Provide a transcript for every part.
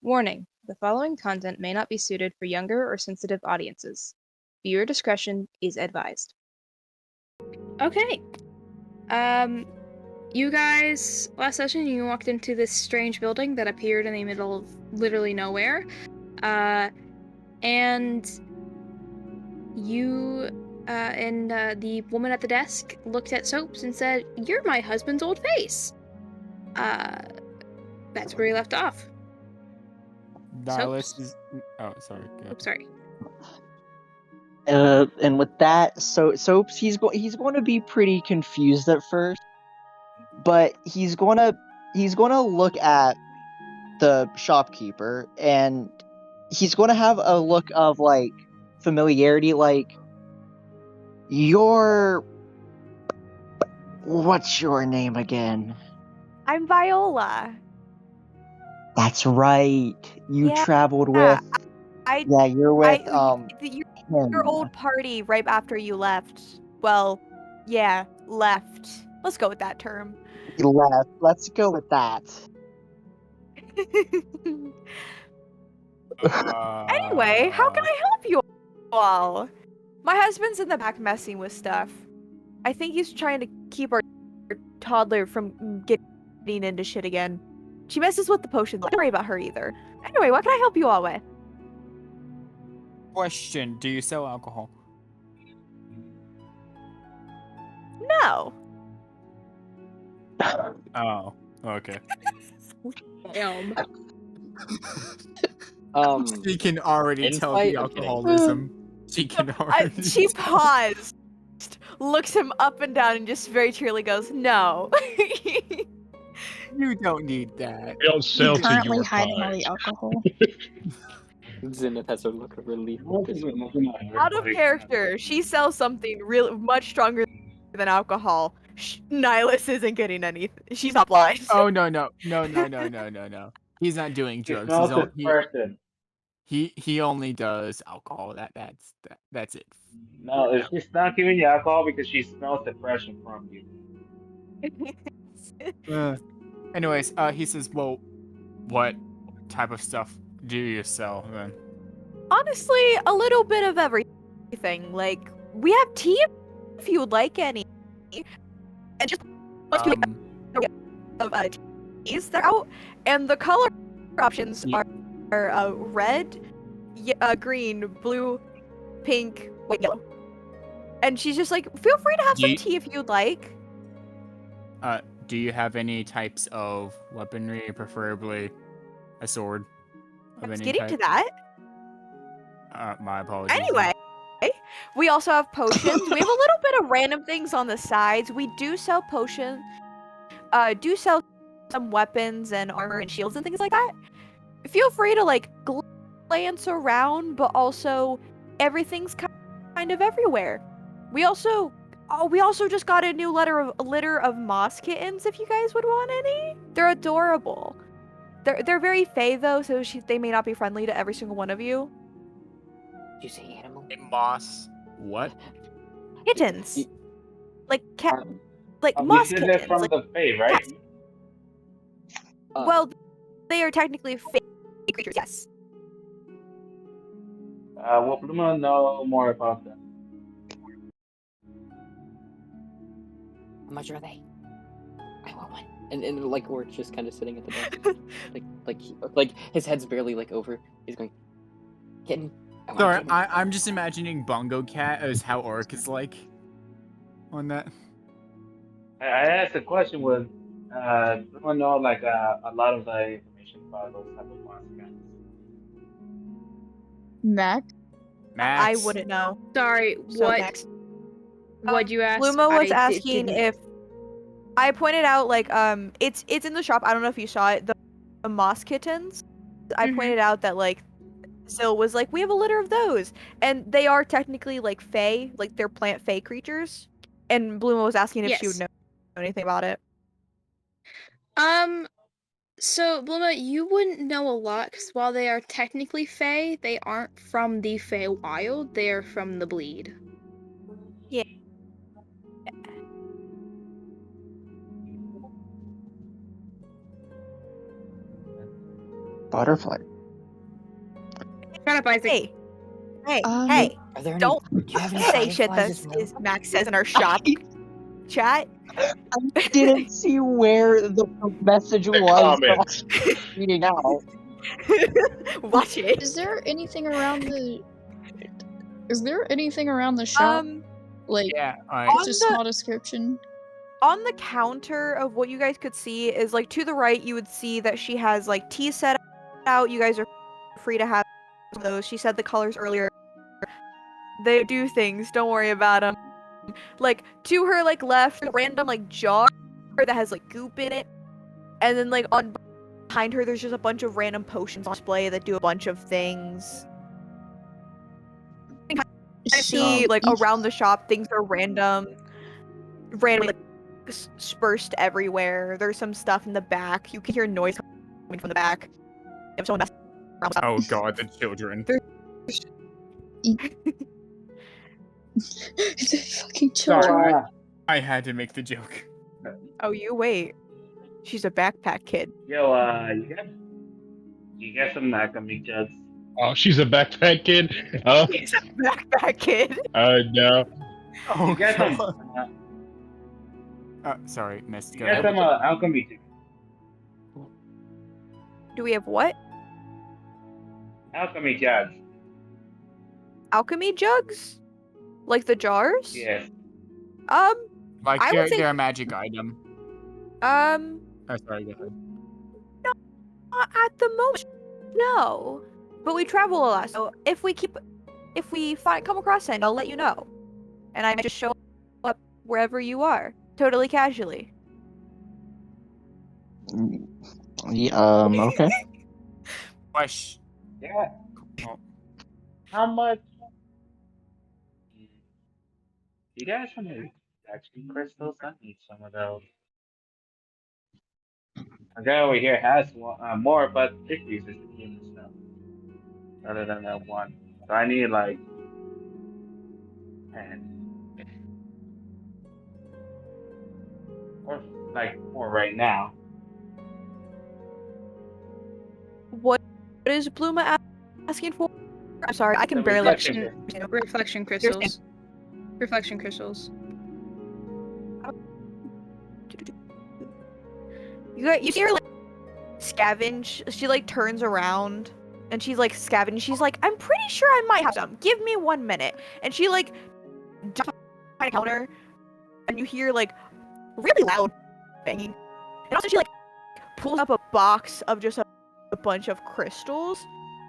Warning: the following content may not be suited for younger or sensitive audiences. Viewer discretion is advised. Okay. You guys, last session you walked into this strange building that appeared in the middle of literally nowhere. And you, the woman at the desk looked at Sopes and said, "You're my husband's old face." That's where you left off. Nihilus is... Oh, sorry. Oops, sorry. And with that, Soaps, he's going to be pretty confused at first, but he's going to look at the shopkeeper, and he's going to have a look of like familiarity, like, what's your name again? I'm Viola. That's right. You Yeah, traveled with. You're with your old party right after you left. Well, yeah, left. Let's go with that term. He left. Let's go with that. Anyway, how can I help you all? My husband's in the back messing with stuff. I think he's trying to keep our toddler from getting into shit again. She messes with the potions. Don't worry about her either. Anyway, what can I help you all with? Question, do you sell alcohol? No. Oh, okay. She can already tell the alcoholism. She can already She paused, looks him up and down, and just very cheerily goes, "No." You don't need that. We don't sell to Currently your hiding all kind. the alcohol. Zennith has a look of relief. Out of character, she sells something much stronger than alcohol. Nihilus isn't getting anything. She's not blind. Oh no. He's not doing drugs. He only does alcohol. That's it. No, she's not giving you alcohol because she smells depression from you. Anyways, he says, "Well, what type of stuff do you sell then?" Honestly, a little bit of everything. Like, we have tea if you would like any. And just of teas that are out. And the color options are red, green, blue, pink, white, yellow. And she's just like, feel free to have some tea if you'd like. Do you have any types of weaponry, preferably a sword? Let's get into that. My apologies. Anyway, we also have potions. We have a little bit of random things on the sides. We do sell potions. Do sell some weapons and armor and shields and things like that. Feel free to like glance around, but also everything's kind of everywhere. We also just got a new litter of moss kittens. If you guys would want any, they're adorable. They're very fey though, so they may not be friendly to every single one of you. Did you say animal? Moss. What? Kittens. Like cat. Like moss kittens. They're from the Fae, right? Well, they are technically fey creatures. Yes. Will Bluma know more about them? How much are they? I want one. And like Orc's just kind of sitting at the desk, like his head's barely like over. He's going, kitten. Sorry, I'm just imagining Bongo Cat as how Orc is like on that. I asked the question was, Bluma know like a lot of the information about those type of monsters? Max? I wouldn't know. Sorry, So what? Max. What'd you ask? Bluma was asking if I pointed out like it's in the shop. I don't know if you saw it. The moss kittens. I pointed out that like Soule was like, we have a litter of those, and they are technically like fae, like they're plant fae creatures. And Bluma was asking if she would know anything about it. So Bluma, you wouldn't know a lot because while they are technically fae, they aren't from the Feywild. They are from the Bleed. Yeah. Butterfly. up, Isaac. Hey, Um, hey! Are there any? Don't Do you have any say shit fireflies that as well? Max says in our shop chat. I didn't see where the message The was, so comments. I'm reading out. Watch it. is there anything around the? Is there anything around the shop? Like, Yeah, On just a the- small description. On the counter of what you guys could see is like to the right, you would see that she has like tea set out. You guys are free to have those. She said the colors earlier. They do things. Don't worry about them. Like to her like left, a random like jar that has like goop in it, and then like on behind her, there's just a bunch of random potions on display that do a bunch of things. I see like around the shop, things are randomly like, dispersed everywhere. There's some stuff in the back. You can hear noise coming from the back. If someone messing around with stuff. oh god, the children. The fucking So, children. I had to make the joke. Oh, you wait. She's a backpack kid. yo, you got some alchemy jugs? Oh, she's a backpack kid. Oh, She's a backpack kid. no. Oh You got some, god. Sorry, missed. you Go got ahead. some alchemy jugs? Do we have what? Alchemy jugs. Alchemy jugs? Like the jars? Yes. Like I would say- they're a magic item. Um, Oh, sorry, go ahead. not at the moment. No. But we travel a lot, so if we come across any, I'll let you know. And I might just show up wherever you are. Totally casually. Yeah, okay. Question. Yeah. Oh, How much? You guys want to actually crystals? I need some of those. A guy over here has one, more, but it uses the human stuff rather than that one. So I need like 10. Or like 4 right now. What is Bluma asking for? I'm sorry, I can The barely reflection understand. Reflection crystals. Reflection crystals. You see her like scavenge. She like turns around and she's like scavenging. She's like, I'm pretty sure I might have some. Give me 1 minute. And she like jumps behind a counter, and you hear like really loud banging. And also she like pulls up a box of just a bunch of crystals,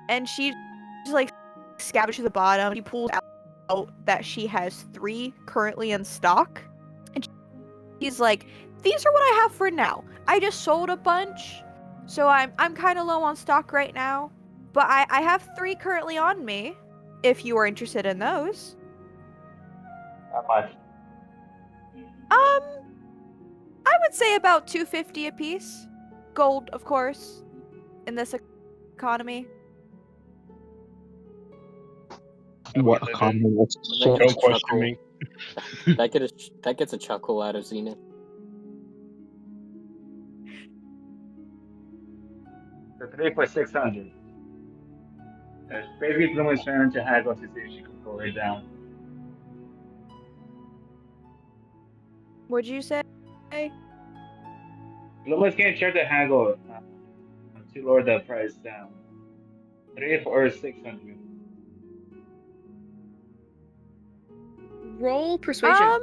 and she just like scavenges to the bottom. She pulls out that she has 3 currently in stock, and she's like, these are what I have for now. I just sold a bunch, so I'm kind of low on stock right now. But I have 3 currently on me, if you are interested in those. How much? I would say about 250 a piece. Gold, of course, in this economy. What Okay, economy was That Don't gets a question chuckle. me. That gets a chuckle out of Zennith. So 3 for 600. Basically, Blumen's trying to haggle to see if she can pull it down. What'd you say? Blumen's getting sure to haggle to lower the price down. 3 for 600. Roll persuasion.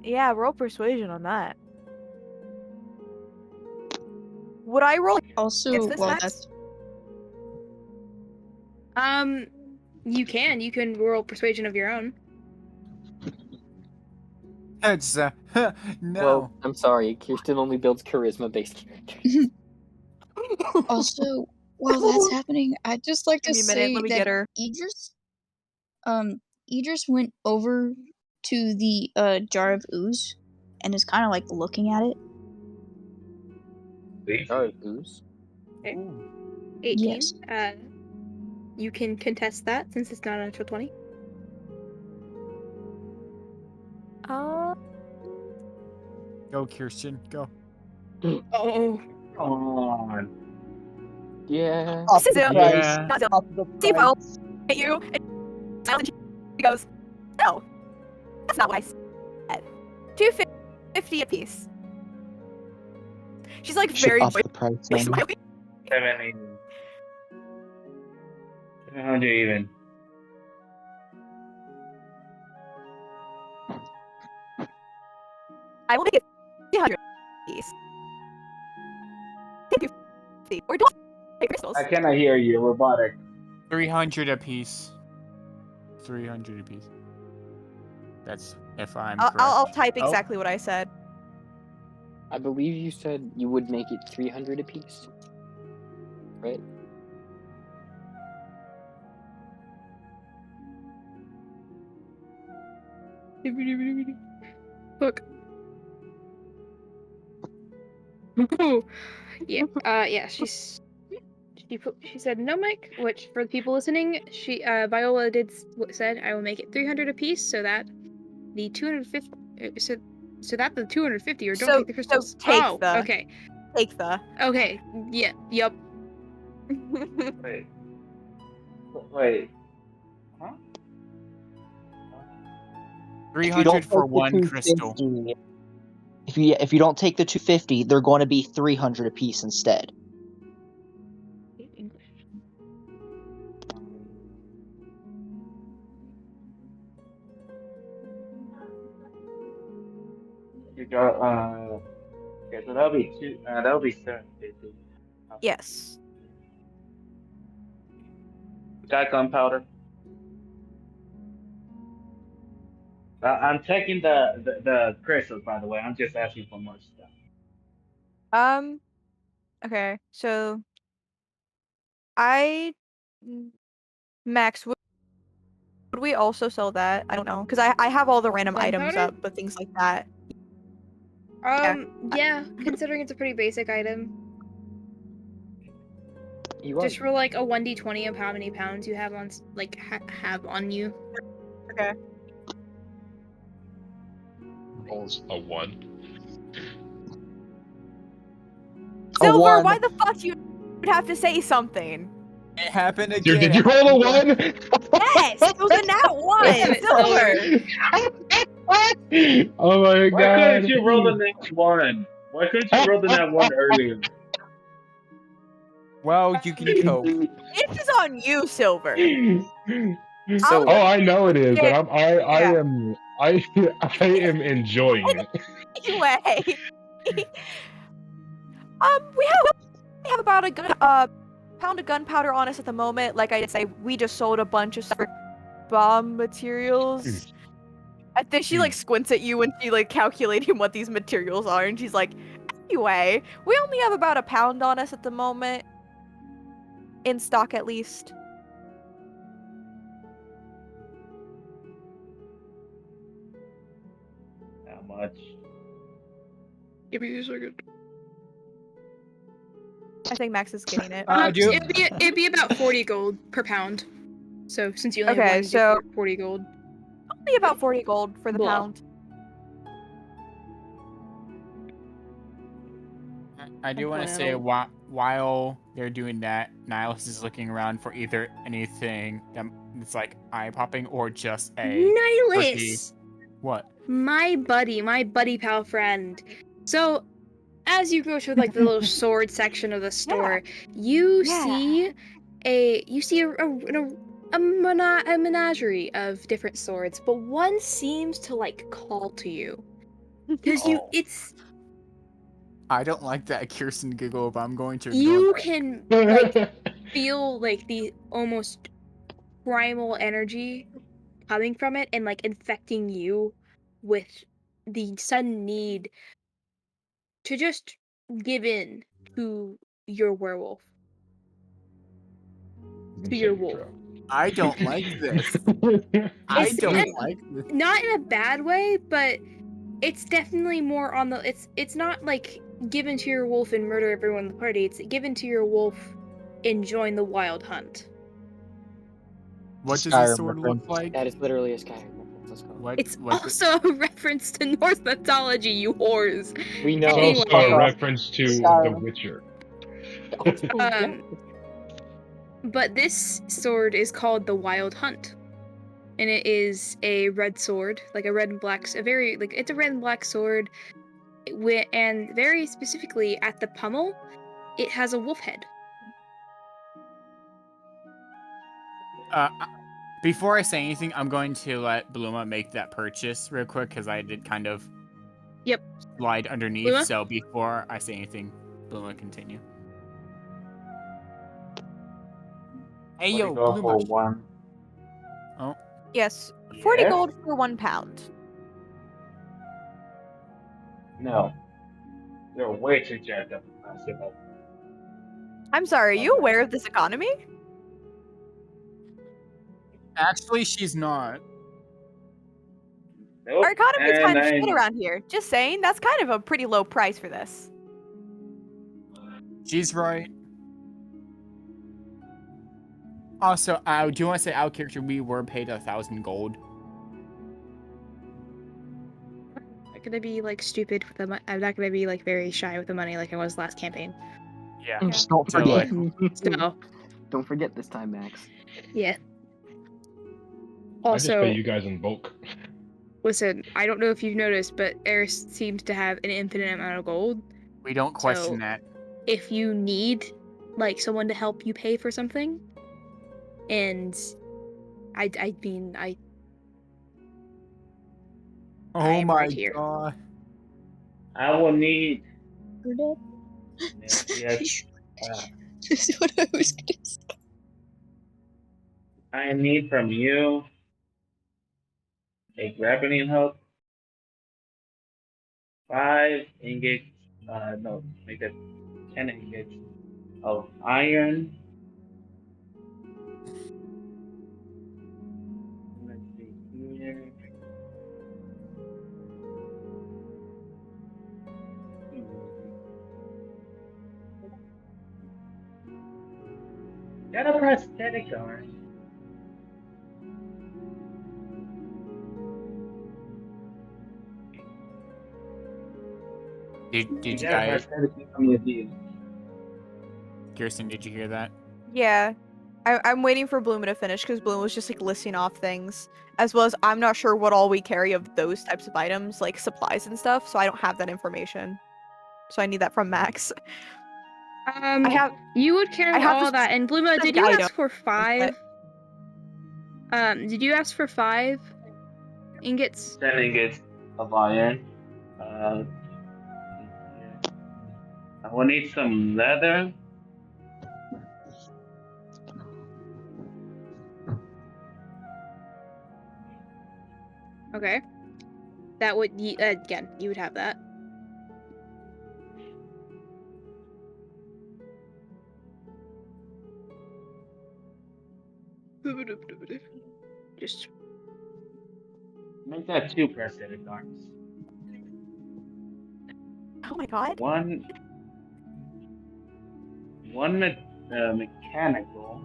Yeah, roll persuasion on that. Would I roll? Also, Is this well, max? that's You can roll persuasion of your own. it's no. Well, I'm sorry, Kirsten only builds charisma-based characters. also while that's happening. I'd just like to Give me a say minute, let me that get her. Idris went over to the jar of ooze and is kind of like looking at it. Jar of ooze? 18. Yes. You can contest that since it's not a natural 20. Go, Kirsten. Go. Oh. Come on. Yeah. Up the Sizzle. price. Yeah. Not Zil. Up the Sizzle. price. At you. And silently she goes, no, that's not what I said. 250 a piece. She's like Should very up the price, man. smiling. 700 even. I will make it 300 a piece. 250. Or don't like crystals. I cannot hear you. Robotic. 300 apiece. 300 apiece. That's if I'm I'll, correct. I'll type Oh. exactly what I said. I believe you said you would make it 300 apiece. Right? Look. Yeah. Yeah. She said no mic, which for the people listening, Viola said I will make it 300 apiece, so that the 250. So that the 250 or don't So- take the crystals. so take oh, the- okay. Take the. Okay. Yeah. Yep. Wait. Wait. Huh? If you don't 300 for take the one crystal. 250, if you don't take the 250, they're going to be 300 apiece instead. English. You got okay, so that'll be 750. Yes. Got gunpowder. I'm checking the crystals, by the way. I'm just asking for more stuff. Okay, so Max, would we also sell that? I don't know, because I have all the random items Gunpowder? up, but things like that. Yeah, considering it's a pretty basic item. You are. Just for like a 1d20 of how many pounds you have on have on you. Okay. Rolls a 1. Silver, one. why the fuck you would have to say something? It happened again. Dude, did you roll a 1? Yes, it was a nat one. Damn it, Silver. Oh my Why god. couldn't you roll the next one? Why couldn't you roll the next one earlier? Well, you can cope. This is on you, Silver. So, Oh, I know it is, and I Yeah. am enjoying it. Anyway, we have about a pound of gunpowder on us at the moment. Like I did say, we just sold a bunch of stuff for bomb materials. And then she like squints at you when she like calculating what these materials are, and she's like, anyway, we only have about a pound on us at the moment. In stock, at least. How much? Give me a second. I think Max is getting it. It'd be about 40 gold per pound. So since you only have Okay, one, so- 40 gold. Only about 40 gold for the Blah. pound. I do want to say while they're doing that, Nihilus is looking around for either anything that's like eye popping or just a Nihilus! what? My buddy pal friend. So, as you go through like the little sword section of the store, you see a menagerie of different swords, but one seems to like call to you because it's I don't like that Kirsten giggle, but I'm going to. you ignore can like feel like the almost primal energy coming from it and like infecting you with the sudden need to just give in to your werewolf. To your wolf. that. I don't like this. I It's- don't like this. Not in a bad way, but it's definitely more on the it's not like given to your wolf and murder everyone in the party. It's given to your wolf and join the wild hunt. What does Skyrim this sword look reference. like? That is literally a Skyrim reference. Let's go. What? It's what also a reference to Norse mythology, you whores. We know. It's Anyway. also a reference to The Skyrim. Witcher. Um, But this sword is called the Wild Hunt. And it is a red sword, like a red and black, it's a red and black sword, and very specifically at the pommel, it has a wolf head. Before I say anything, I'm going to let Bluma make that purchase real quick because I did kind of slide underneath. Bluma? So before I say anything, Bluma, continue. Hey yo, Go for Bluma. one. Oh, Yes, 40 Yes? gold for 1 pound. No. They're way too jacked up and massive. I'm sorry, are you aware of this economy? actually, she's not. Nope. Our economy's And kind of shit around here. Just saying, that's kind of a pretty low price for this. She's right. Also, I do want to say, our character, we were paid 1,000 gold. I'm not gonna be like stupid with the I'm not gonna be like very shy with the money like I was last campaign. Yeah. Just don't So, forget. So Don't forget this time, Max. yeah. I just Also, pay you guys in bulk. listen, I don't know if you've noticed, but Eris seems to have an infinite amount of gold. we don't question So- that. If you need like someone to help you pay for something, and I Oh am my right here. god. I will need. You're dead. Yes. This is what I was gonna say. I need from you a grappling hook, 5 ingots. No, make it 10 ingots of iron. Let's see here. Got a prosthetic arm. Did you Got a guys, prosthetic arm with you. Kirsten, did you hear that? Yeah. I'm waiting for Bluma to finish because Bluma was just like listing off things. As well as I'm not sure what all we carry of those types of items, like supplies and stuff, so I don't have that information. So I need that from Max. I have You would carry have all this that. And Bluma, did specific you item, ask for 5? Did you ask for 5 ingots? 10 ingots of iron. I will need some leather. Okay. That would again, you would have that. Just Make that 2 prosthetic arms. Oh my god. One mechanical.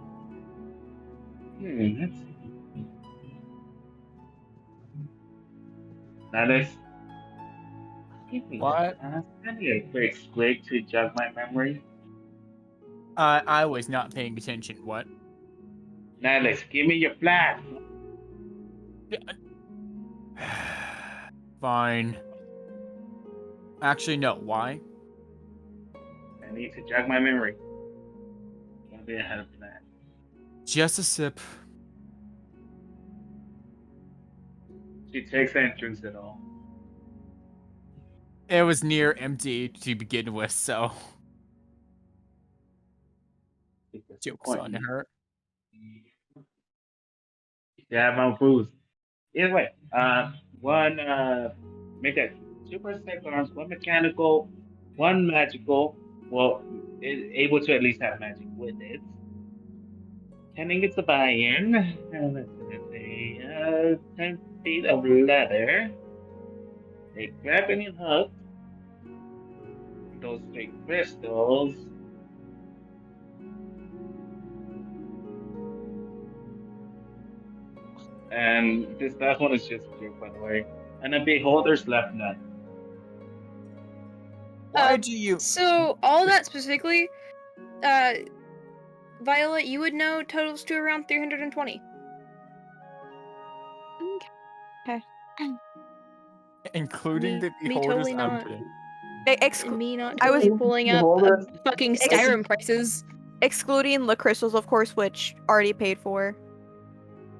Let's see. That is. What? Send me a quick squig to jog my memory. I was not paying attention. What? Nihilus, give me your plan. Fine. Actually, no. Why? I need to jog my memory. Gotta be ahead of that. Just a sip. She takes entrance at all. It was near empty to begin with, so joke's on her. Yeah, my booze. Either way, one make that 2 prosthetic arms, 1 mechanical, 1 magical. Well, able to at least have magic with it. 10 ingots of iron. Let's see, 10 feet of leather. A grappling hook. Those 3 crystals. And this last one is just a joke, by the way. And a beholder's left nut. Why do you? So all that specifically, Violet, you would know totals to around 320. Including the Me beholders. totally I'm not. kidding. And me not I was totally pulling up Beholders. fucking Skyrim prices. excluding the crystals, of course, which already paid for.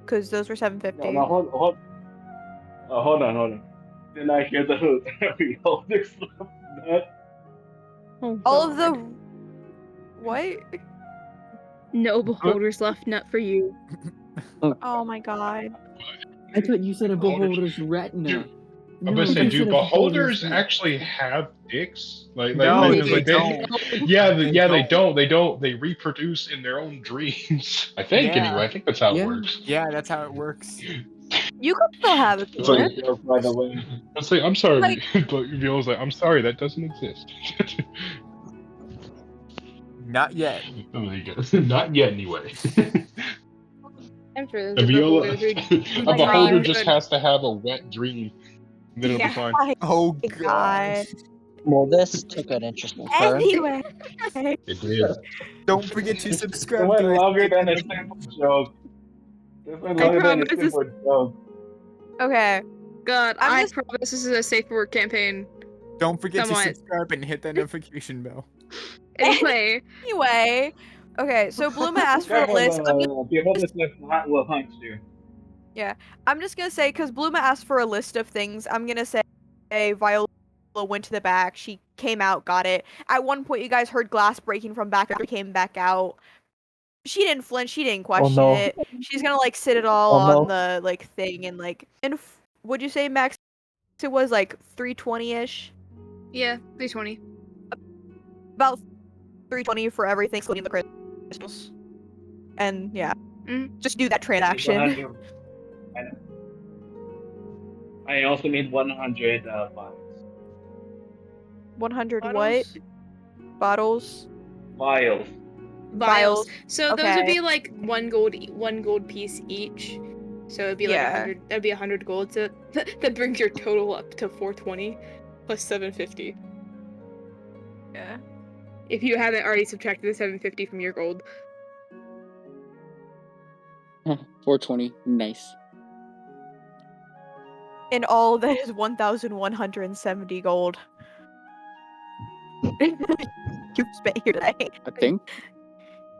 Because those were $750. No, hold on. Did I hear the beholders? Oh, All of God. the... What? No beholders left, not for you. Oh my god. I thought you said a Beholders. beholder's retina. I'm gonna say, you do said a beholders neck. actually have dicks? No, because, they like, don't. they don't. They reproduce in their own dreams. I think Yeah. anyway. I think that's how it Yeah. works. Yeah, that's how it works. You could still have it. It's like, By the way. it's like, I'm sorry, Like- but Viola's like, I'm sorry, that doesn't exist. Not yet. Oh, there you go. Not yet, anyway. I'm sure A there's a Viola, beholder who a my beholder God. just has to have a wet dream, and then it'll be Yeah. fine. Oh my god. Well, this took an interesting turn. Anyway. It did. Don't forget to It subscribe. went guys. longer than a simple joke. This went I longer than a promise this- simple joke. Okay. God, I'm I just- promise this is a safe for work campaign. Don't forget Come to on. subscribe and hit that notification bell. Anyway, Anyway. Okay, so Bluma asked for a Careful, list. beholders will hunt you. I'm just gonna say, because Bluma asked for a list of things, I'm gonna say Viola went to the back, she came out, got it. At one point, you guys heard glass breaking from back, after came back out. She didn't flinch, she didn't question no. it. She's gonna, like, sit it all Oh, on no. the, like, thing, and, like, would you say, Max, it was, like, 320-ish? yeah, 320. About 320 for everything, including the crystals. And, yeah. Mhm. Just do that transaction. I also need 100 vials. 100 what? Bottles? Bottles? Vials. Vials. So those would Okay. be like one gold piece each. So it'd be like Yeah. 100. That'd be 100 gold. So that brings your total up to 420 plus 750. Yeah. If you haven't already subtracted the 750 from your gold. 420. Nice. In all, that is 1,170 gold. You've spent here today. I think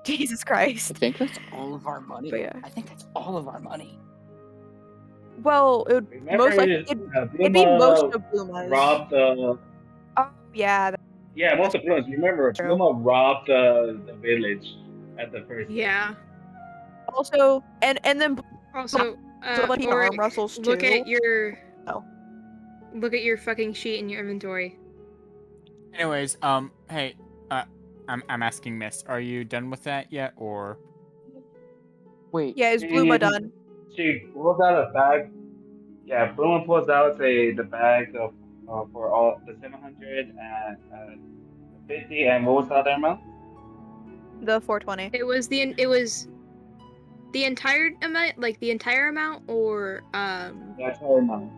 Jesus Christ. that's all of our money. But yeah. I think that's all of our money. Well, it would Remember, most likely it'd be most of Bluma's. robbed the. Oh yeah. Yeah, most of Bluma's. Remember, True. Bluma robbed the village at the first. Yeah. Also, and then Also, like or arm wrestles too. look at your. Oh. Look at your fucking sheet in your inventory. Anyways, hey, I'm asking Miss, are you done with that yet, or? Wait. Yeah, is Bluma done? She pulls out a bag. Yeah, Bluma pulls out the bag of for all the 750 and what was the other amount? The 420. It was the entire amount, like the entire amount, or That's her amount.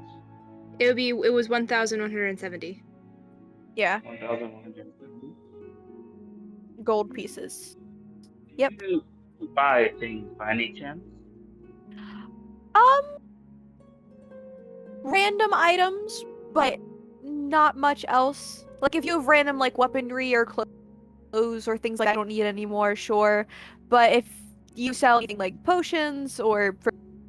it was 1,170. Yeah, 1,150. gold pieces. Yep. Do you buy things by any chance? Random items, but not much else. Like if you have random like weaponry or clothes or things like that, I don't need it anymore, sure. But if you sell anything like potions or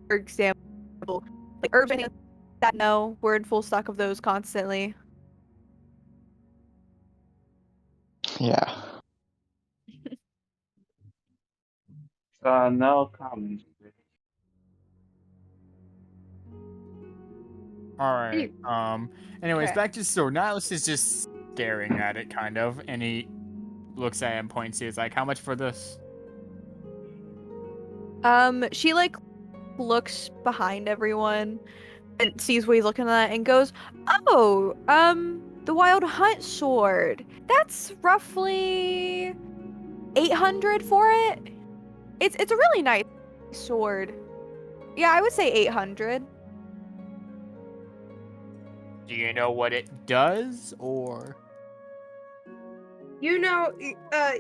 for example, like herbs or anything like that, no, we're in full stock of those constantly. Yeah. So no comments. All right. Anyways, Okay. back to the store. Nihilus is just staring at it, kind of, and he looks at it and points. He's like, "How much for this?" She like looks behind everyone and sees what he's looking at and goes, "Oh, the Wild Hunt sword. That's roughly 800 for it. It's a really nice sword. Yeah, I would say 800. Do you know what it does, or? You know,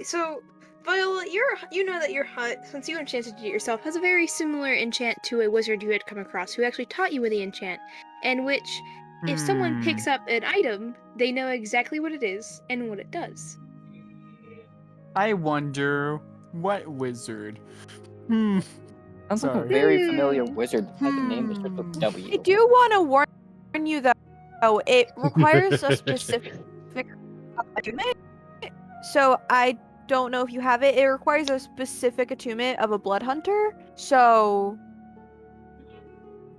so Viola, you know that your hut, since you enchanted it yourself, has a very similar enchant to a wizard you had come across who actually taught you the enchant, and which, if someone picks up an item, they know exactly what it is and what it does. I wonder what wizard. Sounds like a Sorry. very familiar wizard that has a name that starts with I W. do want to warn you though, it requires a specific attunement. So I don't know if you have it. It requires a specific attunement of a blood hunter. So.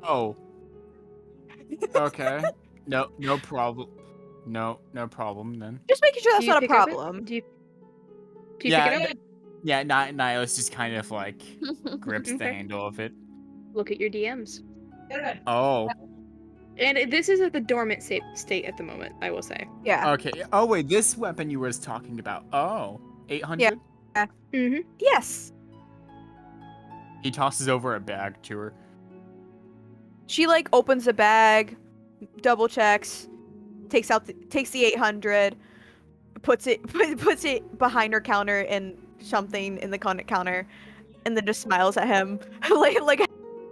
Oh. Okay. No problem. No problem then. Just making sure that's Do you not a pick up it? problem. Do you Yeah, pick it up? Yeah, Nihilus just kind of like grips the Okay. handle of it. Look at your DMs. Oh. And this is at the dormant state at the moment, I will say. Yeah. Okay. Oh wait, this weapon you were talking about. Oh, 800? Yeah. Mm-hmm. Yes. He tosses over a bag to her. She like opens the bag, double checks, takes the 800, puts it behind her counter and something in the counter, and then just smiles at him like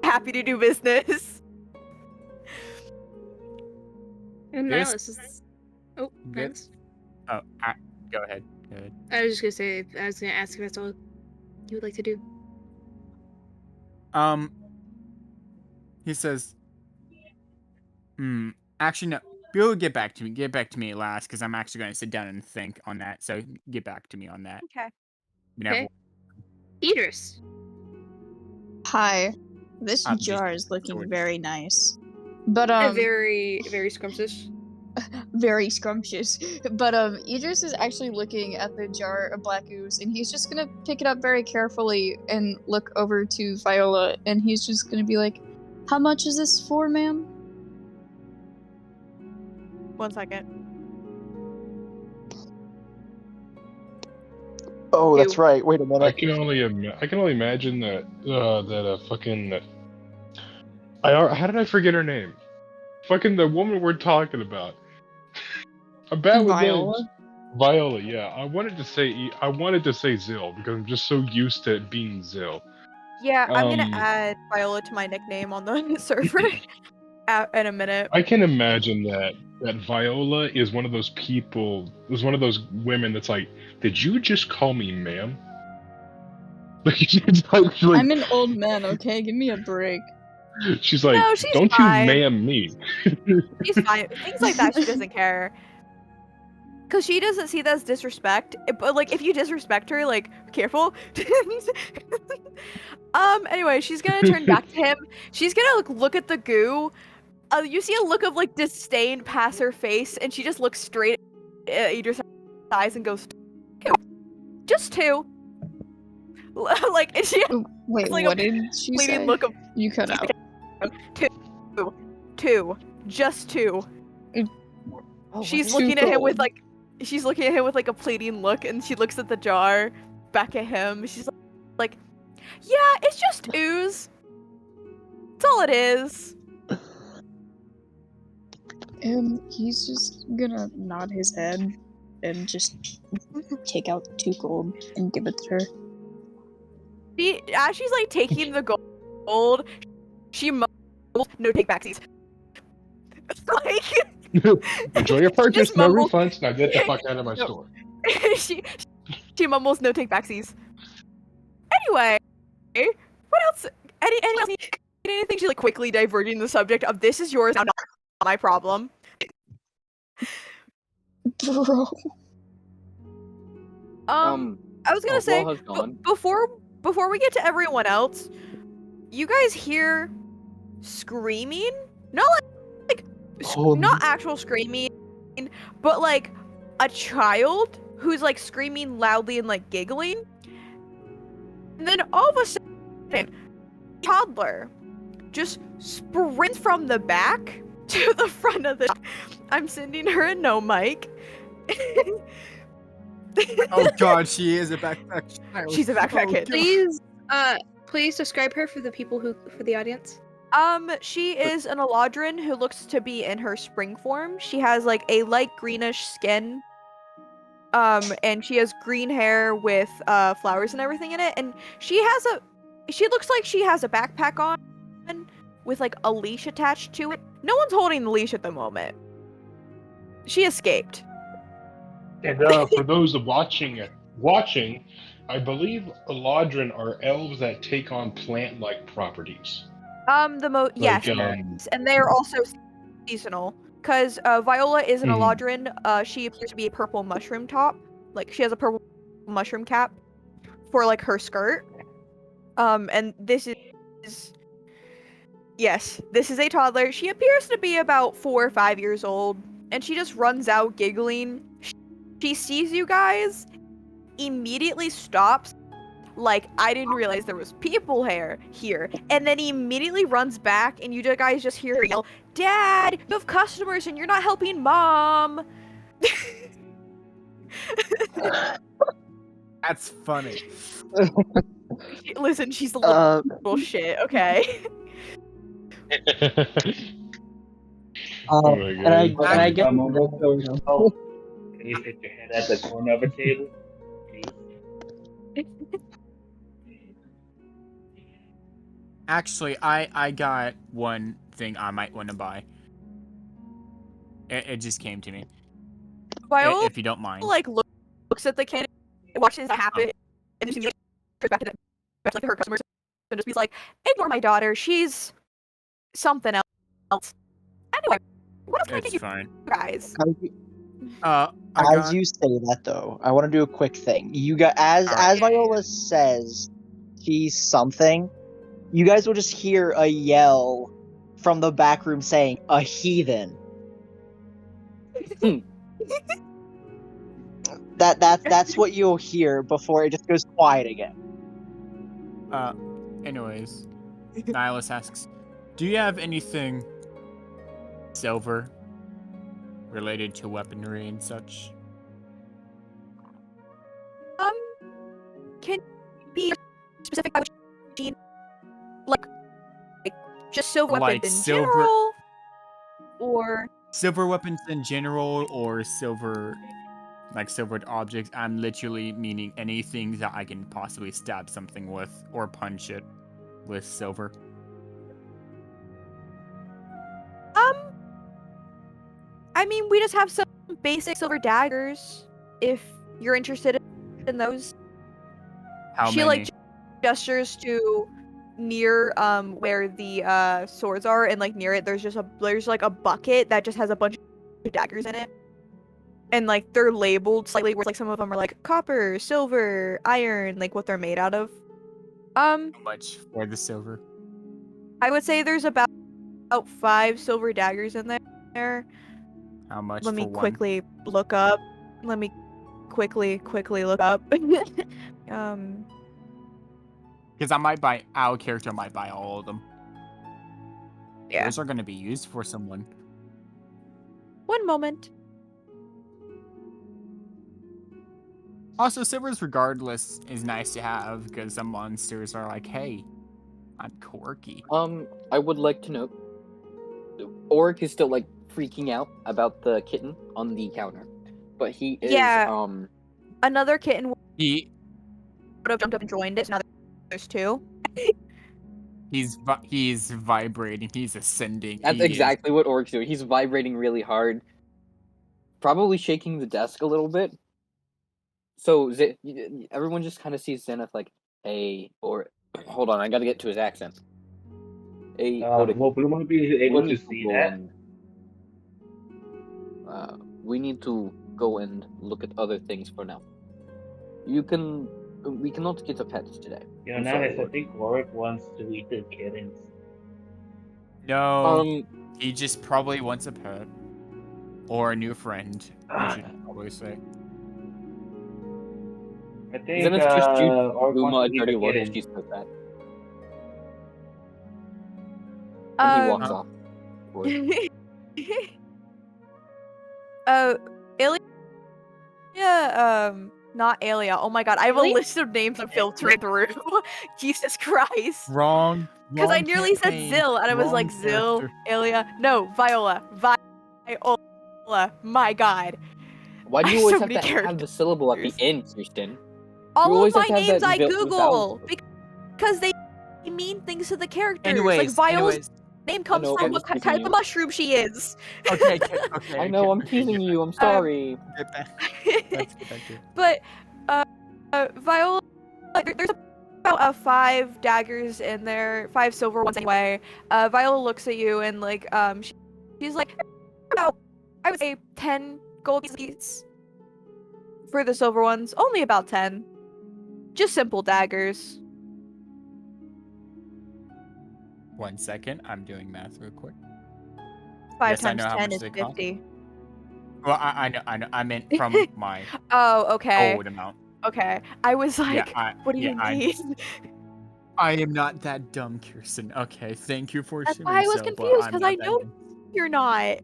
happy to do business. And There's- Nihilus is... Oh, There- Nihilus. Oh, go ahead. Go ahead. I was just gonna say, I was gonna ask if that's all you would like to do. He says, actually no. Bill, get back to me. Get back to me at last, because I'm actually going to sit down and think on that. So get back to me on that. Okay. Okay. Idris. Hi. This I'm jar just is looking sorry. very nice. But Very, very scrumptious. very scrumptious. But Idris is actually looking at the jar of black ooze, and he's just gonna pick it up very carefully and look over to Viola, and he's just gonna be like, "How much is this for, ma'am?" 1 second. Oh, that's Ew. right. Wait a I minute. can only imagine that fucking. How did I forget her name? Fucking the woman we're talking about. I'm bad with Viola? names. Viola, yeah. I wanted to say Zill because I'm just so used to it being Zill. Yeah, I'm gonna Um, add Viola to my nickname on the server in a minute. I can imagine that Viola is one of those people, is one of those women that's like, did you just call me ma'am? Like, I'm an old man, okay? Give me a break. she's like, No, she's don't fine. you ma'am me. She's fine. Things like that, she doesn't care. Cause she doesn't see that as disrespect. But like, if you disrespect her, like, careful. Anyway, she's gonna turn back to him. She's gonna look at the goo. You see a look of like disdain pass her face, and she just looks straight at Idris' eyes and goes, "2. Just 2." Like, and she Wait, It's like what a did she fleeting say? look of You cut out. 2. Just 2. Oh, She's what is looking at him with gold? like a pleading look, and she looks at the jar back at him. She's like, "Yeah, it's just ooze. That's all it is." And he's just gonna nod his head and just take out 2 gold and give it to her. As she's like taking the gold, she mumbles, "No take backsies." Like, Enjoy your purchase, just no mumbles- refunds, now get the fuck out of my No. store. she mumbles, "No take backsies." Anyway, what else? Anything? She's like quickly diverting the subject of "This is yours, now not my problem." Bro. I was gonna say Wall has gone. before we get to everyone else, you guys hear screaming? Not not actual screaming, but like a child who's like screaming loudly and like giggling. And then all of a sudden, a toddler just sprints from the back to the front of the. I'm sending her a no mic. Oh god, she is a backpack child. She's a backpack kid. Please describe her for the audience. She is an Eladrin who looks to be in her spring form. She has like a light greenish skin. And she has green hair with flowers and everything in it, and she looks like she has a backpack on with like a leash attached to it. No one's holding the leash at the moment. She escaped. And for those watching, I believe Eladrin are elves that take on plant-like properties. Yes, and they are also seasonal. Because Viola is an Eladrin. She appears to be a purple mushroom top. Like, she has a purple mushroom cap for, like, her skirt. And this is... Yes, this is a toddler. She appears to be about 4 or 5 years old. And she just runs out giggling. She sees you guys, immediately stops, like, I didn't realize there was people here, and then immediately runs back, and you guys just hear her yell, "Dad, you have customers and you're not helping Mom!" That's funny. Listen, she's a little shit, okay? Oh my God. And I get Please hit your head at the corner of a table. Actually, I got one thing I might want to buy. It just came to me. Viola, if you don't mind. like, looks at the kid, watches it happen, and then she goes back to like her customers and just be like, "Ignore my daughter. She's something else." Anyway, what else can I get you guys? As you say that, though, I want to do a quick thing. You got as Viola says, she's something. You guys will just hear a yell from the back room saying, "A heathen." That's what you'll hear before it just goes quiet again. Anyways, Nihilus asks, do you have anything silver related to weaponry and such? Can be specific by which gene? Like just silver weapons in general? Or silver weapons in general, or silvered objects. I'm literally meaning anything that I can possibly stab something with or punch it with silver. I mean, we just have some basic silver daggers, if you're interested in those. How she many? Like gestures to near where the swords are, and like near it there's like a bucket that just has a bunch of daggers in it. And like they're labeled slightly where like some of them are like copper, silver, iron, like what they're made out of. How much for the silver? I would say there's about 5 silver daggers in there. How much? Let me for quickly look up. Let me quickly look up. Because our character might buy all of them. Yeah. Those are going to be used for someone. One moment. Also, silvers regardless is nice to have because some monsters are like, hey, I'm quirky. I would like to note, Oric is still like freaking out about the kitten on the counter, but he is another kitten would have jumped up and joined it. So now there's 2. He's vibrating. He's ascending. That's exactly what Oric's doing. He's vibrating really hard, probably shaking the desk a little bit. So everyone just kind of sees Zennith like, hey, or hold on, I gotta get to his accent. Hey, well, we won't be able to see that. We need to go and look at other things for now. We cannot get a pet today. I think Oric wants to eat the kittens. No, he just probably wants a pet or a new friend. I should probably say. I think Zennith just Oric Luma wants a to dirty eat the look kittens. and she says that. And he walks off. Alia, not Alia. Oh my god, I have a list of names I'm filtering through. Jesus Christ. Wrong. Because I nearly said Zill, and I was like, Zill, Alia. No, Viola. Viola. My god. Why do you I always so have many to have the syllable at the end, Kirsten? All of always my have to have names that I vowel. Google because they mean things to the characters. Like Viola's name comes know, from I'm what just teasing type you. of mushroom she is. Okay. I know, I'm teasing you. I'm sorry. Get back. Let's get back to it. But Viola, there's about 5 daggers in there, 5 silver ones anyway. Viola looks at you and like she's like about, I would say 10 gold pieces for the silver ones. Only about 10. Just simple daggers. 1 second, I'm doing math real quick. 5 Yes, I times know how 10 much is they cost. 50. Well, I know. I meant from my Oh, okay. gold amount. Okay. I was like, what do you mean? I am not that dumb, Kirsten. Okay, thank you for That's assuming why I was so, but confused I'm because not I that know dumb. you're not.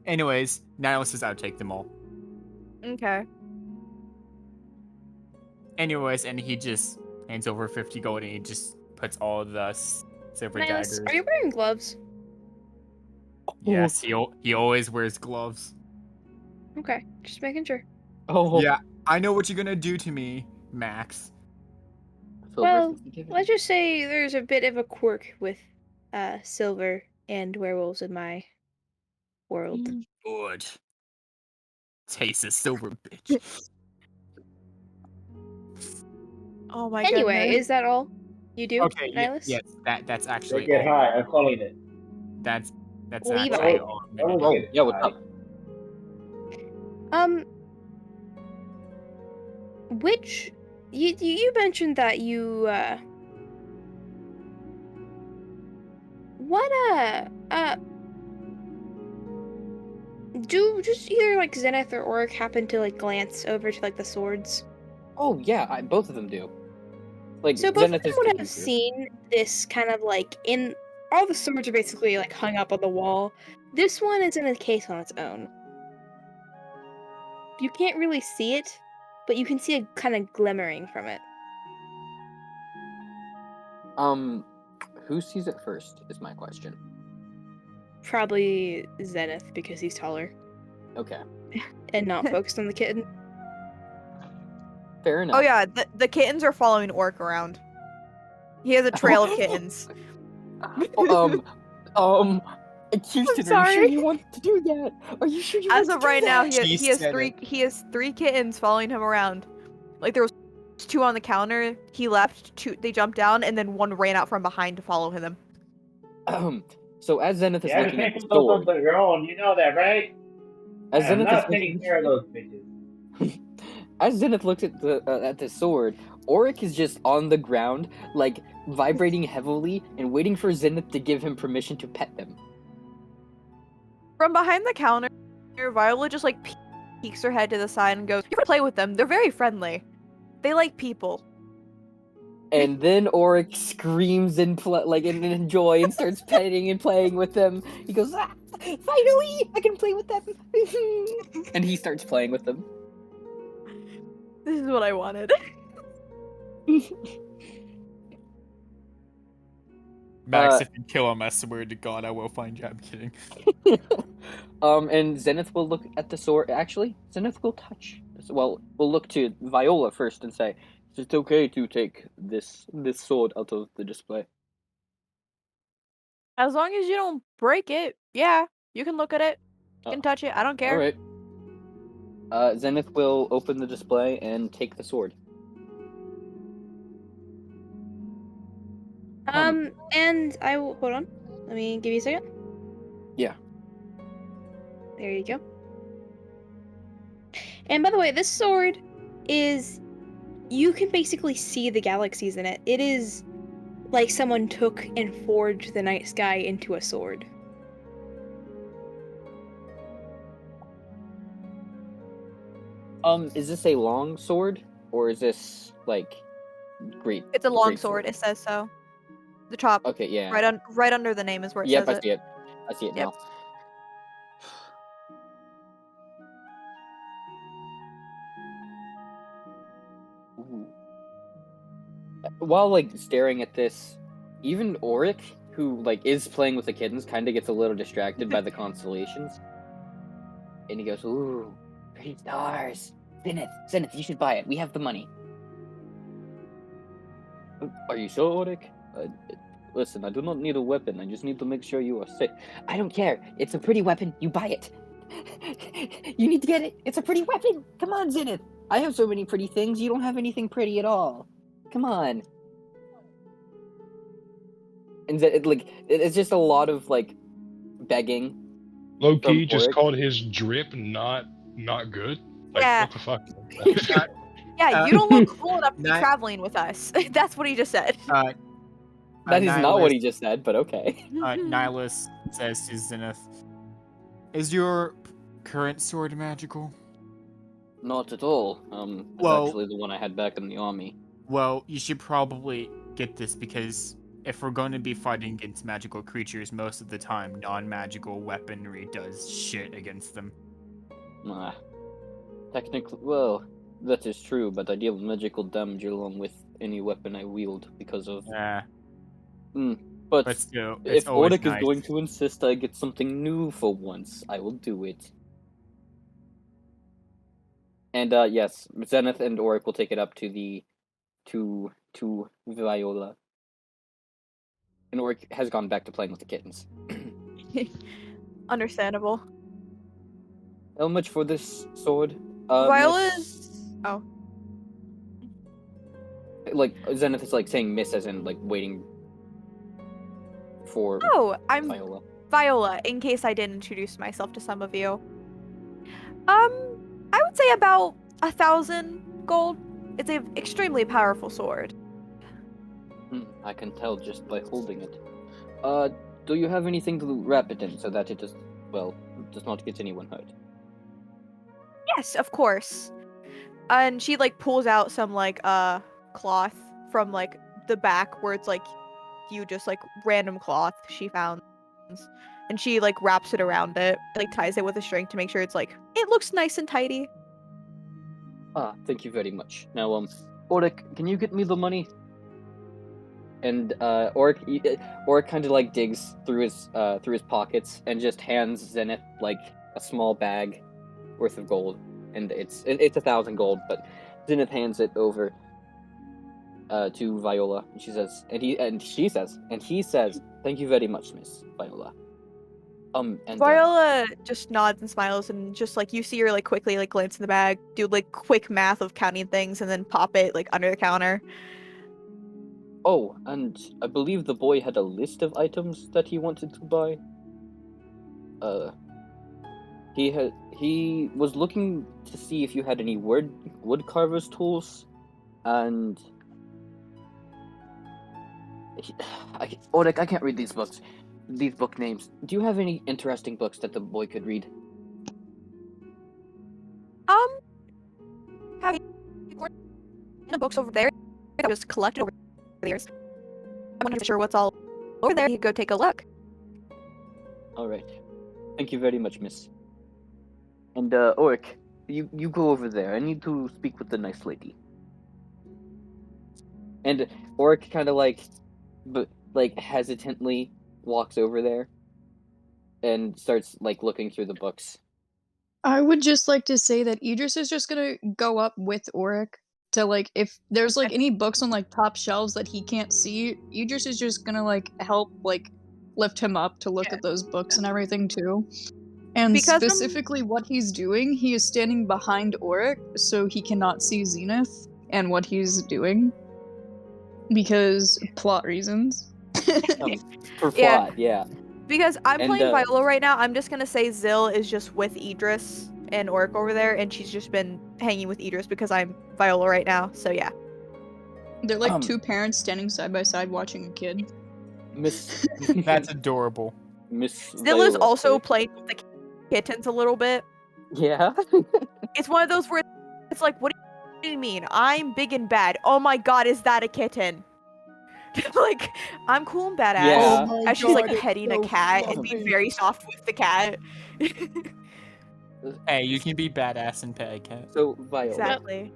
Anyways, Niall says I'll take them all. Okay. Anyways, and he just hands over 50 gold and he just puts all the silver Nice. daggers. Are you wearing gloves? Yes, he always wears gloves. Okay, just making sure. Oh, Yeah, I know what you're gonna do to me, Max. Well, let's just say there's a bit of a quirk with silver and werewolves in my world. Good. Taste a silver, bitch. Oh my Anyway, goodness. is that all you do, Okay, Nihilus? yes, that's actually They get all. high. I'm calling it. That's Levi. actually all. I'm gonna do. Oh, yeah, what's up? Which you mentioned that you what do just either like Zennith or Oric happen to like glance over to like the swords? Oh, yeah, both of them do. Like, So both of Zennith them is would taking have through. seen this kind of like in all the swords are basically like hung up on the wall. This one is in a case on its own. You can't really see it, but you can see a kind of glimmering from it. Who sees it first is my question. Probably Zennith because he's taller Okay, and not focused on the kitten. fair enough. Oh yeah, the kittens are following Orc around. He has a trail of kittens. Kirsten, are you sure sorry. you want to do that? Are you sure you want As to of do right now, that? he has 3 kittens following him around. Like there was 2 on the counter. He left. 2. They jumped down, and then 1 ran out from behind to follow him. So as Zennith is Yeah, looking at the those on sword, their own. You know that, right? as I'm Zennith not is taking looking, care of those bitches. as Zennith looks at the sword, Oric is just on the ground, like vibrating heavily and waiting for Zennith to give him permission to pet them. From behind the counter, Viola just like peeks her head to the side and goes, "You can play with them. They're very friendly. They like people." And then Oric screams in in joy and starts petting and playing with them. He goes, "Ah, finally, I can play with them!" And he starts playing with them. This is what I wanted. Max, if you kill him, I swear to God, I will find you. I'm kidding. And Zennith will look at the sword. Actually, Zennith will touch. Well, we'll look to Viola first and say, "Is it okay to take this sword out of the display?" As long as you don't break it, yeah, you can look at it. You can touch it. I don't care. All right. Zennith will open the display and take the sword. And I will hold on. Let me give you a second. Yeah. There you go. And by the way, this sword is you can basically see the galaxies in it. It is like someone took and forged the night sky into a sword. Is this a long sword or is this like great? It's a long great sword. It says so. The top, Okay, yeah. right under the name is where it Yep, says I see it. I see it Yep. now. Ooh. While like staring at this, even Oric, who like is playing with the kittens, kind of gets a little distracted by the constellations. And he goes, "Ooh, pretty stars. Zennith, you should buy it. We have the money." "Are you sure, Oric? Listen, I do not need a weapon. I just need to make sure you are safe." "I don't care. It's a pretty weapon. You buy it. You need to get it. It's a pretty weapon. Come on, Zennith. I have so many pretty things. You don't have anything pretty at all. Come on." And it's just a lot of like begging. Low-key From just Oric. called his drip not good. Like, Yeah. what the fuck? Yeah, you don't look cool enough to be Ni- traveling with us. That's what he just said. That is not what he just said, but okay. Nihilus says to Zennith, "Is your current sword magical?" Not at all. It's Well- actually the one I had back in the army. Well, you should probably get this because if we're going to be fighting against magical creatures, most of the time, non-magical weaponry does shit against them. Technically, well, that is true, but I deal magical damage along with any weapon I wield because of. Yeah, But but still, it's if always Oric nice. is going to insist I get something new for once, I will do it. And yes, Zennith and Oric will take it up to Viola. And Oric has gone back to playing with the kittens. Understandable. How much for this sword? Viola's. Oh. Like Zennith is like saying miss as in like waiting for Oh, I'm Viola. Viola, in case I didn't introduce myself to some of you. I would say about 1,000 gold. It's an extremely powerful sword. I can tell just by holding it. Do you have anything to wrap it in so that it does not get anyone hurt? Yes, of course. And she like pulls out some like cloth from like the back where it's like just like random cloth she found. And she like wraps it around it, like ties it with a string to make sure it's like it looks nice and tidy. Thank you very much. Now, Oric, can you get me the money? And Oric kind of like digs through his pockets and just hands Zennith like a small bag worth of gold, and it's 1,000 gold. But Zennith hands it over to Viola, and he says, "Thank you very much, Miss Viola." And Viola just nods and smiles, and just like you see her like quickly like glance in the bag, do like quick math of counting things, and then pop it like under the counter. Oh, and I believe the boy had a list of items that he wanted to buy. He was looking to see if you had any wood carver's tools, and Oric, I can't read these book names. Do you have any interesting books that the boy could read? Have you the books over there that was collected over the years? I'm not sure what's all over there. You go take a look. All right. Thank you very much, miss. And Oric, you go over there. I need to speak with the nice lady. And Oric kind of like hesitantly walks over there and starts like looking through the books. I would just like to say that Idris is just gonna go up with Oric to like if there's like any books on like top shelves that he can't see, Idris is just gonna like help like lift him up to look at those books and everything too. And Because specifically what he's doing, he is standing behind Oric so he cannot see Zennith and what he's doing. Because plot reasons. For plot, yeah. Because I'm And, playing Viola right now, I'm just gonna say Zill is just with Idris and Oric over there, and she's just been hanging with Idris because I'm Viola right now, so yeah. They're like two parents standing side by side watching a kid. Miss That's adorable. Miss Zill is Viola, also sorry. playing with the kittens a little bit. Yeah. It's one of those where it's like, what do you mean? I'm big and bad. Oh my god, is that a kitten? Like, I'm cool and badass. Yeah. Oh my As she's like God, petting so a cat and funny. being very soft with the cat. Hey, you can be badass and pet a cat. So Viola, Exactly.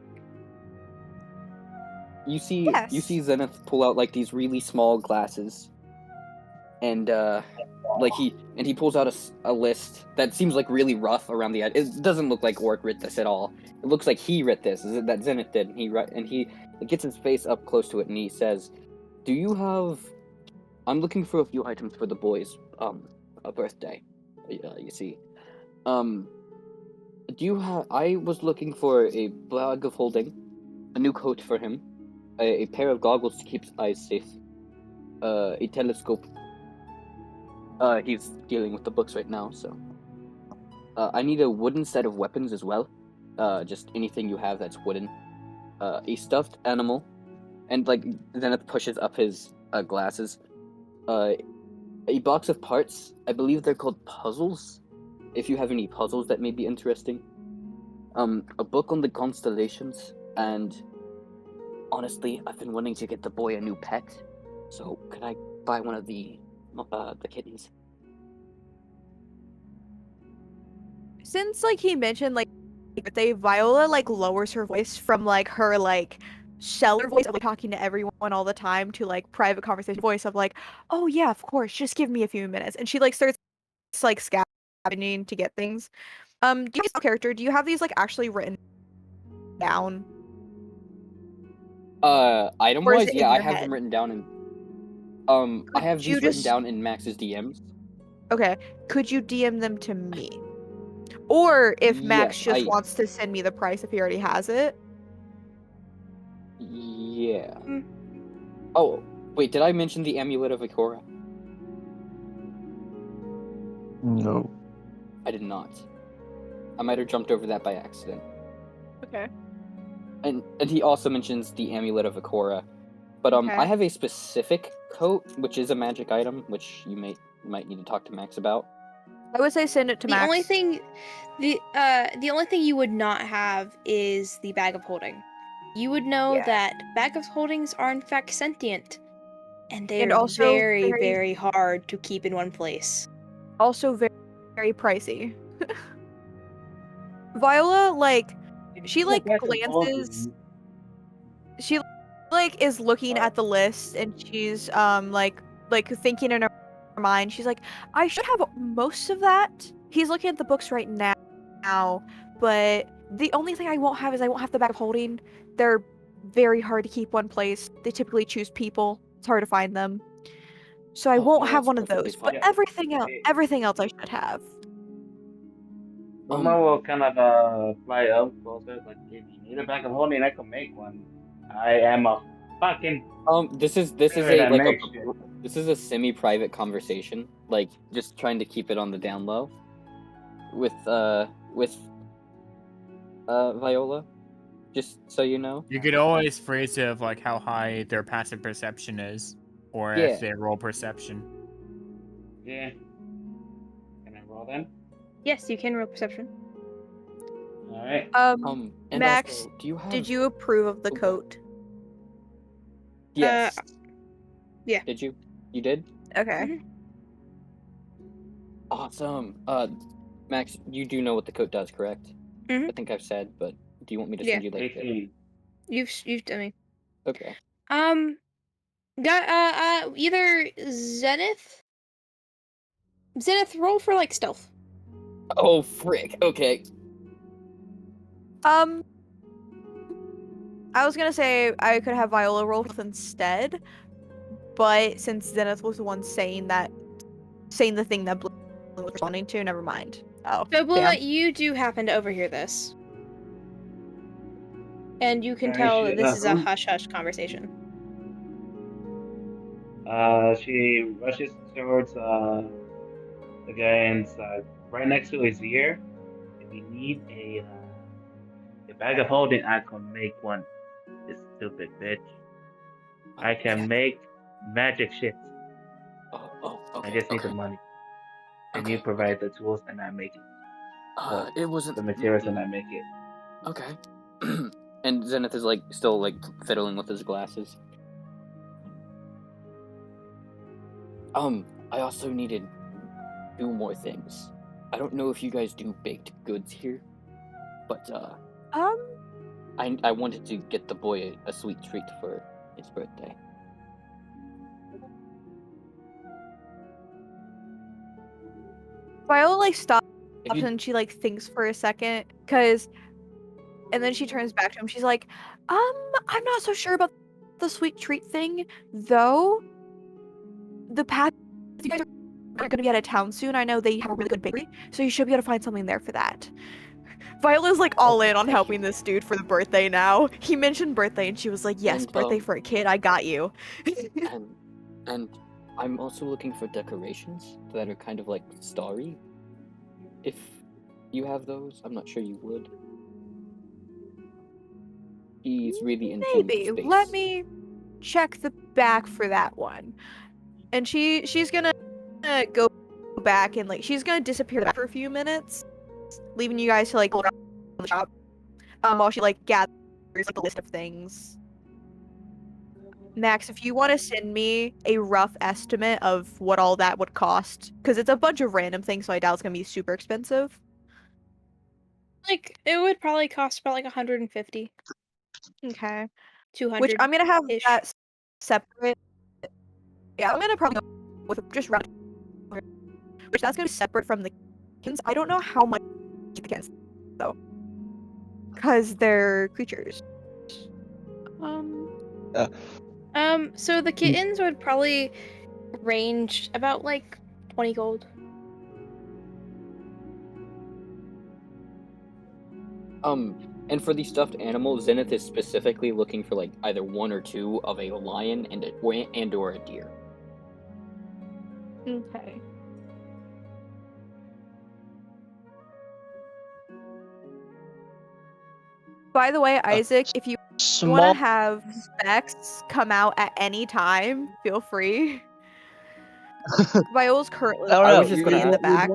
you see Yes. Zennith pull out like these really small glasses, and he pulls out a list that seems like really rough around the edge. It doesn't look like Orc writ this at all. It looks like he writ this, that Zennith did. And he gets his face up close to it, and he says, "Do you have? I'm looking for a few items for the boys' a birthday. You see, do you have? I was looking for a bag of holding, a new coat for him, a pair of goggles to keep his eyes safe, a telescope." He's dealing with the books right now, so. I need a wooden set of weapons as well. Just anything you have that's wooden. A stuffed animal, and then it pushes up his glasses. A box of parts. I believe they're called puzzles. If you have any puzzles that may be interesting. A book on the constellations, and honestly, I've been wanting to get the boy a new pet. So could I buy one of the kittens? Since he mentioned birthday, Viola lowers her voice from her seller voice of talking to everyone all the time to private conversation voice of oh yeah, of course, just give me a few minutes, and she starts scavenging to get things. Do you have character? Do you have these actually written down? Item Or is wise, it yeah, in I your have head? them written down in. I have Could these you written down in Max's DMs. Okay, could you DM them to me? Or if Max Yes, just wants to send me the price if he already has it. Yeah. Oh, wait, did I mention the Amulet of Ikora? No. I did not. I might have jumped over that by accident. Okay. And he also mentions the Amulet of Ikora. But Okay. I have a specific coat, which is a magic item, which you might need to talk to Max about. I would say send it to The Max. only thing you would not have is the bag of holding. You would know Yeah. that bag of holdings are in fact sentient, and they And are also very, very- very hard to keep in one place. Also very, very pricey. Viola, she glances. She is looking at the list, and she's thinking in her mind. She's like, I should have most of that. He's looking at the books right now, but the only thing I won't have is I won't have the bag of holding. They're very hard to keep one place. They typically choose people. It's hard to find them. So I won't no, have that's one of perfectly those. But fine. everything else I should have. Uma will kind of fly up closer, like if you need a bag of holding, I can make one. I am a fucking This is spirit a that makes shit. this is a semi-private conversation, just trying to keep it on the down low. With Viola, just so you know. You could always phrase it of how high their passive perception is, or Yeah. if they roll perception. Yeah. Can I roll then? Yes, you can roll perception. All right. And Max, also, do you have? did you approve of the Oh, coat? Yes. Yeah. Did you? You did? Okay. Awesome. Max, you do know what the coat does, correct? Mhm. I think I've said, but do you want me to Yeah. send you the? 18. You've done me. Okay. Got either Zennith, roll for stealth. Oh frick. Okay. I was gonna say I could have Viola roll instead, but since Zennith was the one saying the thing that Blue was responding to, never mind. Oh, So, Blue, damn. you do happen to overhear this. And you can Alright, tell that shit, this is a who- hush-hush conversation. She rushes towards the guy inside, right next to his ear. If you need a bag of holding, I can make one. This stupid bitch. I can make magic shit. Okay. I just need okay. the money. And Okay. you provide the tools, and I make it. It wasn't The materials, and I make it. Okay. And Zennith is still fiddling with his glasses. I also needed 2 more things. I don't know if you guys do baked goods here, but I wanted to get the boy a sweet treat for his birthday. Viola like stops If you- and she like thinks for a second, and then she turns back to him. She's like, I'm not so sure about the sweet treat thing, though. The path, if you guys are gonna be out of town soon, I know they have a really good bakery, so you should be able to find something there for that. Viola's like all in on Thank helping you. this dude for the birthday now. He mentioned birthday and she was like, yes, And, birthday for a kid, I got you. And I'm also looking for decorations that are kind of like starry. If you have those, I'm not sure you would. He's really into Maybe. space. Let me check the back for that one. And she's gonna go back and like she's gonna disappear back for a few minutes, leaving you guys to like look around the shop. While she like gathers like a list of things. Max, if you want to send me a rough estimate of what all that would cost, because it's a bunch of random things, so I doubt it's gonna be super expensive. Like, it would probably cost about like 150, Okay. 200. Which I'm gonna have ish. that separate. Yeah, I'm gonna probably go with just round. Which that's gonna be separate from the kittens. I don't know how much the kittens though, because they're creatures. So the kittens would probably range about like 20 gold. And for the stuffed animal, Zennith is specifically looking for like either one or two of a lion and or a deer. Okay. By the way, Isaac, if you want Small. to have Specs come out at any time, feel free. Viola's currently I don't I know. was just gonna in the back.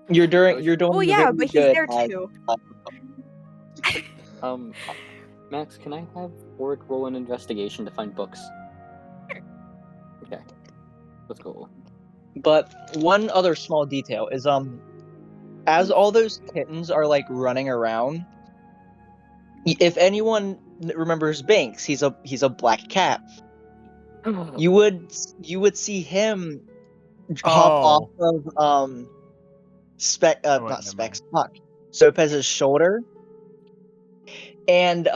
You're doing Well, the yeah, very but he's good there as- too. Max, can I have Oric roll an investigation to find books? Okay. Let's go. But one other small detail is as all those kittens are like running around, if anyone remembers Banks, he's a black cat. You would see him hop off of Oh, not never Specs, fuck, Sopez's shoulder, and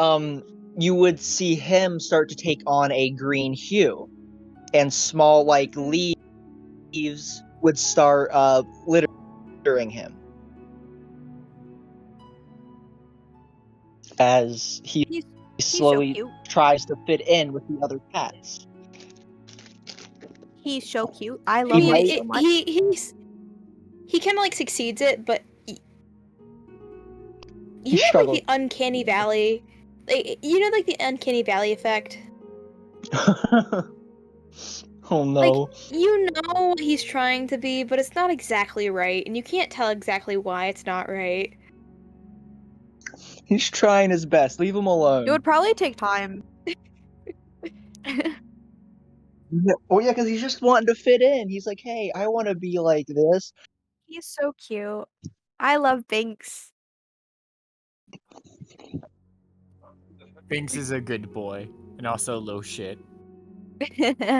you would see him start to take on a green hue, and small like leaves would start littering him as he He's slowly so cute. tries to fit in with the other cats. He's so cute. I I love mean, him so much. he kind of like succeeds it, but He you know, like struggles. the uncanny valley, like, you know, like the uncanny valley effect. Oh no. Like, you know what he's trying to be, but it's not exactly right, and you can't tell exactly why it's not right. He's trying his best. Leave him alone. It would probably take time. Oh yeah, because he's just wanting to fit in. He's like, hey, I want to be like this. He's so cute. I love Banks. Binks is a good boy and also low shit.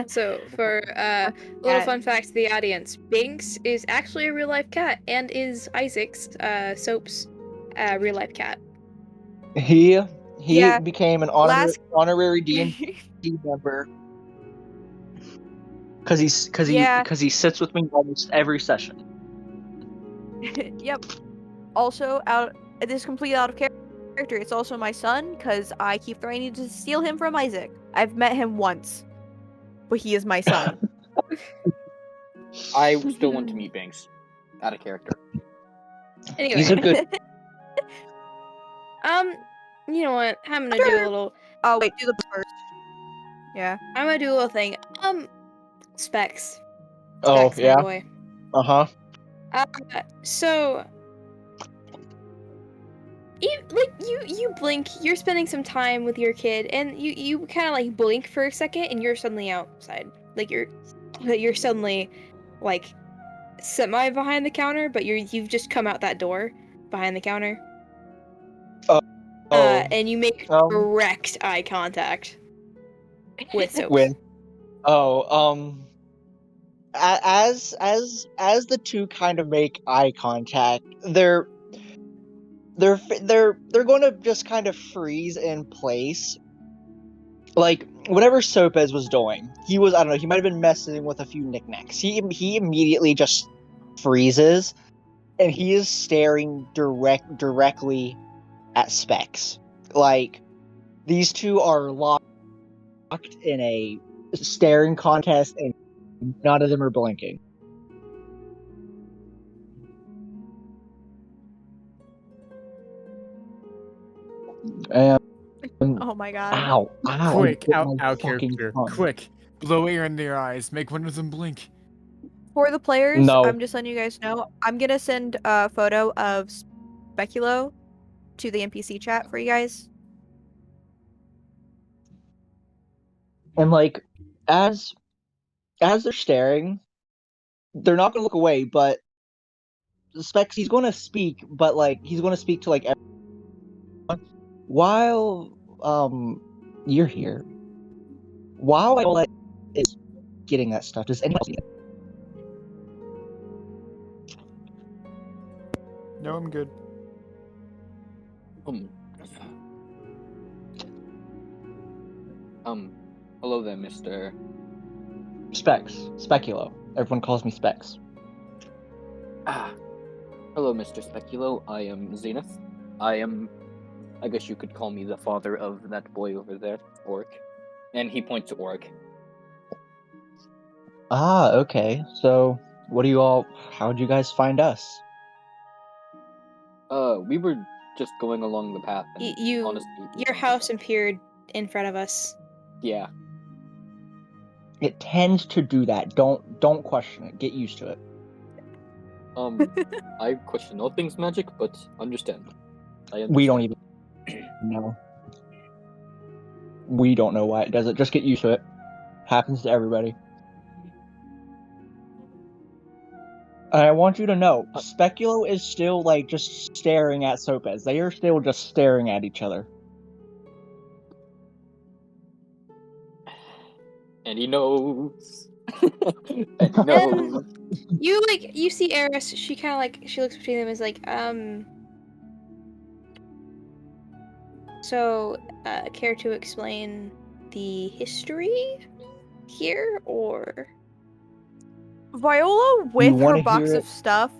So, for a little fun fact to the audience, Binks is actually a real life cat and is Isaac's, Soap's, real life cat. He Yeah. became an honorary D&D member because he sits with me almost every session. Yep. Also, this is completely out of character. It's also my son, because I keep threatening to steal him from Isaac. I've met him once, but he is my son. I still want to meet Banks. Out of character. Anyway, He's a good. you know what? I'm gonna do a little. Oh wait, do the first. Yeah. I'm gonna do a little thing. Specs. Oh Specs, my yeah. boy. Uh-huh. So, you blink. You're spending some time with your kid, and you kind of like blink for a second, and you're suddenly outside. Like you're suddenly like semi behind the counter, but you've just come out that door behind the counter. And you make direct eye contact with Soaps. as the two kind of make eye contact, they're going to just kind of freeze in place. Like whatever Sopes was doing, he was, I don't know, he might have been messing with a few knickknacks. He immediately just freezes, and he is staring directly at Specs. Like these two are locked in a staring contest, and none of them are blinking. And Oh my god. ow! Quick, Get out my fucking character. tongue. Quick, blow air in their eyes. Make one of them blink. For the players, No. I'm just letting you guys know, I'm gonna send a photo of Speculo to the NPC chat for you guys. And like, as they're staring, they're not gonna look away. But Specs, he's gonna speak, but like he's gonna speak to like everyone while you're here. While Viola is getting that stuff, does anyone else need it? No, I'm good. Hello there, Mr. Speculo. Everyone calls me Specs. Hello, Mr. Speculo. I am Zennith. I guess you could call me the father of that boy over there, Orc. And he points to Orc. Okay. So, how'd you guys find us? We were just going along the path. And honestly, Your house appeared in front of us. Yeah. It tends to do that. Don't question it. Get used to it. I question all things magic, but understand. We don't even know. We don't know why it does it. Just get used to it. Happens to everybody. And I want you to know, Speculo is still like just staring at Sopes. They are still just staring at each other. And he knows. And he knows. You see Eris, she kind of like, she looks between them and is like, so, care to explain the history here, or? Viola, with wanna her box hear of stuff,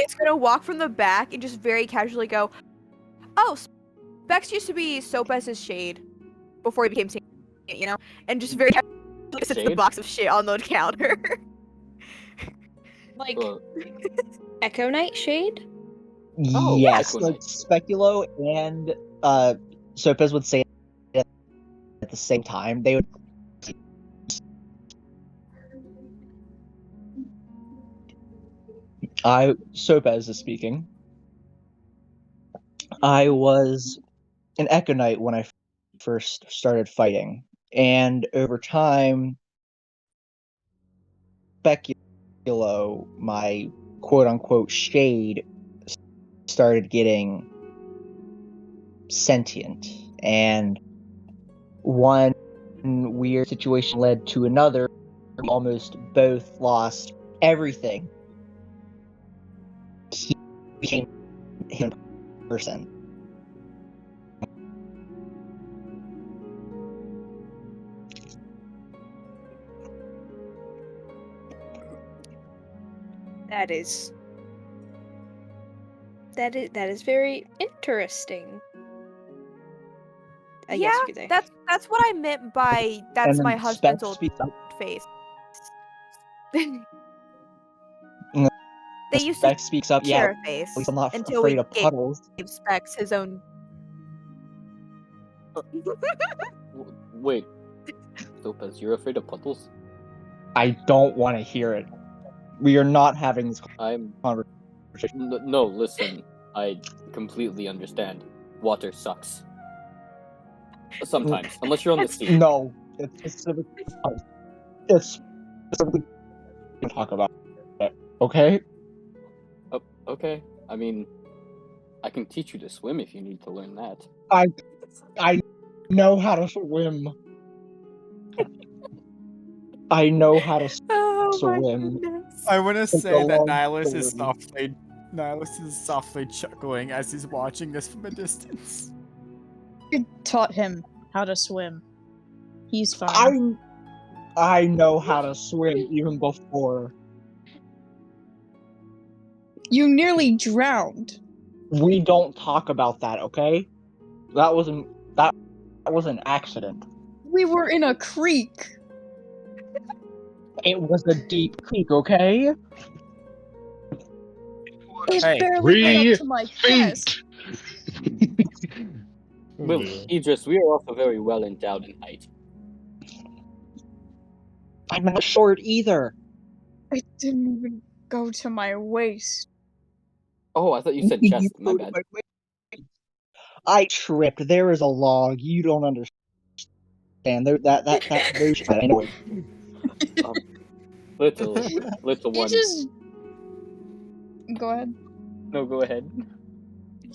is gonna walk from the back and just very casually go, "Oh, Specs used to be Sopes' shade before he became Saint, you know?" And just very casually sits the Shade? box of shit on the counter. Like, Echo Knight shade? Oh, Yes, Echo like Knight. Speculo and Sopes would say it at the same time. They would. Sopes is speaking. I was an Echo Knight when I first started fighting, and over time, Speculo, my quote-unquote shade, started getting sentient, and one weird situation led to another. We almost both lost everything. He became him person. That is very interesting. I guess you could say. That's what I meant by that's And my then husband's Specs old speaks up. face. No, They used to Specs speaks up. Yeah, share at a face least I'm not until afraid we of puddles. gave Specs his own. Wait. Sopes, you're afraid of puddles? I don't want to hear it. We are not having this conversation. No, listen. I completely understand. Water sucks. Sometimes. Unless you're on the sea. No, it's specifically. It's specifically talk about it. Okay. Oh, okay. I mean, I can teach you to swim if you need to learn that. I know how to swim. I know how to Oh my swim. goodness. I want to It's a say that long Nihilus is story. softly chuckling as he's watching this from a distance. You taught him how to swim. He's fine. I know how to swim even before. You nearly drowned. We don't talk about that, okay? That was an accident. We were in a creek. It was a deep creek, okay? It Hey, barely got up to my chest. Well, Idris, we are also very well endowed in height. I'm not short either. It didn't even go to my waist. Oh, I thought you said chest. My bad. I tripped. There is a log. You don't understand. There's anyway. Little You one. just go ahead. No, go ahead.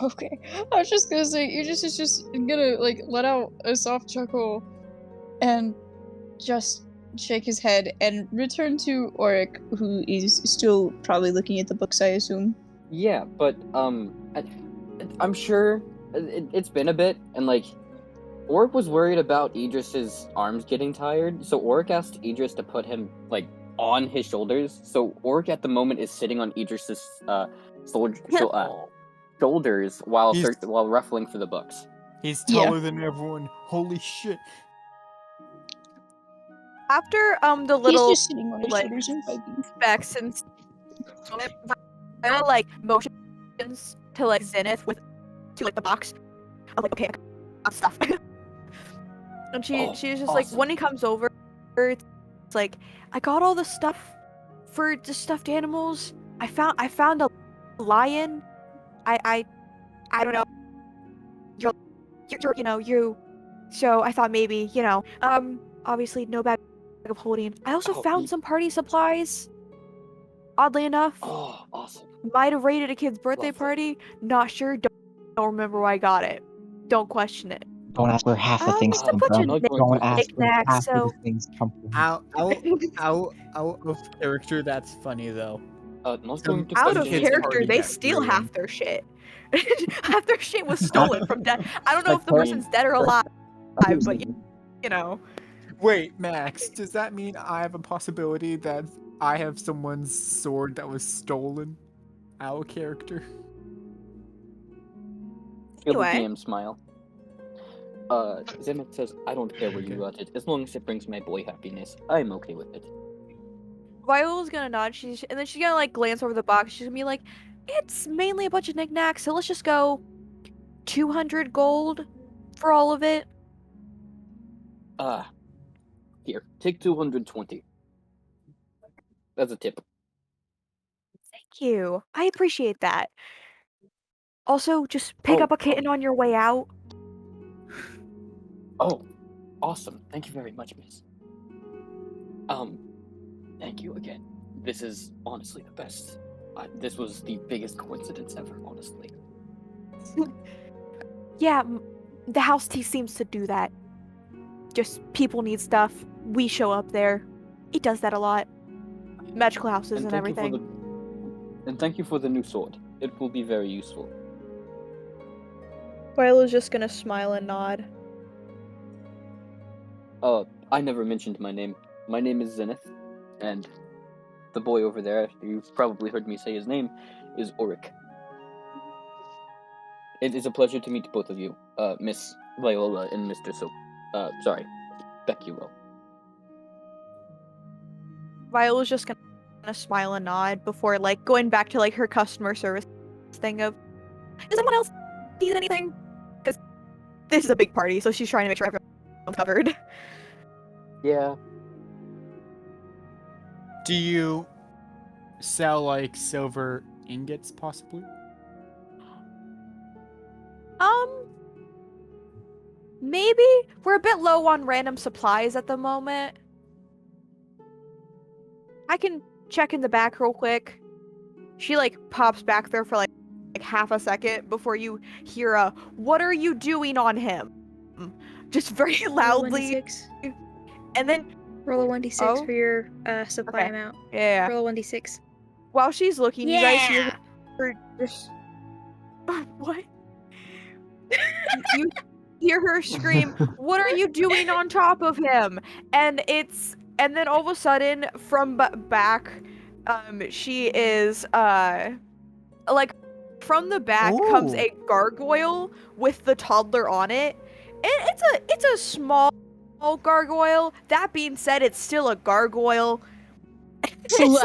Okay, I was just gonna say, Idris is just gonna like let out a soft chuckle and just shake his head and return to Oric, who is still probably looking at the books, I assume. Yeah, but I'm sure it's been a bit, and like, Oric was worried about Idris's arms getting tired, so Oric asked Idris to put him like on his shoulders. So Oric at the moment is sitting on Idris's shoulders while ruffling for the books. He's taller than everyone. Holy shit. After the He's little just sitting on his like shoulders and vibing. specs and Viola like motions to like Zennith with to like the box. I'm like, okay, I got stuff. And she's just like, awesome. when he comes over, it's like, I got all the stuff for the stuffed animals. I found a lion. I don't know. You're you. So I thought maybe, obviously no bag of holding. I also found some party supplies. Oddly enough. Oh, awesome. Might have raided a kid's birthday Lovely. party. Not sure. Don't remember where I got it. Don't question it. Don't ask where half the things Just a come bunch from. of Don't ask where knickknacks, half so of the things come from. Out of character, that's funny though. Not going to out of kids character, party they got steal ruined. half their shit. Half their shit was stolen from death. I don't know if the person's dead or alive, but you know. Wait, Max, does that mean I have a possibility that I have someone's sword that was stolen? Our character. Feel the Anyway. DM smile. Zennith says, I don't care where you got it, as long as it brings my boy happiness. I'm okay with it. Viola's gonna nod, and then she's gonna like glance over the box. She's gonna be like, "It's mainly a bunch of knickknacks, so let's just go 200 gold for all of it." Here, take 220. That's a tip. Thank you. I appreciate that. Also, just pick up a kitten on your way out. Oh, awesome. Thank you very much, miss. Thank you again. This is honestly the best. This was the biggest coincidence ever, honestly. Yeah, the house tea seems to do that. Just people need stuff. We show up there. It does that a lot. Magical houses and everything. And thank you for the new sword. It will be very useful. Viola's just gonna smile and nod. I never mentioned my name. My name is Zennith, and the boy over there, you've probably heard me say his name, is Oric. It is a pleasure to meet both of you, Miss Viola and Mr. Sope. Sorry, Becquerel. Viola's just gonna smile and nod before like going back to like her customer service thing of, does anyone else need anything? Because this is a big party, so she's trying to make sure everyone's covered. Yeah. Do you sell like silver ingots, possibly? Maybe we're a bit low on random supplies at the moment. I can check in the back real quick. She like pops back there for like half a second before you hear a "What are you doing on him?" just very loudly. 26. And then Roll a 1d6 Oh? for your supply Okay. amount. Yeah. Roll a 1d6. While she's looking, you guys hear Yeah! her just... What? You hear her scream, "What are you doing on top of him?" And then all of a sudden, from back, she is, like, from the back comes Ooh. a gargoyle with the toddler on it. It's a small gargoyle. That being said, it's still a gargoyle. Still,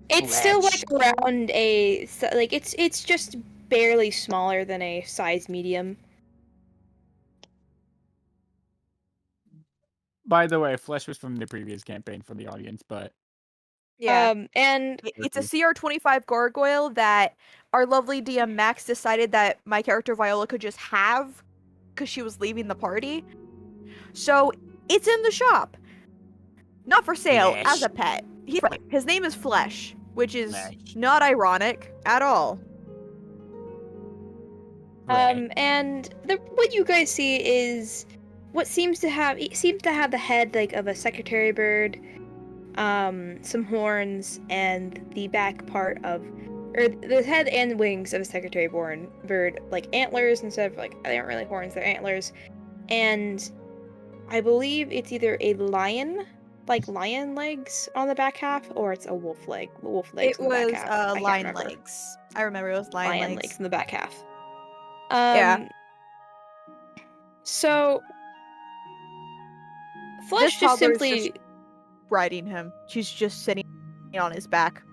it's still Flesh. like around it's just barely smaller than a size medium. By the way, Flesh was from the previous campaign for the audience, but Yeah. And It's a CR25 gargoyle that our lovely DM Max decided that my character Viola could just have because she was leaving the party. So it's in the shop. Not for sale, Flesh. as a pet. His name is Flesh, which is Flesh. not ironic at all. and what you guys see is what seems to have the head like of a secretary bird, some horns, and the back part of, or the head and wings of a secretary bird, like antlers instead of like, they aren't really horns, they're antlers, and I believe it's either a lion legs on the back half, or it's a wolf legs It on the back was half. I can't lion remember. legs. I remember it was lion legs. In the back half. Yeah. So This Flesh just toddler is simply just riding him. She's just sitting on his back.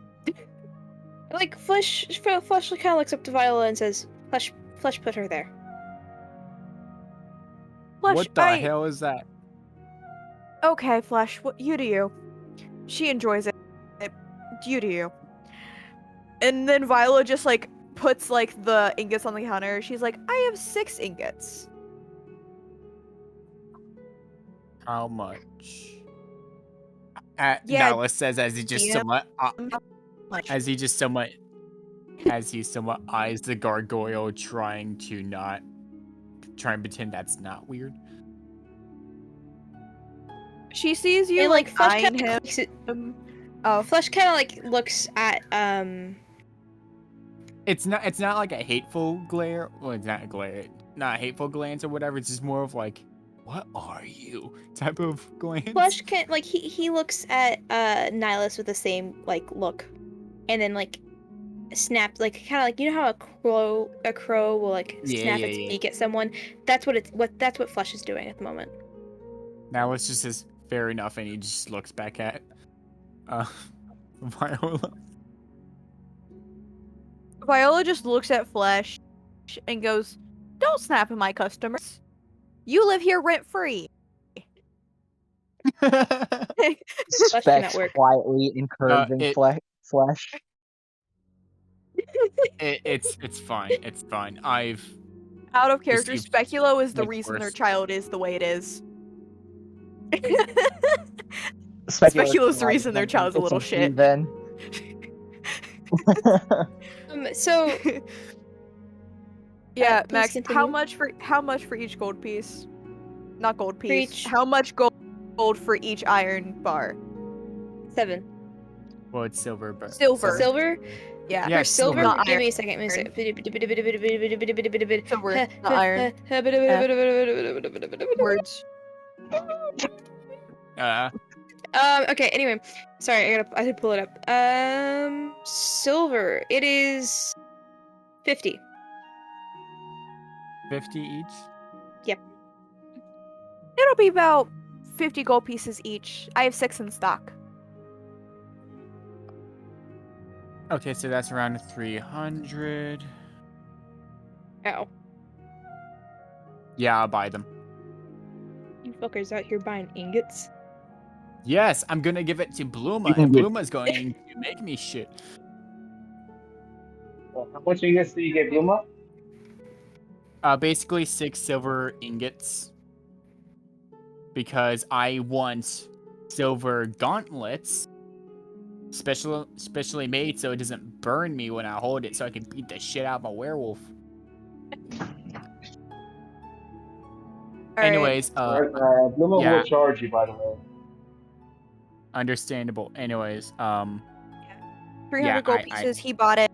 like Flesh kind of looks up to Viola and says, Flesh put her there. Flesh, what the hell is that? Okay, Flesh, what you do you. She enjoys it. You do you. And then Viola just like puts like the ingots on the counter. She's like, I have 6 ingots. How much? Yeah, Dallas says as he just DM. somewhat eyes the gargoyle, trying and pretend that's not weird. She sees you And, like Flesh eyeing kinda him. clicks it- Oh, Flesh kind of like looks at It's not like a hateful glare. Well, it's not a glare, not a hateful glance or whatever. It's just more of like, what are you type of glance. Flesh can like he looks at Nihilus with the same like look, and then like snaps, like kind of like, you know how a crow will like snap its beak at someone. That's what Flesh is doing at the moment. Now it's just says fair enough, and he just looks back at Viola. Viola just looks at Flesh and goes, "Don't snap at my customers. You live here rent free." Specs work. quietly encouraging Flesh. It's fine. It's fine. I've Out of character, received Speculo is the much reason their worse. child is the way it is. Speculo's the reason their child's a little shit. Then. So Yeah, please Max. continue. How much for each gold piece? Not gold For piece. each- How much gold for each iron bar? 7. Well, it's silver, but Silver. Silver? Yeah. Yeah, For silver, silver. give me a second. Silver, not iron. Words. Okay, anyway. Sorry, I had to pull it up. Silver. It is 50. 50 each. It'll be about 50 gold pieces each. I have 6 in stock. Okay, so that's around 300. Ow. Yeah, I'll buy them. You fuckers out here buying ingots. Yes, I'm gonna give it to Bluma, can and get- Bluma's going to make me shit. Well, how much ingots do you get, Bluma? Basically 6 silver ingots. Because I want silver gauntlets, specially made so it doesn't burn me when I hold it, so I can beat the shit out of a werewolf. Alright. Anyways, Bluma yeah. will charge you, by the way. Understandable. Anyways, 300 gold pieces, he bought it.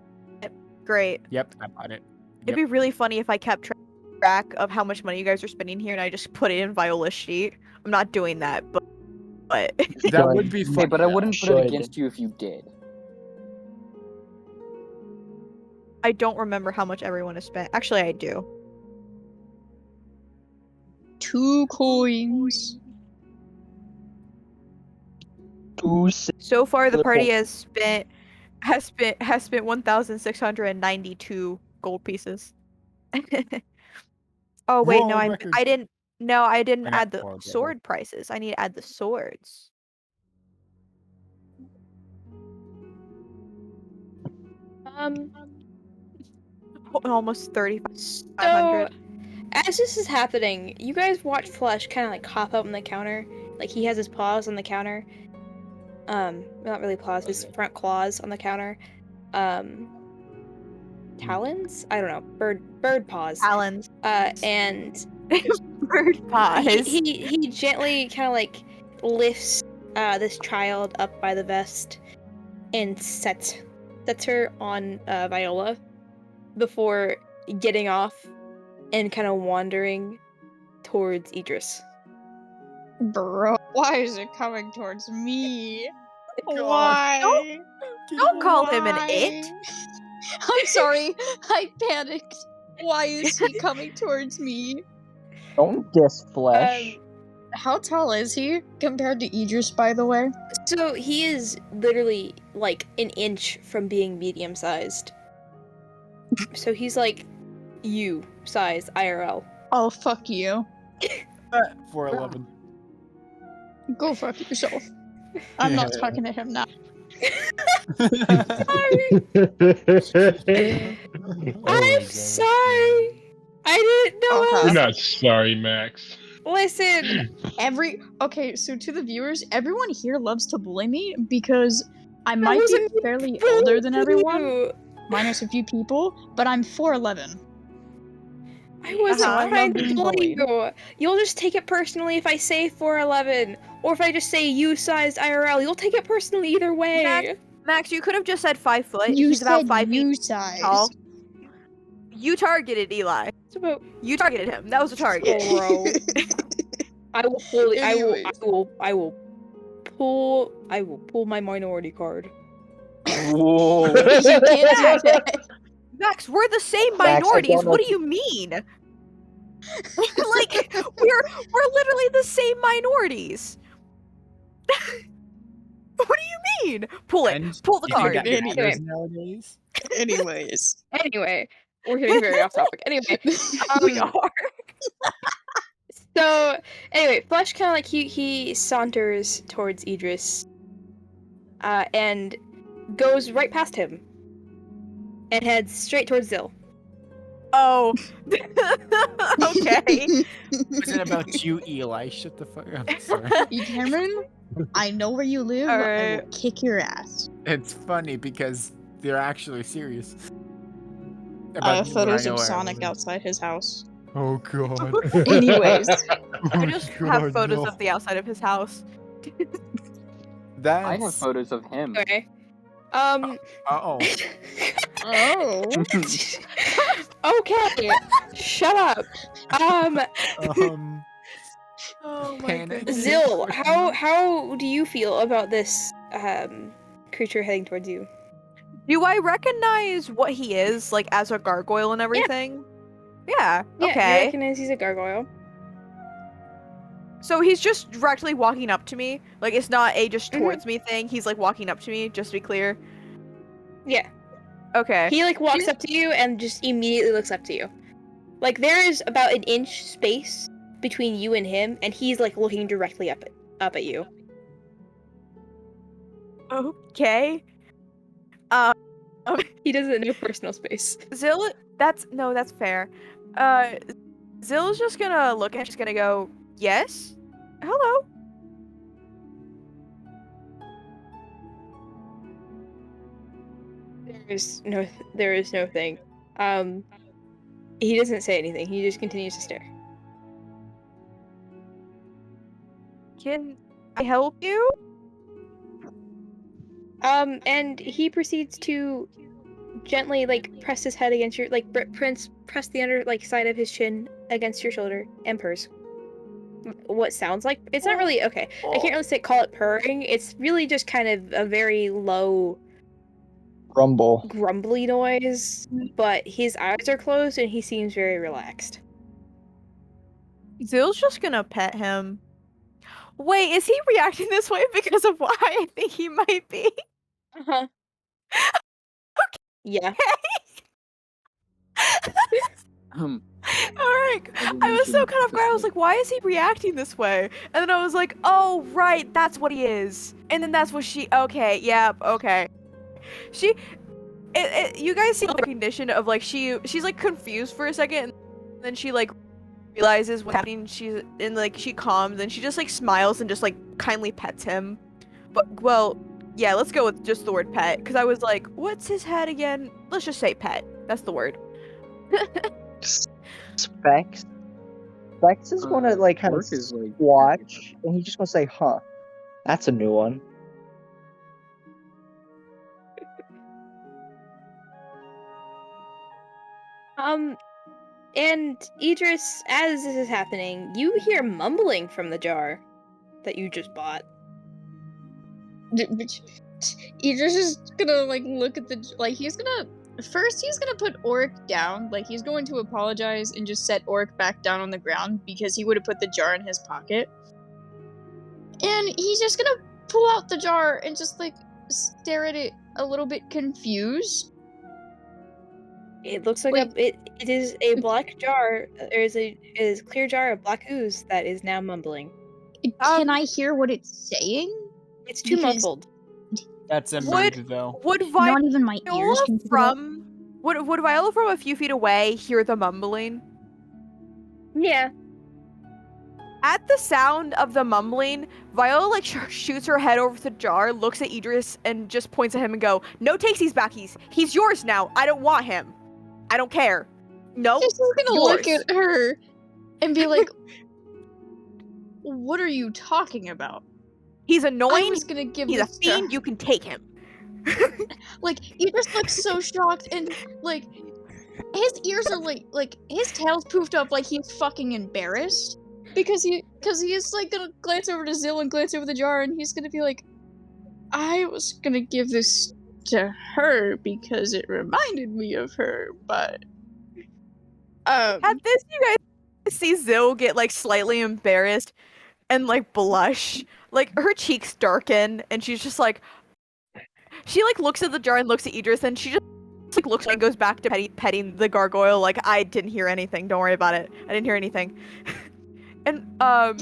Great. Yep, I bought it. It'd be really funny if I kept track of how much money you guys are spending here and I just put it in Viola's sheet. I'm not doing that, but That would be funny. Okay, but I though. wouldn't put it against you if you did. I don't remember how much everyone has spent. Actually, I do. 2 coins. So far, the party has spent 1,692 gold pieces. Oh wait, no, World I record. didn't. No, I didn't not add the world record. sword prices. I need to add the swords. Almost 3,500. So, as this is happening, you guys watch Flush kind of like hop up on the counter. Like he has his paws on the counter. Not really paws, his front claws on the counter. Talons? I don't know. Bird paws. Talons. And Bird paws. he gently kind of like lifts this child up by the vest and sets her on Viola before getting off and kind of wandering towards Idris. Bro, why is it coming towards me? God. Why? Don't call him an Why? it. I'm sorry, I panicked. Why is he coming towards me? Don't diss Flesh. How tall is he compared to Idris, by the way? So he is literally like an inch from being medium-sized. So he's like you size IRL. Oh, fuck you. 411. Go fuck yourself. I'm not talking to him now. I'm sorry. I didn't know. Okay. You're not sorry, Max. Listen, Okay, so to the viewers, everyone here loves to bully me because I I might be wasn't fairly older than everyone, you. minus a few people, but I'm 4'11". I wasn't Uh-huh. trying to Being bully bullied. you. You'll just take it personally if I say 4'11, or if I just say you sized IRL. You'll take it personally either way. Max, you could have just said 5 foot. You He's about said 5 feet you size. tall. You targeted Eli. It's about You targeted him. That was a target. bro. I will fully. Anyways. I will pull my minority card. Whoa. You can't do that. Max, we're the same Max, I minorities. don't What know- do you mean? Like we're literally the same minorities. What do you mean? Pull it. And Pull the you think card. that Anyway. matters nowadays? Anyways. Anyway, we're getting very off topic. Anyway, We are. so anyway, Flush kind of like he saunters towards Idris, and goes right past him, and heads straight towards Zill. Oh. Okay. Was it about you, Eli? Shut the fuck up. I'm sorry. Cameron, I know where you live. I will Alright. kick your ass. It's funny because they're actually serious. I About have you, photos I know of where I Sonic live. outside his house. Oh god. Anyways. I just have photos of the outside of his house. That's... I have photos of him. Okay. Uh-oh. Oh. Okay. Shut up. Oh my Panic. goodness. Zill, how do you feel about this creature heading towards you? Do I recognize what he is, like as a gargoyle and everything? Yeah. Yeah, you Okay. recognize he's a gargoyle. So he's just directly walking up to me. Like it's not a just towards me thing. He's like walking up to me, just to be clear. Yeah. Okay. He like walks up to you and just immediately looks up to you. Like there is about an inch space between you and him, and he's like looking directly up at you. Okay. He doesn't know personal space. Zill, that's fair. Zill's just gonna look and she's gonna go, yes? Hello? There is no thing. He doesn't say anything. He just continues to stare. Can I help you? And he proceeds to gently press his head against your Prince press the side of his chin against your shoulder and purrs. What sounds like it's not really okay. I can't really call it purring. It's really just kind of a very low grumbly noise. But his eyes are closed and he seems very relaxed. Zill's just gonna pet him. Wait, is he reacting this way because of why I think he might be? Uh-huh. Yeah. Alright, I was so kind of glad. I was like, why is he reacting this way? And then I was like, oh, right, that's what he is. And then that's what she, okay, yep, okay. You guys see the recognition of, she's, confused for a second, and then she, realizes what's happening, she calms, and she just, smiles and just, kindly pets him. But, well, yeah, let's go with just the word pet, because I was like, what's his head again? Let's just say pet. That's the word. Specs is gonna kind of watch, and he's just gonna say, "Huh, that's a new one." And Idris, as this is happening, you hear mumbling from the jar that you just bought. Idris is gonna look at he's gonna put Oric down, he's going to apologize and just set Oric back down on the ground because he would have put the jar in his pocket. And he's just gonna pull out the jar and just stare at it a little bit confused. It looks like it is a black jar. There's a clear jar of black ooze that is now mumbling. Can I hear what it's saying? It's too muffled. That's a mood, though. Not even my ears can pick it up. Would Viola from a few feet away hear the mumbling? Yeah. At the sound of the mumbling, Viola shoots her head over to the jar, looks at Idris, and just points at him and go, "No takesies backies. He's yours now. I don't want him. I don't care. No." He's just gonna look at her and be like, "What are you talking about? He's annoying. I was gonna give He's a this fiend. to-" You can take him." Idris looks so shocked and his ears are his tail's poofed up he's fucking embarrassed because he is gonna glance over to Zill and glance over the jar and he's gonna be like, "I was gonna give this to her because it reminded me of her, but At this, you guys see Zill get slightly embarrassed and blush, her cheeks darken, and she's just she looks at the jar and looks at Idris, and she just looks and goes back to petting the gargoyle. I didn't hear anything. Don't worry about it. I didn't hear anything. And then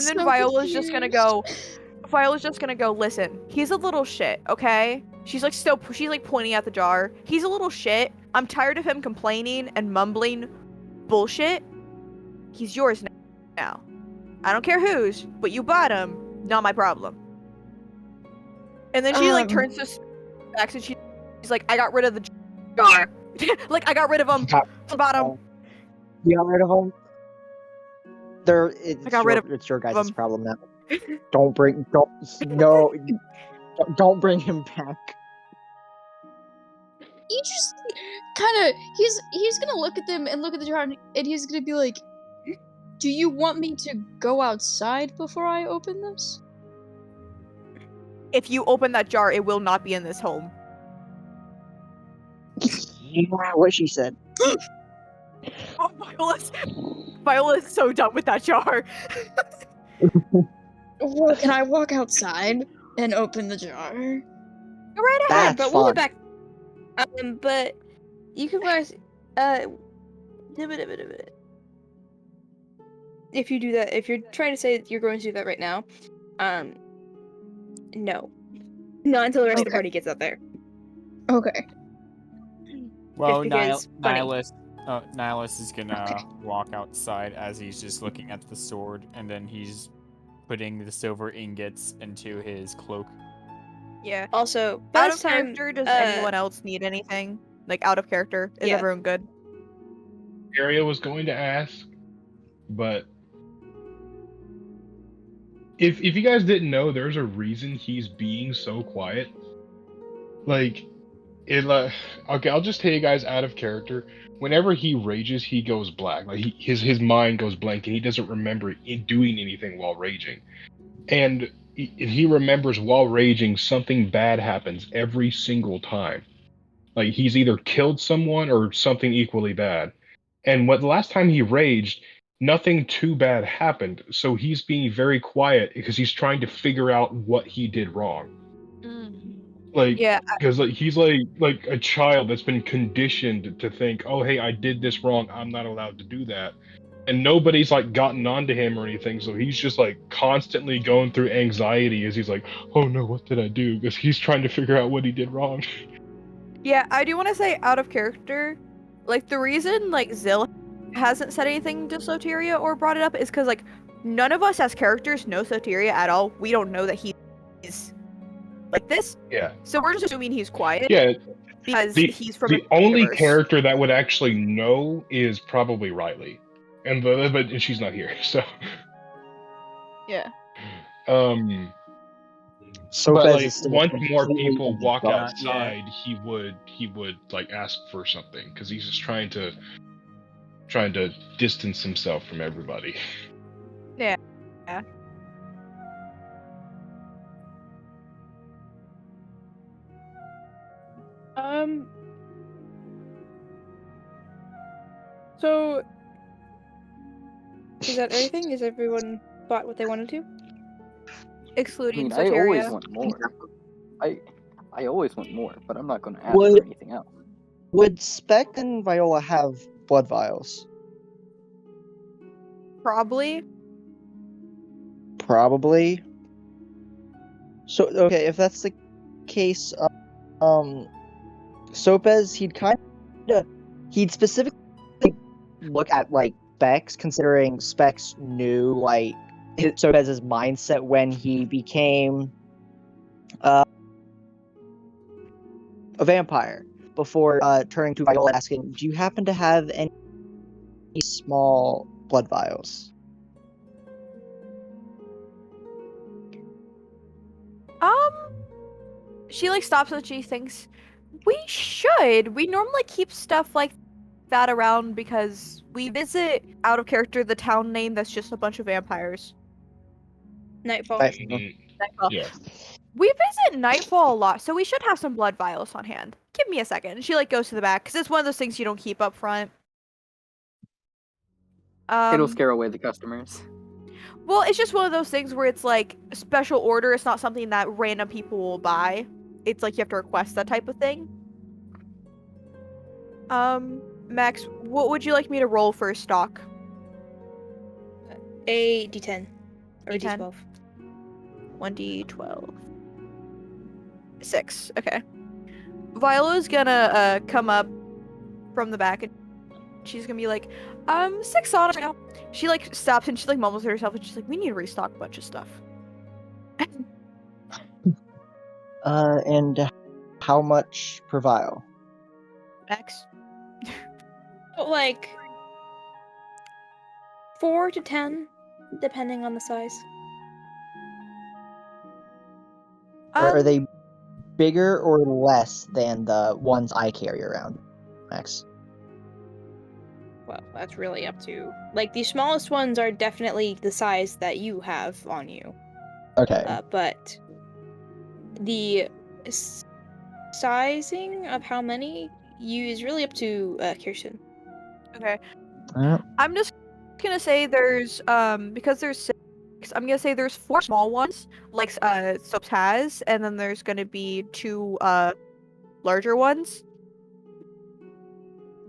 so Viola's just gonna go. confused. Viola's just gonna go. Listen, he's a little shit. Okay. She's she's pointing at the jar. He's a little shit. I'm tired of him complaining and mumbling bullshit. He's yours now. I don't care whose, but you bought him. Not my problem. And then she turns to Specs and she's like, "I got rid of the jar. I got rid of him. I bought him. You got rid of him. It's your guys' problem now. Don't bring him back." He just kind of he's gonna look at them and look at the jar and he's gonna be like, "Do you want me to go outside before I open this?" If you open that jar, it will not be in this home." Yeah, what she said. Oh, Viola's so done with that jar. Well, can I walk outside and open the jar? Go right ahead, That's but we'll fine. be back. But you can press if you do that, if you're trying to say that you're going to do that right now, no. Not until the rest of the Okay. party gets out there. Okay. Well, because funny. Nihilus is gonna walk outside as he's just looking at the sword, and then he's putting the silver ingots into his cloak. Yeah. Also, by Out this of time, character, does anyone else need anything? Out of character? Is Yeah. everyone good? Aria was going to ask, but if you guys didn't know, there's a reason he's being so quiet. Like, okay, I'll just tell you guys out of character. Whenever he rages, he goes black. Like his mind goes blank, and he doesn't remember doing anything while raging. And he remembers while raging, something bad happens every single time. Like he's either killed someone or something equally bad. And the last time he raged, nothing too bad happened. So he's being very quiet because he's trying to figure out what he did wrong. Like, Yeah, because he's like a child that's been conditioned to think, oh hey, I did this wrong, I'm not allowed to do that, and nobody's like gotten onto him or anything, so he's just like constantly going through anxiety as he's like, oh no, what did I do? Because he's trying to figure out what he did wrong. Yeah, I do want to say out of character, like the reason like Zill hasn't said anything to Soteria or brought it up is because like none of us as characters know Soteria at all. We don't know that he's like this. Yeah. So we're just assuming he's quiet. Yeah. Because he's from the a only universe. character that would actually know is probably Riley, but she's not here, so. Yeah. So But Bez like is still once more completely people walk gone. outside, he would like ask for something because he's just trying to distance himself from everybody. Yeah. So is that everything? Is everyone bought what they wanted to? I Excluding mean, I always Soteria. want more. I always want more, but I'm not going to ask Would- for anything else. Would Spec and Viola have blood vials? Probably. Probably. So okay, if that's the case, Sopes, he'd specifically look at like Specs, considering Specs knew like Sopes' mindset when he became a vampire before turning to Viola and asking, "Do you happen to have any small blood vials?" She like stops and she thinks we should. We normally keep stuff like that around because we visit out of character the town name that's just a bunch of vampires. Nightfall. Nightfall. Yeah. We visit Nightfall a lot, so we should have some blood vials on hand. Give me a second. And she like goes to the back because it's one of those things you don't keep up front. It'll scare away the customers. Well, it's just one of those things where it's like special order. It's not something that random people will buy. It's like you have to request that type of thing. Max, what would you like me to roll for stock? A D10 or a D10? D12. 1d12. 6. Okay. Viola's gonna come up from the back and she's gonna be like, 6 on right now. She like stops and she like mumbles to herself and she's like, we need to restock a bunch of stuff. And how much per vial? Max? Like 4 to 10, depending on the size. Are they bigger or less than the ones I carry around, Max? Well, that's really up to... Like, the smallest ones are definitely the size that you have on you. Okay. But the sizing of how many is really up to Kirsten. Okay. I'm just gonna say there's because there's 6, I'm gonna say there's 4 small ones like Sopes has, and then there's gonna be 2 larger ones.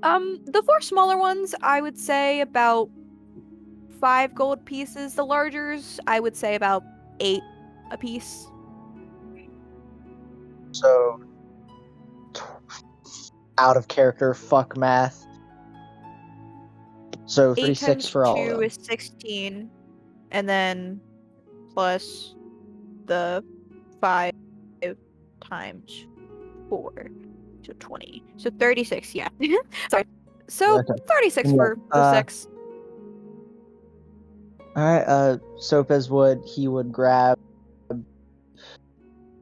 The 4 smaller ones I would say about 5 gold pieces. The largers I would say about 8 a piece. So, out of character, fuck math. So 8 36 times for all 2 of them. is 16, and then plus the 5 times 4, so 20. So 36, yeah. Sorry. So Okay. 36 Yeah, for the 6. Alright, Sopes would grab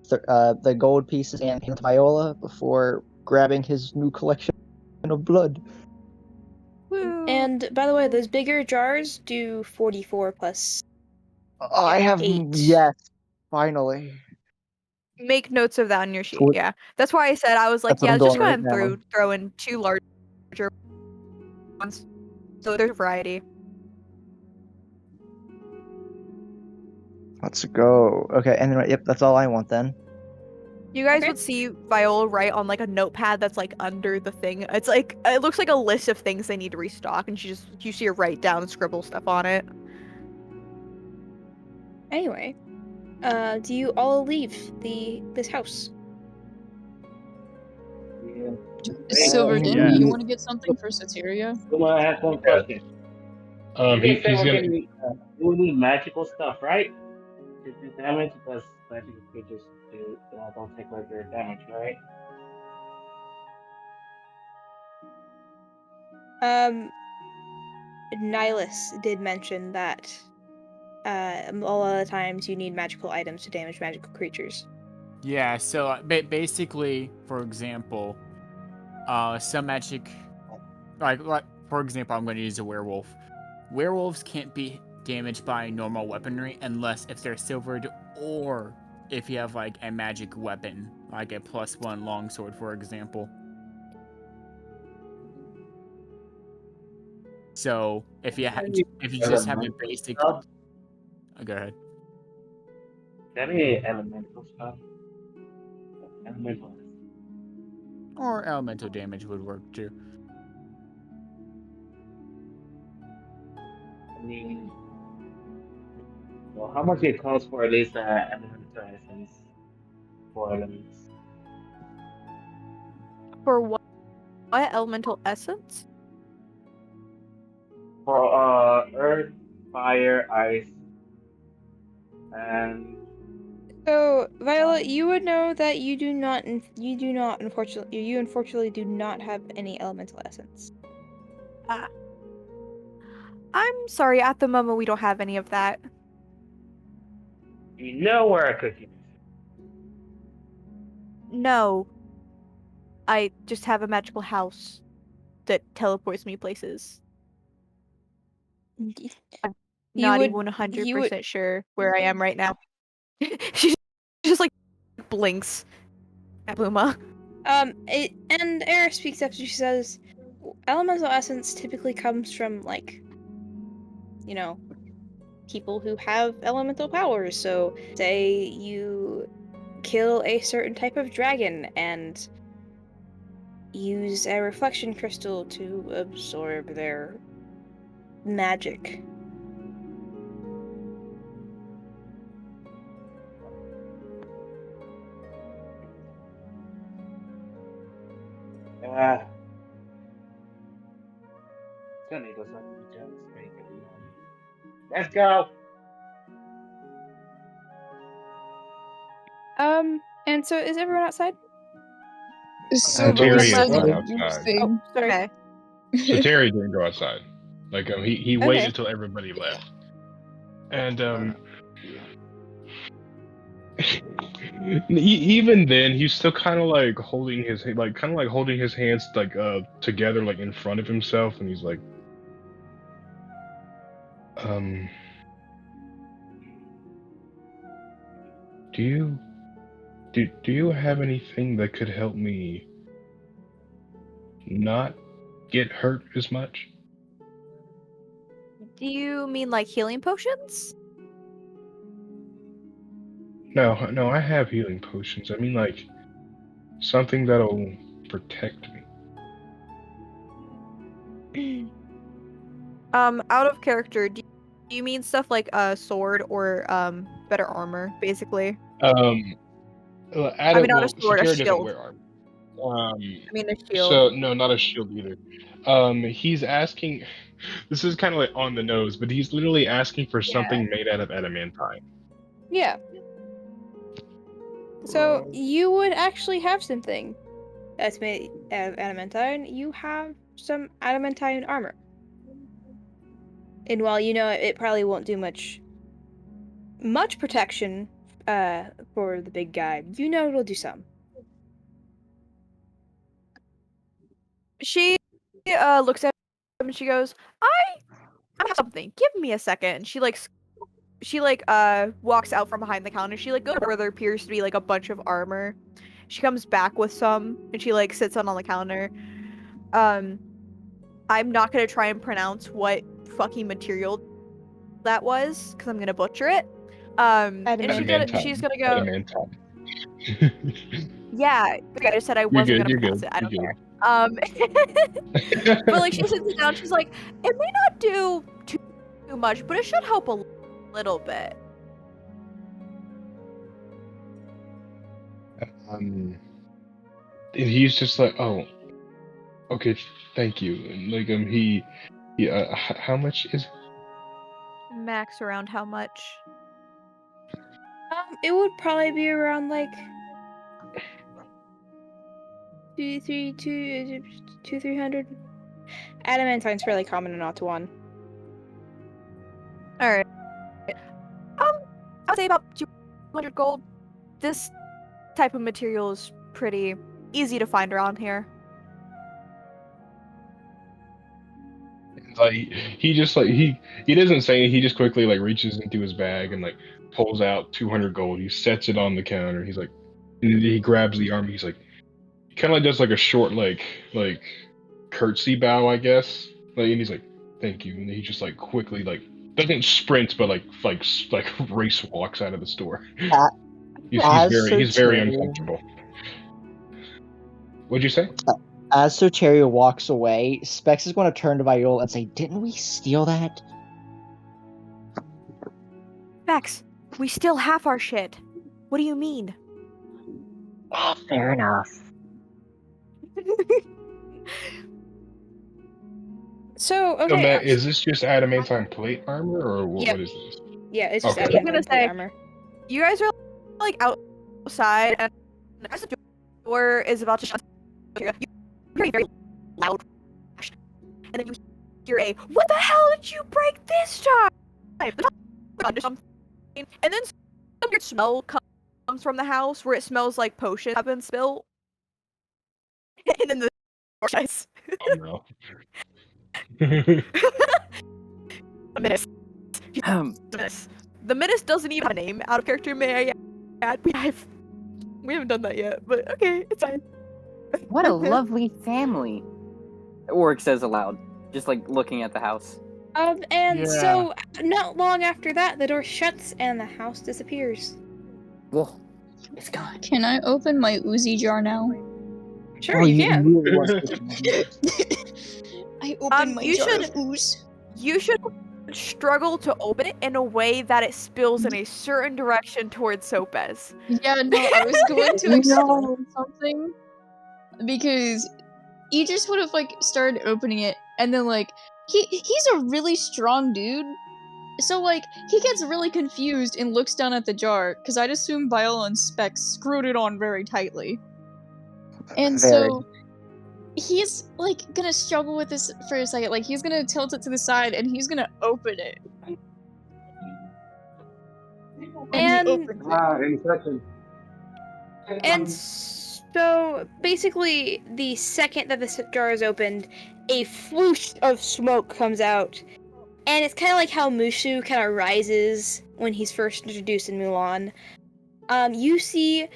the gold pieces and hand to Viola before grabbing his new collection of blood. Woo. And by the way, those bigger jars do 44 plus I have 8. yes, finally. Make notes of that on your sheet. What- Yeah, that's why I said I was like, That's what yeah, I'm just doing go ahead right and throw in 2 larger ones, so there's variety. Let's go. Okay, and then yep, that's all I want then. You guys Okay. would see Viola write on like a notepad that's like under the thing. It's like it looks like a list of things they need to restock, and you see her write down and scribble stuff on it. Anyway, do you all leave this house? Yeah. Silver, didn't Yes. you want to get something for Soteria? Come on, I have one question. You He, guys said he's we're gonna. getting we need magical stuff, right? To do damage because magical creatures don't take regular damage, right? Nihilus did mention that a lot of the times you need magical items to damage magical creatures. Yeah, so basically, for example, some magic, like for example, I'm going to use a werewolf. Werewolves can't be damaged by normal weaponry unless if they're silvered or if you have like a magic weapon, like a +1 longsword, for example. So if you just have a basic, Stuff? go ahead. Any elemental stuff? Elemental. Or elemental damage would work too. I mean, well, how much it costs for at least elemental essence for elements? For what elemental essence? For earth, fire, ice, and So, Violet, you would know that you do not unfortunately do not have any elemental essence. I'm sorry, at the moment we don't have any of that. you know where I could use it. No. I just have a magical house that teleports me places. I'm You not would- even 100% you would- sure where I am right now. She just like blinks at Bluma. And Era speaks up. She says, "Elemental essence typically comes from people who have elemental powers. So, say you kill a certain type of dragon and use a reflection crystal to absorb their magic." Sunny does not be jealous. Let's go. And so is everyone outside? Silver Terry was is still not doing outside. your thing. Sorry. Okay. So Terry didn't go outside. Like he waited Okay. until everybody left, and even then he's still kind of like holding his hands like together like in front of himself, and he's like, do you have anything that could help me not get hurt as much? Do you mean like healing potions? No, I have healing potions. I mean, like, something that'll protect me. Out of character, do you mean stuff like a sword or better armor, basically? Not a sword, a Satira doesn't shield. wear armor. I mean a shield. So, no, not a shield either. He's asking... This is kind of like on the nose, but he's literally asking for something made out of adamantine. Yeah. So you would actually have something that's made out of adamantine. You have some adamantine armor. And while you know it probably won't do much protection for the big guy, you know it'll do some. She looks at him and she goes, I have something. Give me a second. And she walks out from behind the counter. She goes where there appears to be a bunch of armor. She comes back with some and she sits on the counter. I'm not gonna try and pronounce what fucking material that was because I'm gonna butcher it. And she's gonna go. Adamantine. Yeah, I just said I wasn't gonna pronounce it. I don't care. But she sits it down. She's like, it may not do too much, but it should help a little bit. And he's just like, oh, okay, thank you. And how much is? Max around how much? It would probably be around 300. Adamantine's fairly common in Auto 1. Alright. I'd say about 200 gold. This type of material is pretty easy to find around here. He just he doesn't say anything. He just quickly reaches into his bag and pulls out 200 gold. He sets it on the counter. He's he grabs the arm. He's he kind of does a short curtsy bow, I guess. And he's thank you. And he just quickly doesn't sprint, but race walks out of the store. He's very uncomfortable. What'd you say? As Soteria walks away, Specs is going to turn to Viola and say, "Didn't we steal that?" Max, we steal half our shit. What do you mean? Fair enough. So, okay. So, Matt, is this just adamantine plate armor, or what is this? Yeah, it's just Okay. adamantine plate armor. You guys are outside, and as the door is about to shut, you hear a very loud crash, and then you hear a "What the hell did you break this time?" Under something, and then some weird smell comes from the house where it smells like potions have been spilled, and then the door shuts. Oh no. The Menace. The Menace doesn't even have a name out of character, may I add. We haven't done that yet, but okay, it's fine. What a lovely family. Oric says aloud, just looking at the house. So not long after that, the door shuts and the house disappears. Whoa, it's gone. Can I open my Uzi jar now? Sure, you can. I open my jar of ooze. You should struggle to open it in a way that it spills in a certain direction towards Sopes. Yeah, no, I was going to explain something because Idris would have started opening it, and then he's a really strong dude, so he gets really confused and looks down at the jar because I'd assume Viola and Specs screwed it on very tightly, and so he's gonna struggle with this for a second. He's gonna tilt it to the side and he's gonna open it. And so basically, the second that the jar is opened, a floosh of smoke comes out, and it's kind of like how Mushu kind of rises when he's first introduced in Mulan. You see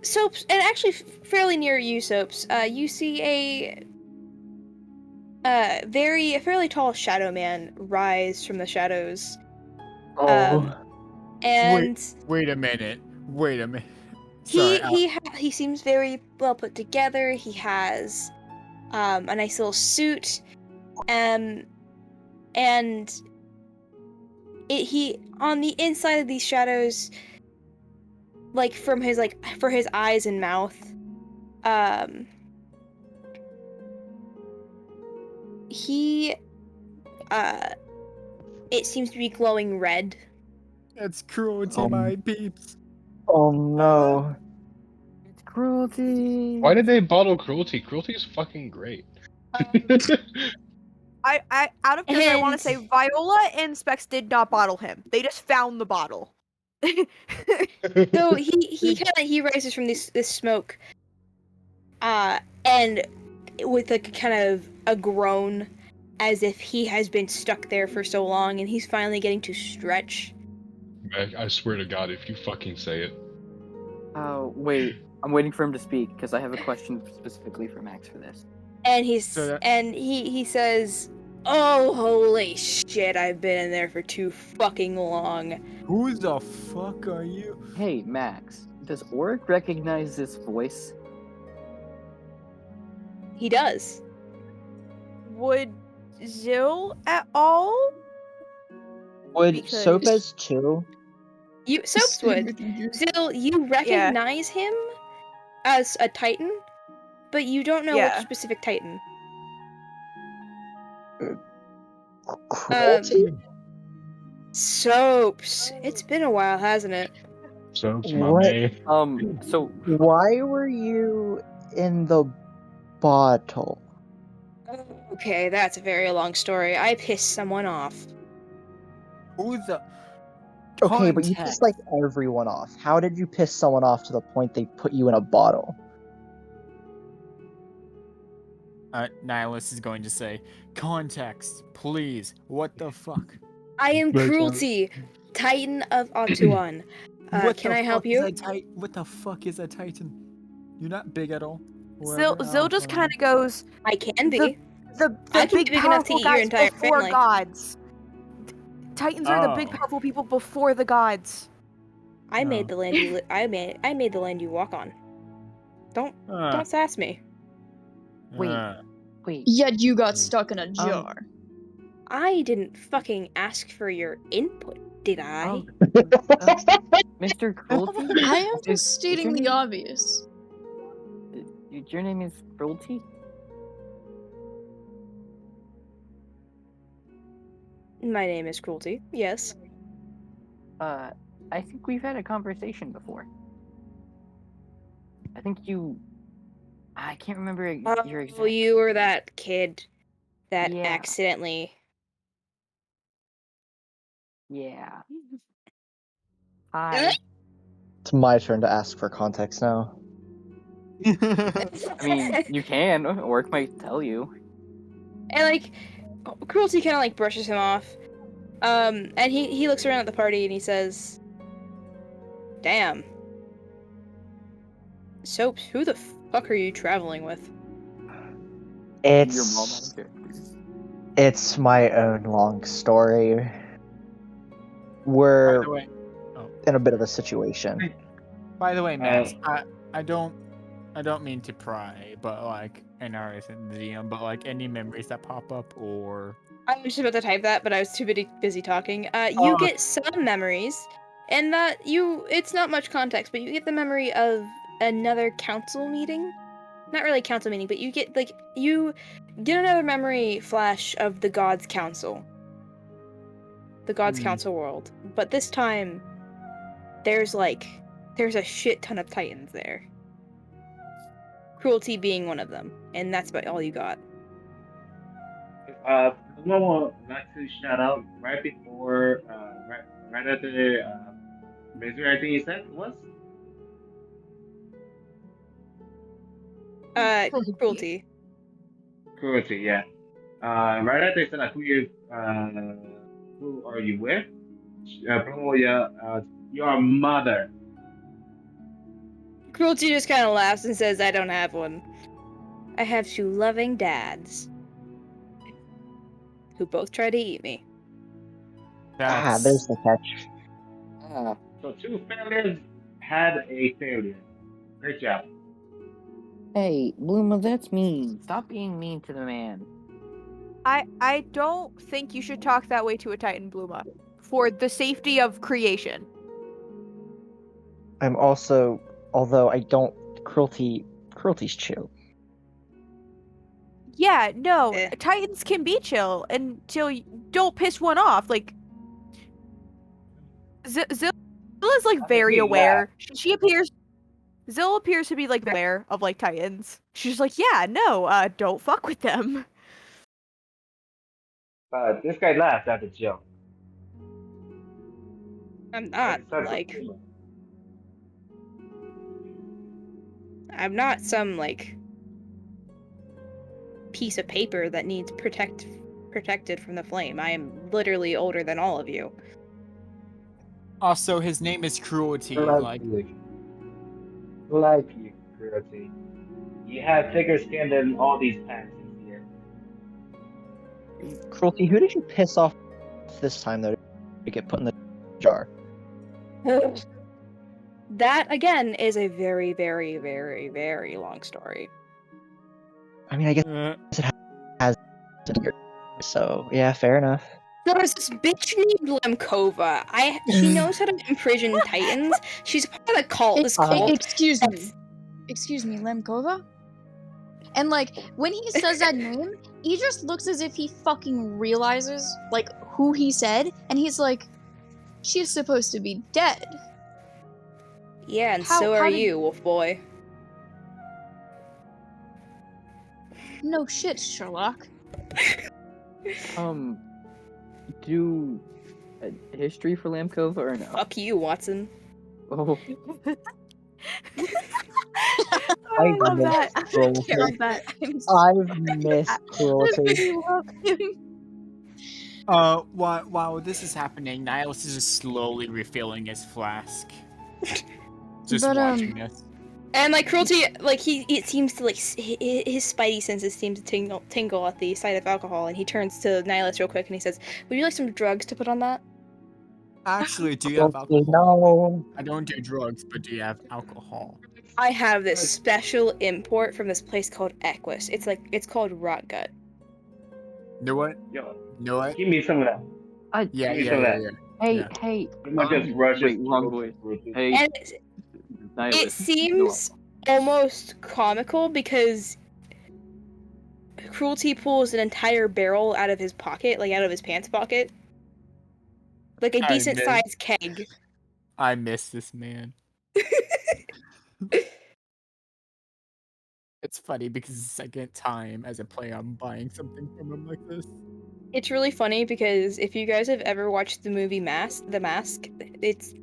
Sopes, and actually fairly near you, Sopes, you see a fairly tall shadow man rise from the shadows. And wait a minute. Sorry, he seems very well put together. He has a nice little suit, and he on the inside of these shadows, from his for his eyes and mouth, he it seems to be glowing red. That's cruelty, my peeps. Oh no. It's cruelty. Why did they bottle cruelty? Cruelty is fucking great. I out of character, I want And- to say Viola and Specs did not bottle him. They just found the bottle. So he rises from this smoke, and with like kind of a groan, as if he has been stuck there for so long, and he's finally getting to stretch. I swear to God, if you fucking say it. Oh, wait. I'm waiting for him to speak because I have a question specifically for Max for this. And he says, "Oh, holy shit! I've been in there for too fucking long." Who the fuck are you? Hey, Max, does Oric recognize this voice? He does. Would Zil at all? Would Because- Sopes too? Soaps would. Zil, you recognize him as a Titan, but you don't know which Yeah. specific Titan. Cruelty? Soaps. It's been a while, hasn't it? Soaps, my What? man. So Why were you in the bottle? Okay, that's a very long story. I pissed someone off. Who the? Okay, but you Context. pissed like everyone off. How did you piss someone off to the point they put you in a bottle? Nihilus is going to say, context, please. What the fuck? I am Right, Cruelty, Titan of Atuan. What Can the I help fuck you? is a what the fuck is a Titan? You're not big at all. Zil just kind of goes, I can be. the I can be big big enough to powerful eat your guys entire before family. gods. Titans are the big Oh. powerful people before the gods. I made Oh. the land you. I made the land you walk on. Don't sass me. wait. Yet you got stuck in a jar. I didn't fucking ask for your input, did I? Um, Mr. Cruelty? I am Is- just is stating your the name- obvious. Your name is Cruelty? My name is Cruelty. Yes. I think we've had a conversation before. I think you. I can't remember your exact. Oh, you were that kid that Yeah. accidentally. Yeah. Hi. It's my turn to ask for context now. I mean, you can. Oric might tell you. And like, Cruelty kind of like brushes him off. And he looks around at the party and he says, "Damn. Soaps, who the fuck are you traveling with?" Your mom It's out there. it's my own long story. By We're the way, in a bit of a situation. Max, I don't mean to pry, but like, and I isn't the DM, but like any memories that pop up or I was just about to type that, but I was too busy talking. You Oh. get some memories, and that it's not much context, but you get the memory of another council meeting. Not really a council meeting, but you get another memory flash of the Gods Council. The Gods Council world. But this time, there's a shit ton of Titans there. Cruelty being one of them, and that's about all you got. Someone would like to shout out right before, right at the misery. I think you said was. Cruelty. Cruelty, yeah. Right after they said like, who are you with? Your mother. Cruelty just kind of laughs and says, "I don't have one. I have two loving dads who both try to eat me." There's the catch. So two failures had a failure. Great job. Hey, Bluma, that's mean. Stop being mean to the man. I don't think you should talk that way to a Titan, Bluma. For the safety of creation. I'm also, although I don't, cruelty's chill. Yeah, no, Eh. Titans can be chill until you don't piss one off. Like, Zil is like very aware. Zil appears to be like aware of like Titans. She's like, yeah, no, don't fuck with them. But this guy laughed at the joke. I'm not Such like humor. I'm not some like piece of paper that needs protected from the flame. I am literally older than all of you. Also, his name is Cruelty. Like, Like you, Cruelty. You have thicker skin than all these pansies here. Cruelty, who did you piss off this time though to get put in the jar? That again is a very, very, very, very long story. I mean, I guess it has so yeah, fair enough. There was this bitch named Lemkova. She knows how to imprison titans. She's part of the cult. This cult. Excuse me, Lemkova? And like, when he says that name, he just looks as if he fucking realizes, like, who he said, and he's like, she's supposed to be dead. Yeah, and How- so how are did- you, Wolf Boy. No shit, Sherlock. Do a history for Lamkova or no? Fuck you, Watson. Oh, I love miss that. Cruelty. I love that. I've missed Cruelty. I love him. while this is happening, Nihilus is just slowly refilling his flask. Just But, watching this. And like Cruelty, like it seems to like his spidey senses seem to tingle at the sight of alcohol, and he turns to Nihilus real quick and he says, "Would you like some drugs to put on that?" Actually, do you have Cruelty, alcohol? no. I don't do drugs, but do you have alcohol? I have this special import from this place called Equus. It's called Rot Gut. Know what? Yo, Know what? give me some of that. Yeah, Give me yeah, some of yeah, that. yeah. hey, Yeah. hey. You might just rush wait, it. wrong voice. Hey, And Nihilus, it seems almost comical because Cruelty pulls an entire barrel out of his pocket, like out of his pants pocket. Like a I decent bet. sized keg. I miss this man. It's funny because it's the second time as a player I'm buying something from him like this. It's really funny because if you guys have ever watched the movie The Mask,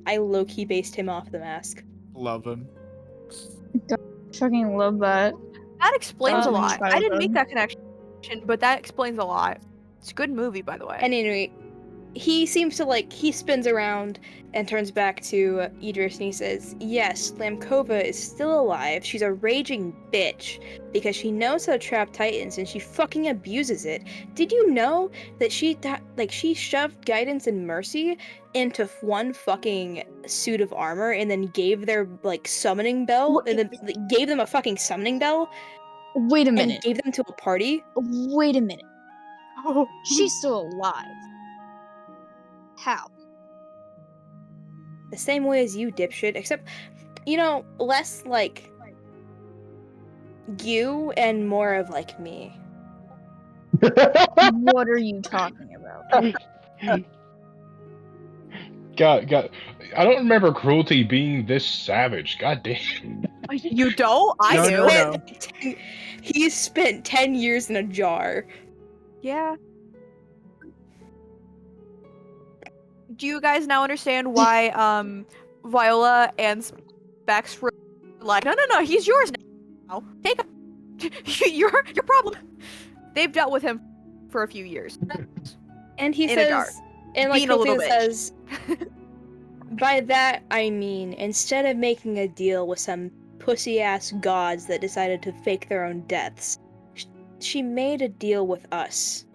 I low-key based him off The Mask. Love him. Fucking love that. That explains a Um, lot. try I didn't make them. that connection, but that explains a lot. It's a good movie, by the way. And anyway, he seems to he spins around and turns back to Idris and he says, "Yes, Lamkova is still alive. She's a raging bitch because she knows how to trap titans and she fucking abuses it. Did you know that she shoved Guidance and Mercy into one fucking suit of armor and then gave their summoning bell What- and then gave them a fucking summoning bell Wait a and minute. gave them to a party?" Wait a minute. Oh, She's still alive. How? The same way as you, dipshit, except, less like you and more of like me. What are you talking about? God, I don't remember Cruelty being this savage. God damn. you don't? I No, do. no, no. He's spent 10 years in a jar. Yeah. Do you guys now understand why Viola and Specs were like, no, he's yours now. Take him. your problem. They've dealt with him for a few years. And he In a jar. says, and Being a little bitch. says, by that I mean, instead of making a deal with some pussy-ass gods that decided to fake their own deaths, she made a deal with us.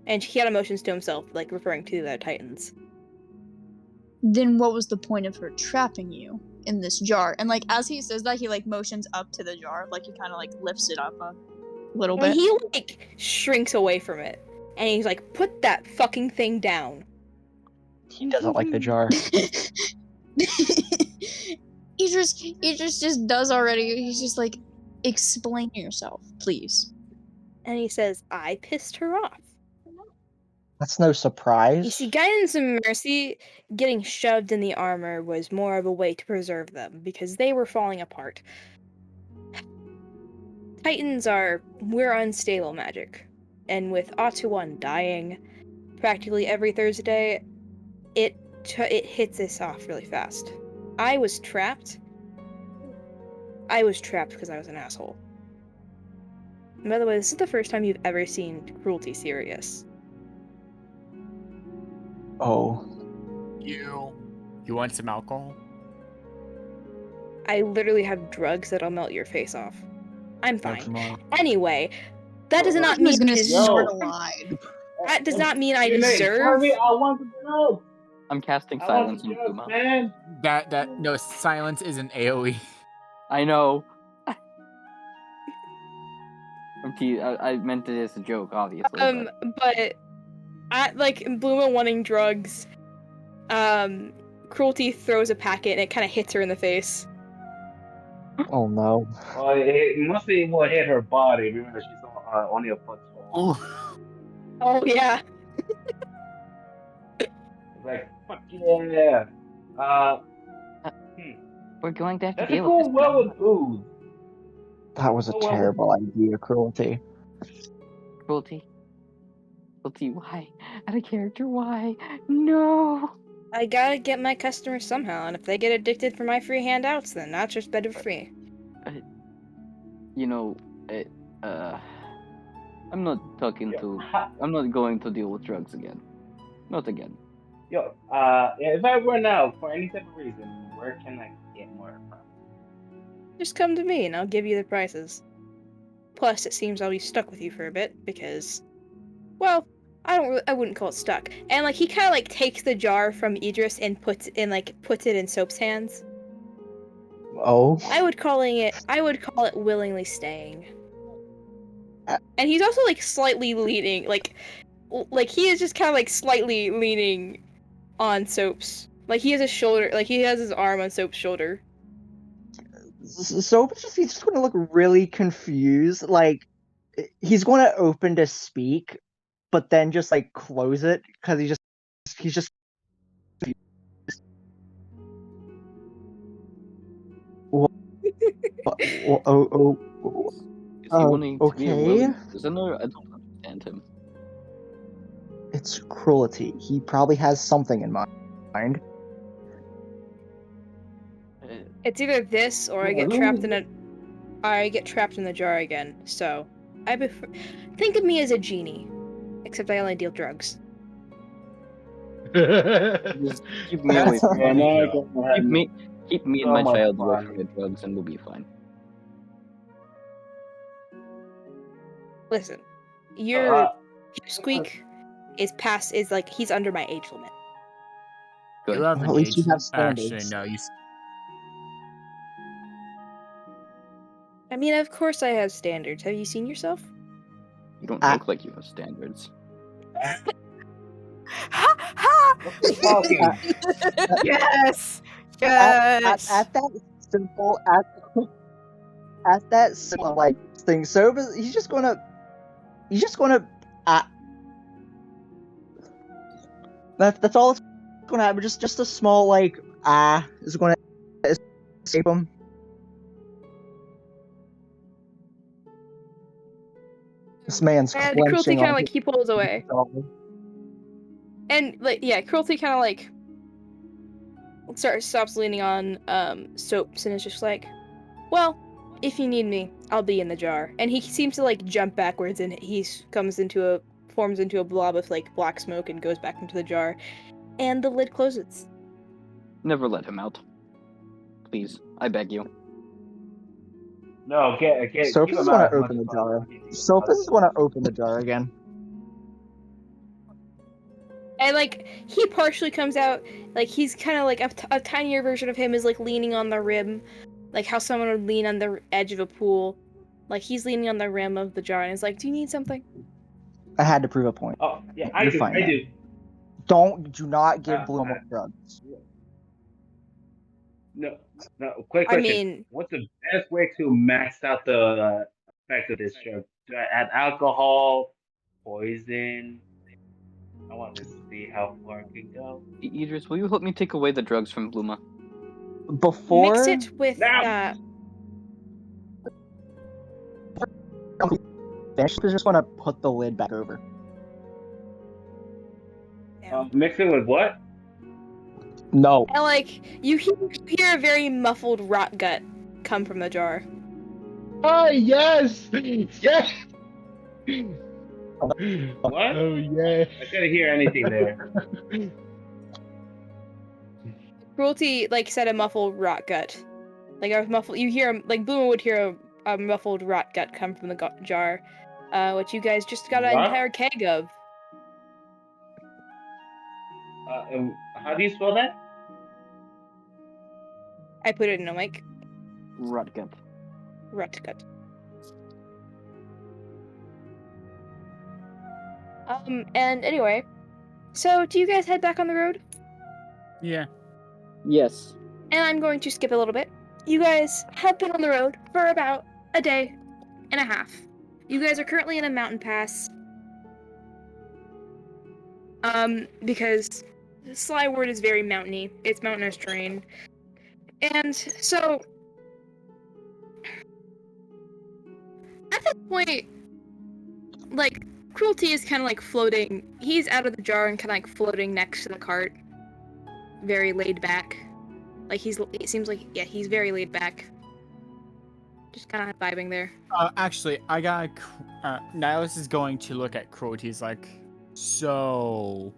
And he had emotions to himself, referring to the Titans. Then what was the point of her trapping you in this jar? And as he says that, he motions up to the jar, he kind of lifts it up a little And bit. he shrinks away from it. And he's like, "Put that fucking thing down." He doesn't like the jar. Idris just does already. He's just like, explain yourself, please. And he says, "I pissed her off." That's no surprise. You see, Guidance and Mercy getting shoved in the armor was more of a way to preserve them, because they were falling apart. Titans we're unstable magic. And with Atuan dying, practically every Thursday, it hits us off really fast. I was trapped. I was trapped because I was an asshole. And by the way, this is the first time you've ever seen Cruelty serious. Oh. You want some alcohol? I literally have drugs that'll melt your face off. I'm Have fine. some more. Anyway, that does not He was mean gonna I start a deserve. line. That does not mean I Tell deserve. me, I want the drugs. I'm casting I want silence the on drugs, Bluma. man. No, silence is an AoE. I know. I meant it as a joke, obviously. But at like Bluma wanting drugs, Cruelty throws a packet and it kind of hits her in the face. Oh no. Well, it mostly will hit her body. Remember, she's only a foot tall. Oh yeah. It's like, fuck yeah. We're going to have to Doesn't deal go with this. well with booze. That was a Oh, well, terrible idea, Cruelty. Cruelty. Cruelty, why? Out of character, why? No! I gotta get my customers somehow, and if they get addicted for my free handouts, then that's just better for me. You know, I'm not I'm not going to deal with drugs again. Not again. Yo, if I run out for any type of reason, where can I get more from? Just come to me and I'll give you the prices. Plus, it seems I'll be stuck with you for a bit because, well, I wouldn't call it stuck. And like he kind of like takes the jar from Idris and puts it in Soap's hands. Oh. I would call it willingly staying. And he's also like slightly leaning, like he is just kind of like slightly leaning on Soap's. Like he has his arm on Soap's shoulder. So he's just going to look really confused. Like he's going to open to speak, but then just like close it because he's just. Is he wanting to be a okay. willing prisoner? I don't understand him. It's Cruelty. He probably has something in mind. It's either this or I get trapped in the jar again. So, think of me as a genie, except I only deal drugs. Just keep me away from Yeah, keep me and my child away from the drugs, and we'll be fine. Listen, your Squeak is he's under my age limit. Good. You have an At least age. you have standards. Actually, no. I mean, of course I have standards. Have you seen yourself? You don't look like you have standards. Ha ha! talking. Yes! At Yes! that simple like thing, so he's just gonna that's all it's gonna happen. Just a small like is gonna escape him. This man's And clenching Cruelty kind of on like he pulls away, and like Cruelty kind of like stops leaning on Soaps and is just like, well, if you need me, I'll be in the jar. And he seems to like jump backwards and he forms into a blob of like black smoke and goes back into the jar, and the lid closes. Never let him out. Please, I beg you. No, get. Soap keep is him gonna out as much open the as jar. possible. Soap is gonna open the jar again. And like he partially comes out, like he's kind of like a tinier version of him is like leaning on the rim, like how someone would lean on the edge of a pool. Like he's leaning on the rim of the jar and is like, "Do you need something?" I had to prove a point. Oh, yeah, You're I do. fine I now. do. Do not give Blue more drugs. No, quick I question. mean, What's the best way to max out the effect of this drug? Do I add alcohol, poison? I want to see how far it can go. Idris, will you help me take away the drugs from Bluma? Before mix it with finish, I just want to put the lid back over. Mix it with what? No. And like you hear a very muffled rot gut come from the jar. Oh yes, yes. What? Oh yeah. I couldn't hear anything there. Cruelty said a muffled rot gut. Like a muffled. You hear like Bluma would hear a muffled rot gut come from the jar, which you guys just got an Rot? entire keg of. How do you spell that? I put it in a mic. Rutgut. Rot gut. And anyway, so do you guys head back on the road? Yeah. Yes. And I'm going to skip a little bit. You guys have been on the road for about a day and a half. You guys are currently in a mountain pass. Because Slyward is very mountainy. It's mountainous terrain. And so at this point, like, Cruelty is kind of like floating. He's out of the jar and kind of like floating next to the cart. Very laid back. Like it seems like, yeah, he's very laid back. Just kind of vibing there. Actually, I got. Nihilus is going to look at Cruelty's like, so.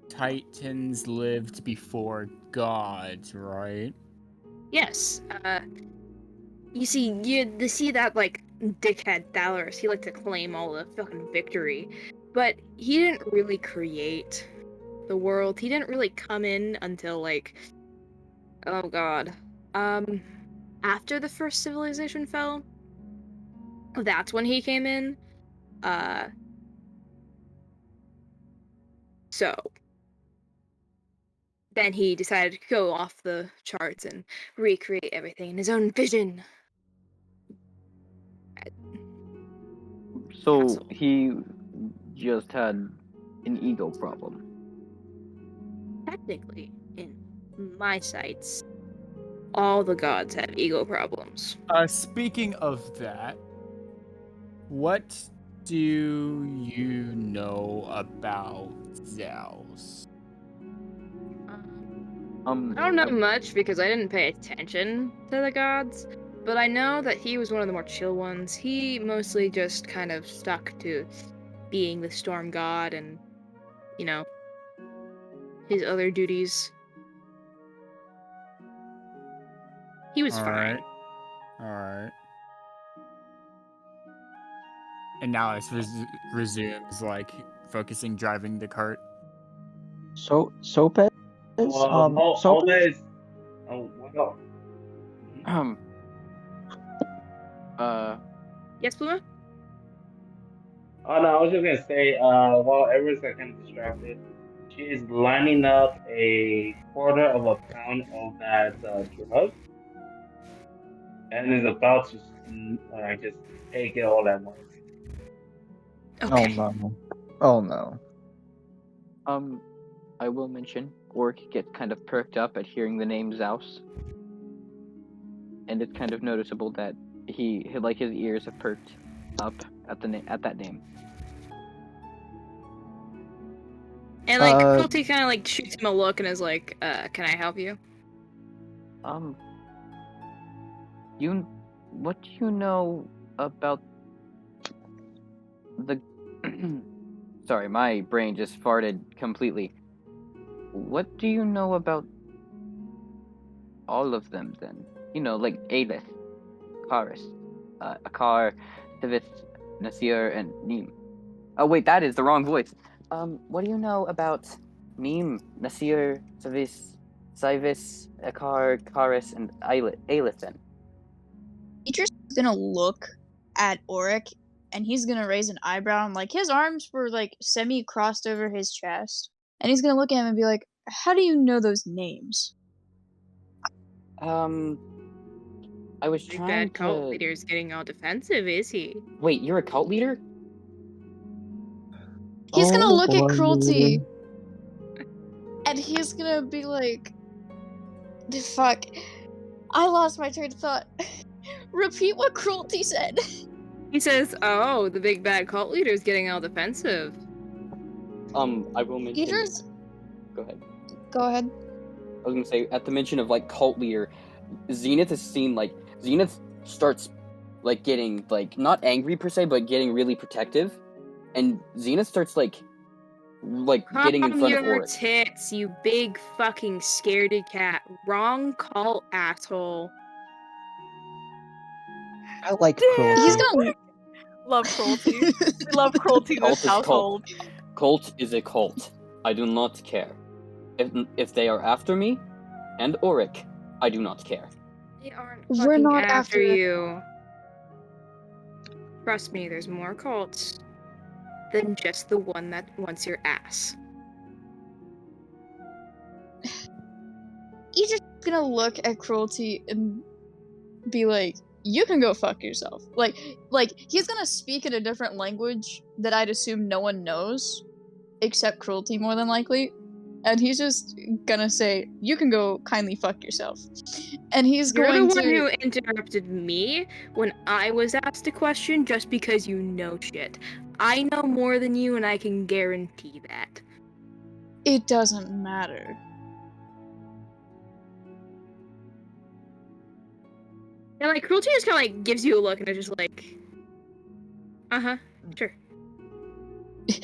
Titans lived before gods, right? Yes. You see that like dickhead Thalorus. He liked to claim all the fucking victory, but he didn't really create the world. He didn't really come in until like, oh god, after the first civilization fell. That's when he came in. So then he decided to go off the charts and recreate everything in his own vision. So Castle. he just had an ego problem. Technically, in my sights, all the gods have ego problems. Speaking of that, what do you know about Zeus? I don't know much because I didn't pay attention to the gods, but I know that he was one of the more chill ones. He mostly just kind of stuck to being the storm god and, his other duties. He was fine. Alright. And now it resumes, like, focusing driving the cart. Sopes? Hold Sopes? this. Oh, well. Yes, Bluma? Oh no, I was just gonna say, while everyone's kind of distracted, she is lining up a quarter of a pound of that drug, and is about to just take it all at once. Okay. Oh no. I will mention, Orc gets kind of perked up at hearing the name Zeus. And it's kind of noticeable that his ears have perked up at that name. And Cruelty kind of shoots him a look and is like, can I help you? What do you know about the... Sorry, my brain just farted completely. What do you know about all of them, then? Like Aelith, Karis, Akar, Tivith, Nasir, and Neem. Oh wait, that is the wrong voice. What do you know about Neem, Nasir, Sivis, Akar, Karis, and Aelith, then? Idris is gonna look at Auric, and he's gonna raise an eyebrow, and his arms were semi-crossed over his chest. And he's gonna look at him and be like, how do you know those names? I was Big trying bad cult to... leader's getting all defensive, is he? Wait, you're a cult leader? He's gonna look at boy. Cruelty, and he's gonna be like, fuck, I lost my train of thought. Repeat what Cruelty said. He says, oh, the big bad cult leader's getting all defensive. I will mention. Idris, Go ahead. go ahead. I was gonna say, at the mention of like cult leader, Zennith is seen like Zennith starts like getting like not angry per se, but getting really protective, and Zennith starts like getting in front of your Auric. tits, you big fucking scaredy cat. Wrong cult, asshole. I like Damn. cruelty. He's gonna. Love cruelty. We love cruelty in Cult this is household. Cult is a cult. I do not care. If they are after me, and Auric, I do not care. They aren't We're fucking not after after it. you. Trust me, there's more cults than just the one that wants your ass. Idris is gonna look at cruelty and be like, "You can go fuck yourself." Like he's gonna speak in a different language that I'd assume no one knows, except cruelty, more than likely. And he's just gonna say, "You can go kindly fuck yourself." And he's You're going the one to. who interrupted me when I was asked a question just because you know shit. I know more than you, and I can guarantee that. It doesn't matter. And like cruelty just kind of like gives you a look, and it's just like, sure.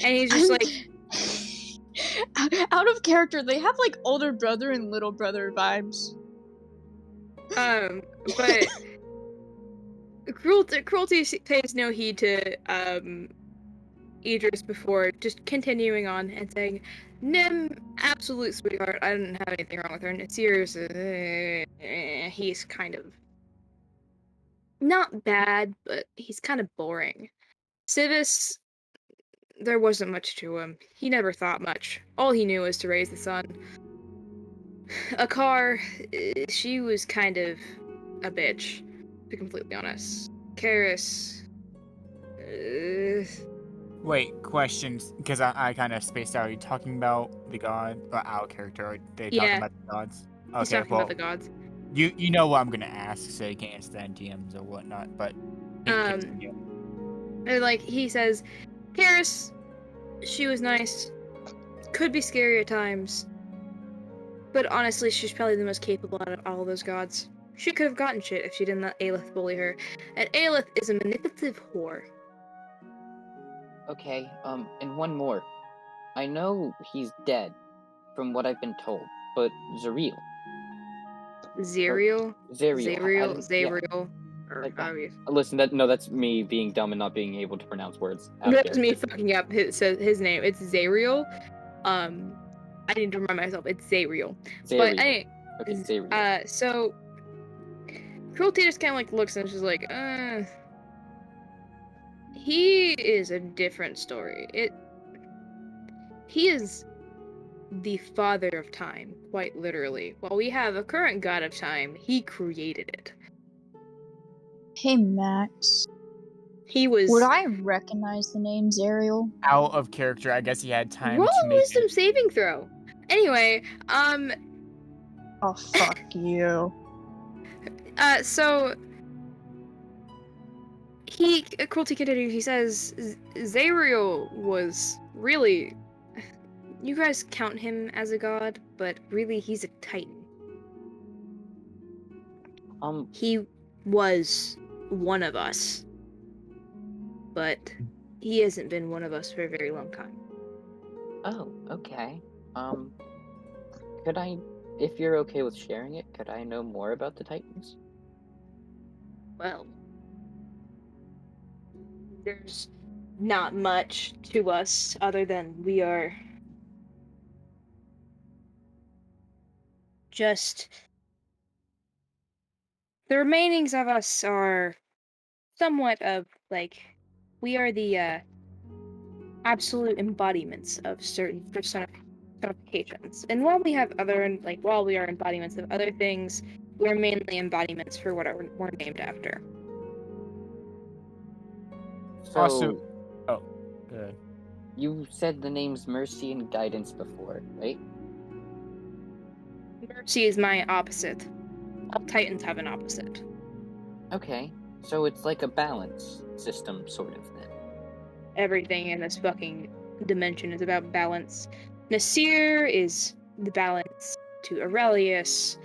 And he's just like, out of character, they have like older brother and little brother vibes. but cruelty pays no heed to Idris before just continuing on and saying, "Nim, absolute sweetheart. I didn't have anything wrong with her. And Sirius, he's kind of not bad, but he's kind of boring. Civis, there wasn't much to him. He never thought much. All he knew was to raise the sun. A car, she was kind of a bitch, to be completely honest. Karis, Wait, questions, because I kind of spaced out. Are you talking about the god, or our character? Or are they talking Yeah. about the gods? he's talking about the gods. You know what I'm gonna ask, so you can't stand DMs or whatnot, but continue. And like he says, Karis, she was nice. Could be scary at times. But honestly, she's probably the most capable out of all those gods. She could have gotten shit if she didn't let Aelith bully her. And Aelith is a manipulative whore. Okay, and one more. I know he's dead, from what I've been told, but Zariel. Zerial? Zariel. Zariel. Or Like, how you... Listen, that's me being dumb and not being able to pronounce words. That's me fucking up his name. It's Zariel. I need to remind myself. It's Zariel. But anyway, Okay, Zariel. so Cruelty just kind of like looks and she's like, he is a different story. He is the father of time, quite literally. While we have a current god of time, he created it. Hey, Max. He was. Would I recognize the name Zariel? Out of character, I guess he had time Roll to a make wisdom it. saving throw. Anyway, Oh, fuck you. So Cruelty continues. He says Zariel was really. You guys count him as a god, but really he's a titan. He was one of us, but he hasn't been one of us for a very long time. Oh, okay. Could I, if you're okay with sharing it, could I know more about the Titans? Well, there's not much to us other than we are just the remainings of us are somewhat of like we are the absolute embodiments of certain personifications. And while we have while we are embodiments of other things, we're mainly embodiments for what we're named after. So, Also, oh, good. you said the names Mercy and Guidance before, right? Mercy is my opposite. All Titans have an opposite. Okay, so it's like a balance system, sort of, then. Everything in this fucking dimension is about balance. Nasir is the balance to Aurelius.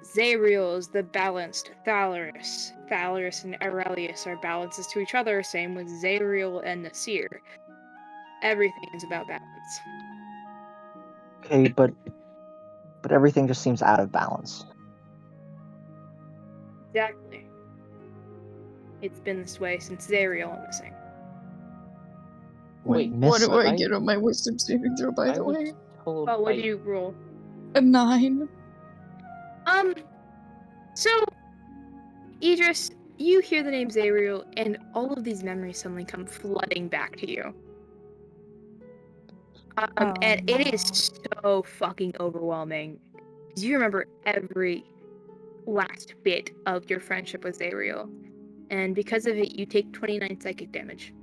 Zariel is the balance to Thalaris. Thalaris and Aurelius are balances to each other, same with Zariel and Nasir. Everything is about balance. Okay, but everything just seems out of balance. Exactly. It's been this way since Zariel went missing. Wait, What do I I- get on my wisdom saving throw, by I the was way? told Oh, what by- do you roll? A 9. So, Idris, you hear the name Zariel, and all of these memories suddenly come flooding back to you. And it is so fucking overwhelming. Because you remember every last bit of your friendship with Zariel. And because of it, you take 29 psychic damage.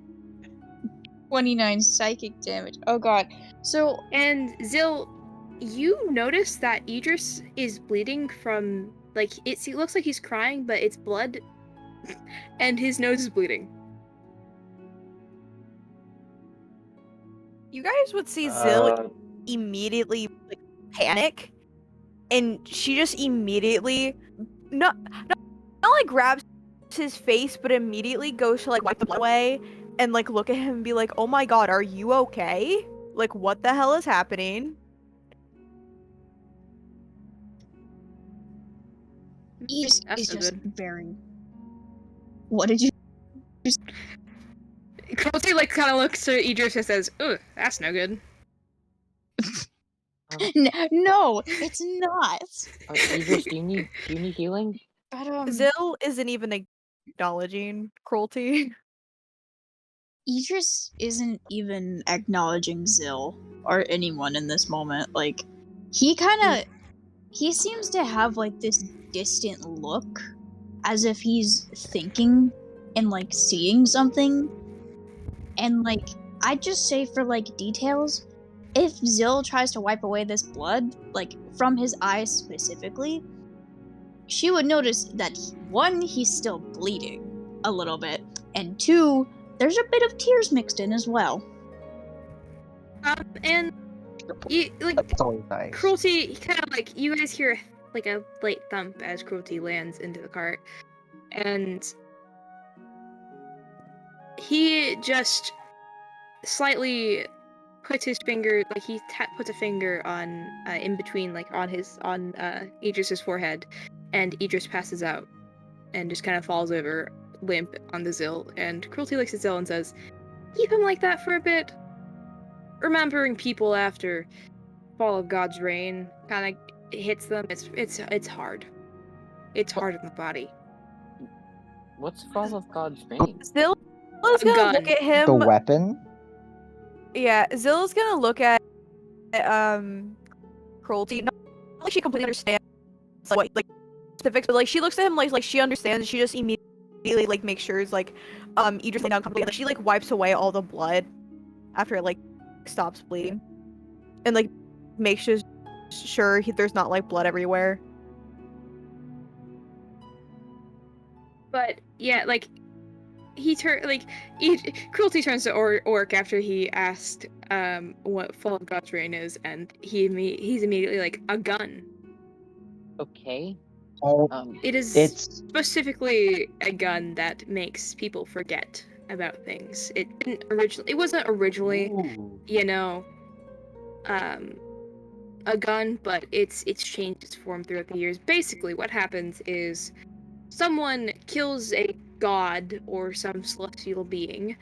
29 psychic damage. Oh god. So, And Zil, you notice that Idris is bleeding from, like, it looks like he's crying, but it's blood, and his nose is bleeding. You guys would see Zill immediately like panic, and she just immediately not like grabs his face, but immediately goes to like wipe the blood away and like look at him and be like, "Oh my god, are you okay? Like, what the hell is happening?" Idris That's is no just good. very... What did you... Cruelty, like, kind of looks to Idris and says, "Ugh, that's no good." No, it's not. Idris, do you need healing? But, Zill isn't even acknowledging Cruelty. Idris isn't even acknowledging Zill or anyone in this moment. Like, he seems to have like this distant look, as if he's thinking and like seeing something. And like, I'd just say for like details, if Zill tries to wipe away this blood, like from his eyes specifically, she would notice that one, he's still bleeding a little bit, and two, there's a bit of tears mixed in as well. And like, That's always nice. Cruelty, kind of like, you guys hear like a light thump as Cruelty lands into the cart, and he just slightly puts his finger, like he puts a finger on in between, like on Idris's forehead, and Idris passes out and just kind of falls over limp on the Zill. And Cruelty looks at Zill and says, "Keep him like that for a bit." Remembering people after Fall of God's Reign kind of hits them. It's hard. It's hard on the body. What's Fall of God's Reign? Zill is A gonna gun. look at him. The weapon? Yeah, Zill is gonna look at Cruelty. Not like she completely understands like specifics, but like she looks at him like she understands. She just immediately like makes sure it's like Idris lay down completely. Like, she like wipes away all the blood after it like stops bleeding, and like makes sure there's not like blood everywhere. But yeah, like Cruelty turns to Orc after he asked what Fall of God's Reign is, and he's immediately like, a gun. Okay. It is It's specifically a gun that makes people forget about things. It wasn't originally, Ooh. a gun, but it's changed its form throughout the years. Basically, what happens is someone kills a god or some celestial being,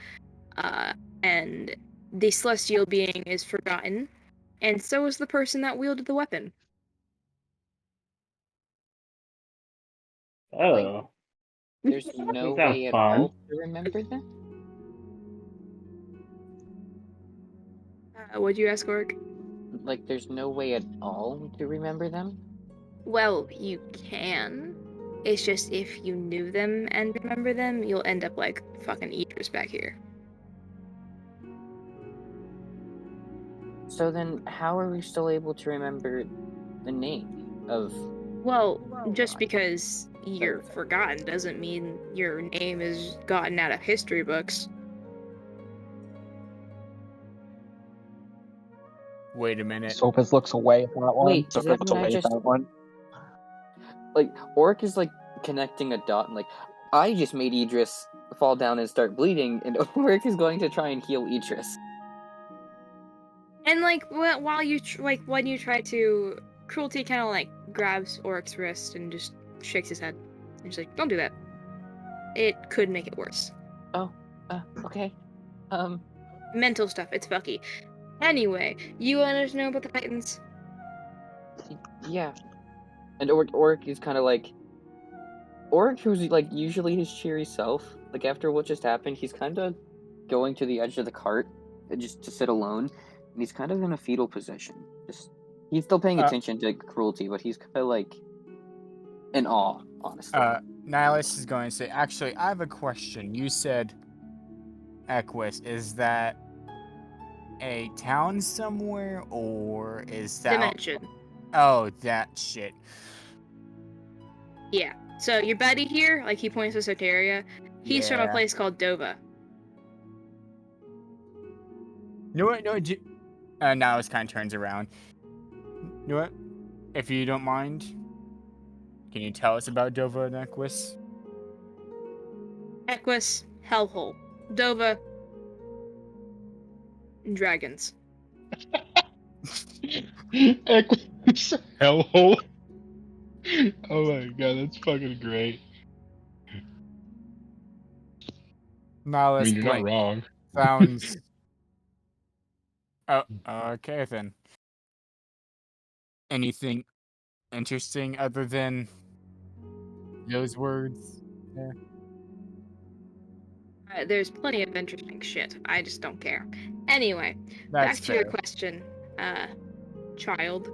and the celestial being is forgotten, and so is the person that wielded the weapon. Oh. There's no Sounds way at fun. all to remember them? What'd you ask, Orc? Like, there's no way at all to remember them? Well, you can. It's just if you knew them and remember them, you'll end up like fucking Idris back here. So then, how are we still able to remember the name of... Well, just because you're forgotten doesn't mean your name is gotten out of history books. Wait a minute. Sopus looks away at that one. Wait, does Sopus that looks mean I away at just- that one. Like, Oric is like connecting a dot, and like, I just made Idris fall down and start bleeding, and Oric is going to try and heal Idris. And like while you when you try to, Cruelty kind of like grabs Oric's wrist and just shakes his head. And he's like, "Don't do that. It could make it worse." Okay. Mental stuff. It's fucky. Anyway, you want to know about the Titans? Yeah. And Oric is kind of like... Oric, who's like usually his cheery self, like after what just happened, he's kind of going to the edge of the cart just to sit alone, and he's kind of in a fetal position. He's still paying attention to Cruelty, but he's kind of like in awe, honestly. Nihilus is going to say, actually, I have a question. You said Equus. Is that a town somewhere, or is that... Dimension. Oh, that shit. Yeah. So your buddy here, like he points to Soteria, he's from a Yeah. place called Dova. You know what? No, Nihilus kind of turns around. You know what? If you don't mind, can you tell us about Dova and Equus? Equus, hellhole. Dova, dragons. Equus hellhole. Oh my god, that's fucking great. I Nihilus mean, you're not blank. wrong. Sounds... Oh, okay then. Anything interesting other than those words? There's plenty of interesting shit. I just don't care. Anyway, That's back to your fair. question, child.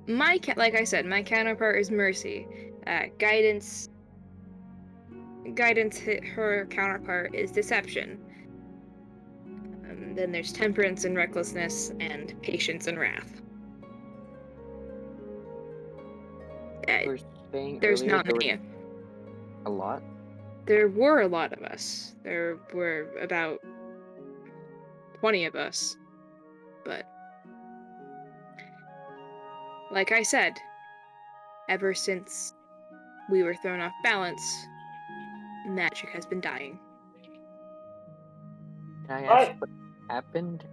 Like I said, my counterpart is Mercy. Guidance. Her counterpart is Deception. Then there's Temperance and Recklessness, and Patience and Wrath. There's not many. A lot? There were a lot of us. There were about 20 of us. But, like I said, ever since we were thrown off balance, magic has been dying. Can I ask what happened?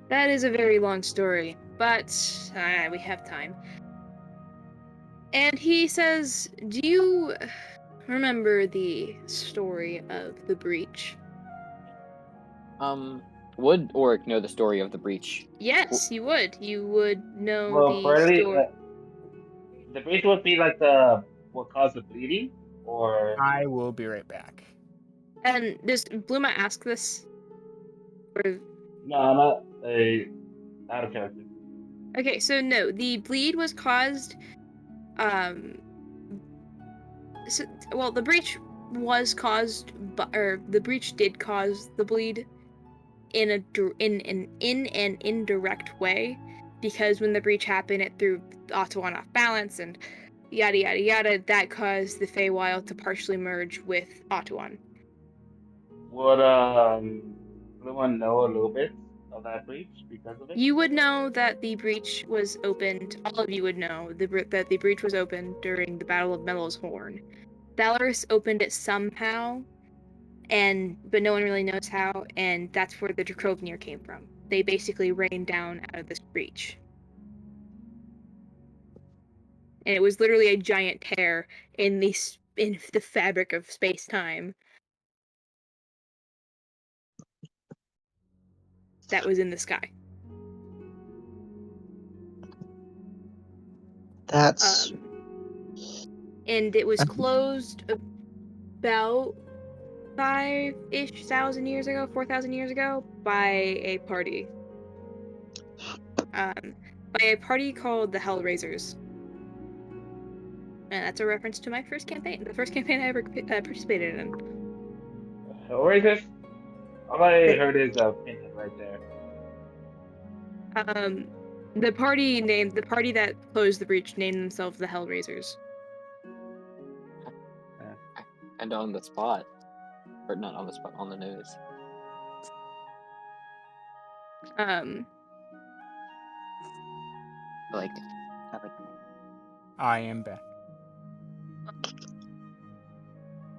That is a very long story, but we have time. And he says, do you remember the story of the breach? Would Oric know the story of the breach? Yes, you would. You would know Well, the Burley, story. the breach would be like what caused the bleeding, or I will be right back. And does Bluma ask this? Or... no, I'm not out of character. Okay, so no, the bleed was caused. The breach was caused, or the breach did cause the bleed in an indirect way, because when the breach happened, it threw Ottawan off balance and yada yada yada. That caused the Feywild to partially merge with Ottawan. Would anyone know a little bit of that breach because of it? You would know that the breach was opened. All of you would know that the breach was opened during the Battle of Mellow's Horn. Dalaris opened it somehow, but no one really knows how, and that's where the Dracovnir came from. They basically rained down out of this breach. And it was literally a giant tear in the fabric of space-time that was in the sky. That's And it was closed about 4,000 years ago, by a party. By a party called the Hellraisers. And that's a reference to my first campaign, the first campaign I ever participated in. Where is this? All I heard is a pinhead right there. The party that closed the breach named themselves the Hellraisers. And on the spot. Or not on the spot, on the news. I like it. I like it. I am back.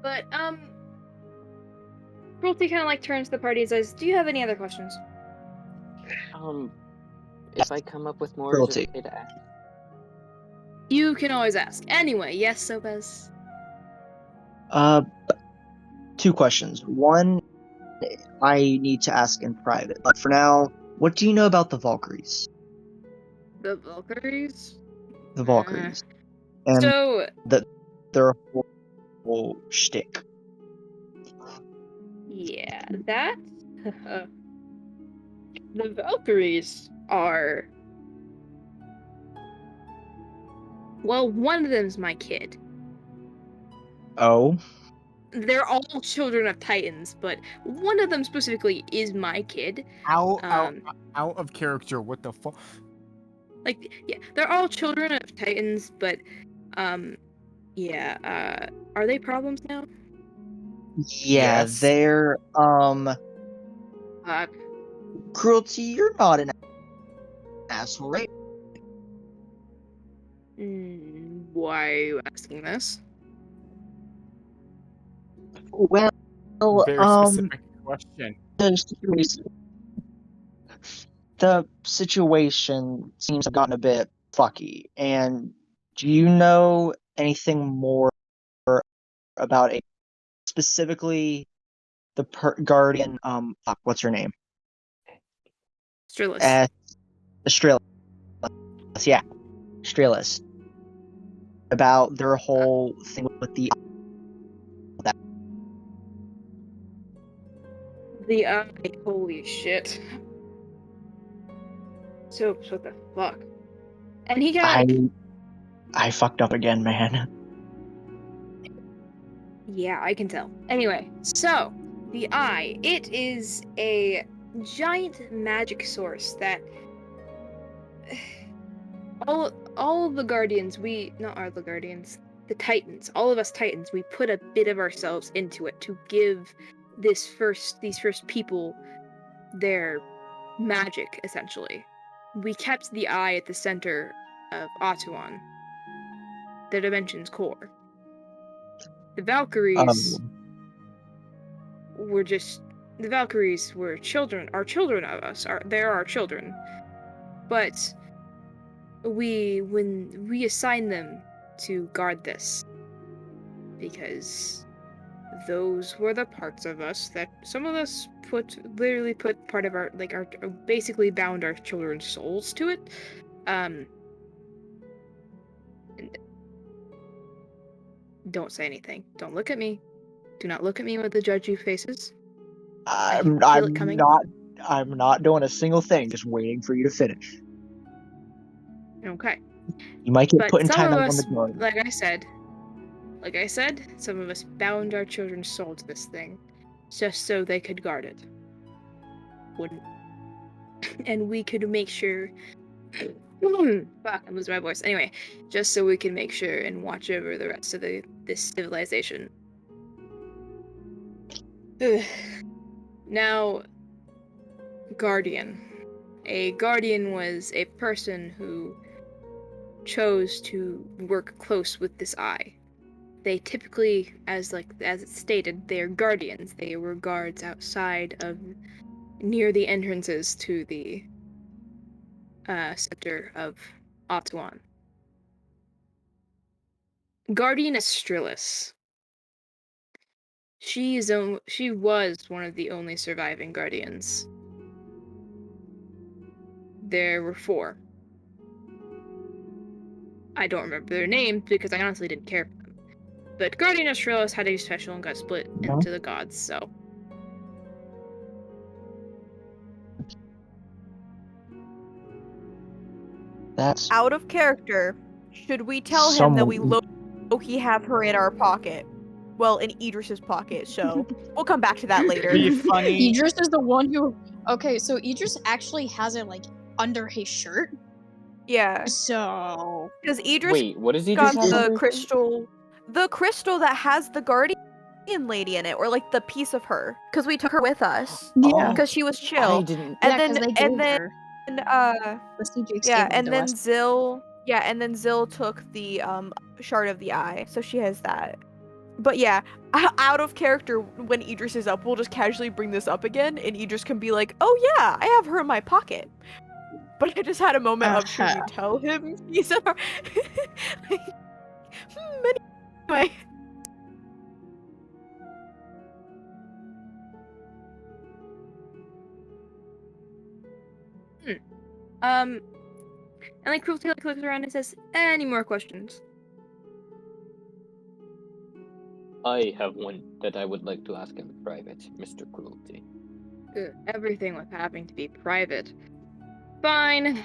But Cruelty kind of like turns to the party and says, "Do you have any other questions?" If I come up with more, Cruelty. is it okay to ask? You can always ask. Anyway, yes, Sopes. 2 questions. One, I need to ask in private. But for now, what do you know about the Valkyries? The Valkyries. The Valkyries. And So their whole shtick. yeah, that the Valkyries are. Well, one of them's my kid. Oh? They're all children of Titans, but one of them specifically is my kid. Out of character. What the fuck? Like, yeah, they're all children of Titans, but, yeah, are they problems now? Yeah, Yes. they're, Cruelty, you're not an asshole, right? Why are you asking this? Well, Very specific question. the situation seems to have gotten a bit fucky. And do you know anything more about specifically the Guardian? What's her name? Strillis. Australis. Yeah, Australis. About their whole thing with the. The eye. Holy shit. So, what the fuck? And he got. I fucked up again, man. Yeah, I can tell. Anyway, so the eye. It is a giant magic source that all of the Guardians, not all the Guardians, the Titans, all of us Titans, we put a bit of ourselves into it to give these first people their magic, essentially. We kept the eye at the center of Atuan, the Dimension's core. The Valkyries were children of us. They're our children. But when we assigned them to guard this, because those were the parts of us that some of us literally put part of our basically bound our children's souls to it. And don't say anything. Don't look at me. Do not look at me with the judgy faces. I'm not doing a single thing. Just waiting for you to finish. Okay. You might get But put in some time of on us, the guard. like I said, some of us bound our children's soul to this thing, just so they could guard it. And we could make sure. Fuck, I'm losing my voice. Anyway, just so we can make sure and watch over the rest of this civilization. Now, Guardian. A Guardian was a person who chose to work close with this eye. They typically, as it's stated, they're guardians. They were guards outside near the entrances to the center of Atuan. Guardian Strillis. She was one of the only surviving guardians. There were 4. I don't remember their names because I honestly didn't care for them. But Guardian Australis had a special and got split into the gods, so. That's Out of character, should we tell him that we low-key have her in our pocket? Well, in Idris's pocket, so we'll come back to that later. Be funny. Idris is the one who. Okay, so Idris actually has it under his shirt. Yeah. So. Because Idris Wait, what is he got just the crystal that has the Guardian Korean lady in it, or like the piece of her, because we took her with us Yeah. because she was I chill. didn't. And Yeah, then 'cause they and gave then her. The CJs yeah, gave them and to then us. Zill took the shard of the eye, so she has that. But yeah, out of character, when Idris is up, we'll just casually bring this up again, and Idris can be like, "Oh yeah, I have her in my pocket." But I just had a moment of, should we tell him he's in our... like, anyway. And like Cruelty like looks around and says, "Any more questions?" I have one that I would like to ask in private, Mr. Cruelty. Everything was having to be private. Fine.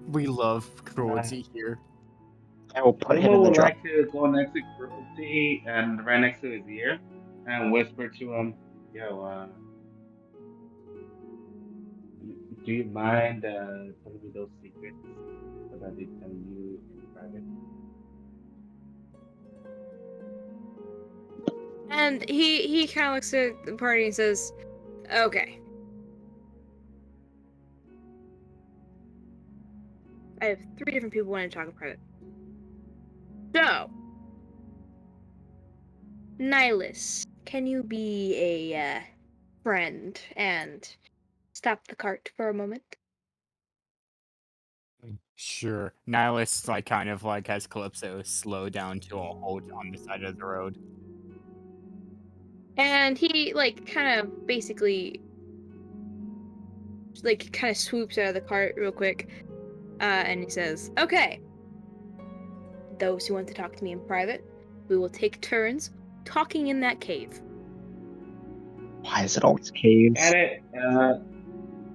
We love cruelty here. I will put him Zuma in the would drop. like to go next to Cruelty and right next to his ear and whisper to him, "Yo, do you mind telling me those secrets so that they tell you in private?" And he kind of looks at the party and says, "Okay. I have 3 different people wanting to talk in private. So, Nihilus, can you be a friend and stop the cart for a moment?" Sure. Nihilus like kind of like has Calypso slow down to a halt on the side of the road. And he like kind of basically like kind of swoops out of the cart real quick, and he says, "Okay, those who want to talk to me in private, we will take turns talking in that cave." Why is it always caves? Got it.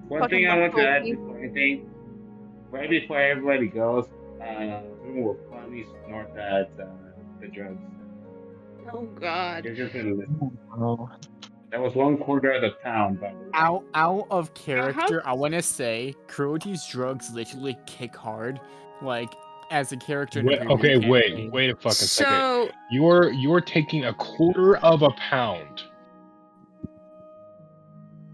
One Fucking thing I want to add Cruelty. before anything, right before everybody goes, Zuma will finally snort at the drugs. Oh God. You're just gonna listen. Oh. That was 1/4 of the town, by the way. Out of character, I want to say Cruelty's drugs literally kick hard. Like as a character in the previous Okay, campaign. wait a fucking second. So You're taking 1/4 of a pound.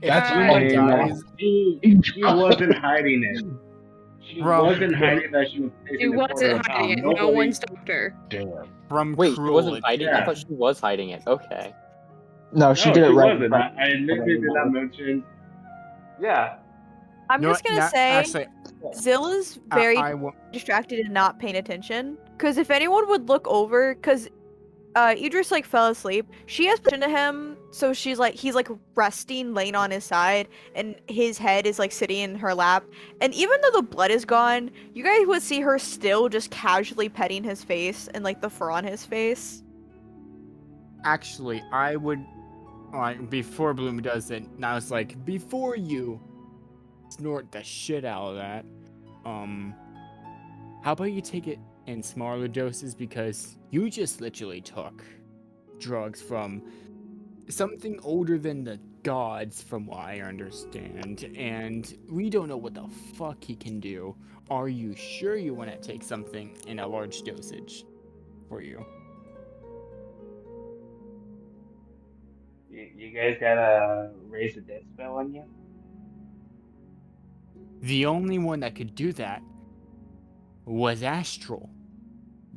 If That's all Hey, guys, she wasn't hiding it. She From- wasn't hiding that she was she taking a 1/4 of wasn't a hiding pound. it. No Nobody. one stopped her. Damn. from Wait, she wasn't Cruelty. hiding? I Yeah. thought she was hiding it. Okay. No, she No, did it she right. wasn't. I literally did not mention. Yeah. I'm No, just gonna no, say, actually, Zill is very I won't. distracted and not paying attention. Because if anyone would look over, because Idris like fell asleep, she has pushed into him, so he's like resting, laying on his side, and his head is like sitting in her lap. And even though the blood is gone, you guys would see her still just casually petting his face and like the fur on his face. Actually, I would like before Bloom does it. And I was like, before you snort the shit out of that, how about you take it in smaller doses because you just literally took drugs from something older than the gods, from what I understand, and we don't know what the fuck he can do. Are you sure you want to take something in a large dosage for you? You guys gotta raise a death spell on you? The only one that could do that was Astral.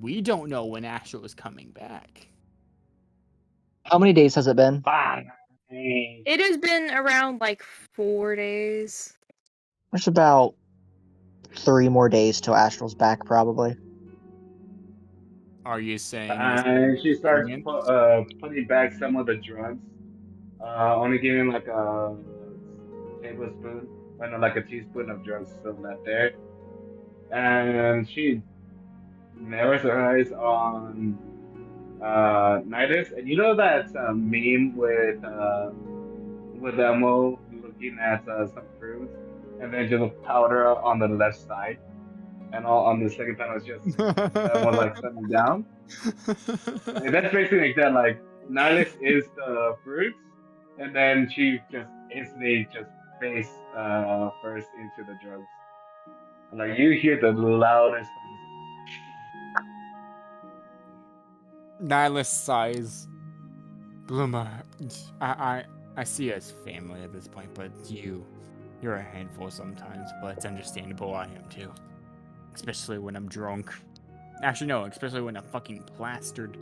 We don't know when Astral is coming back. How many days has it been? Fine. It has been around like 4 days. There's about 3 more days till Astral's back, probably. Are you saying She starts experience? putting back some of the drugs. Only giving like a tablespoon, well, no, like a teaspoon of drugs still left there. And she narrows her eyes on Nidus. And you know that meme with Elmo looking at some fruits and then just powder on the left side, and all on the second panel is just Elmo like sitting down. And that's basically like that. Like Nihilus is the fruits, and then she just instantly just face first into the drugs. And like you hear the loudest. Nihilus sighs. Bluma, I see you as family at this point, but you're a handful sometimes, but it's understandable. I am too. Especially when I'm drunk. Actually, no, especially when I'm fucking plastered.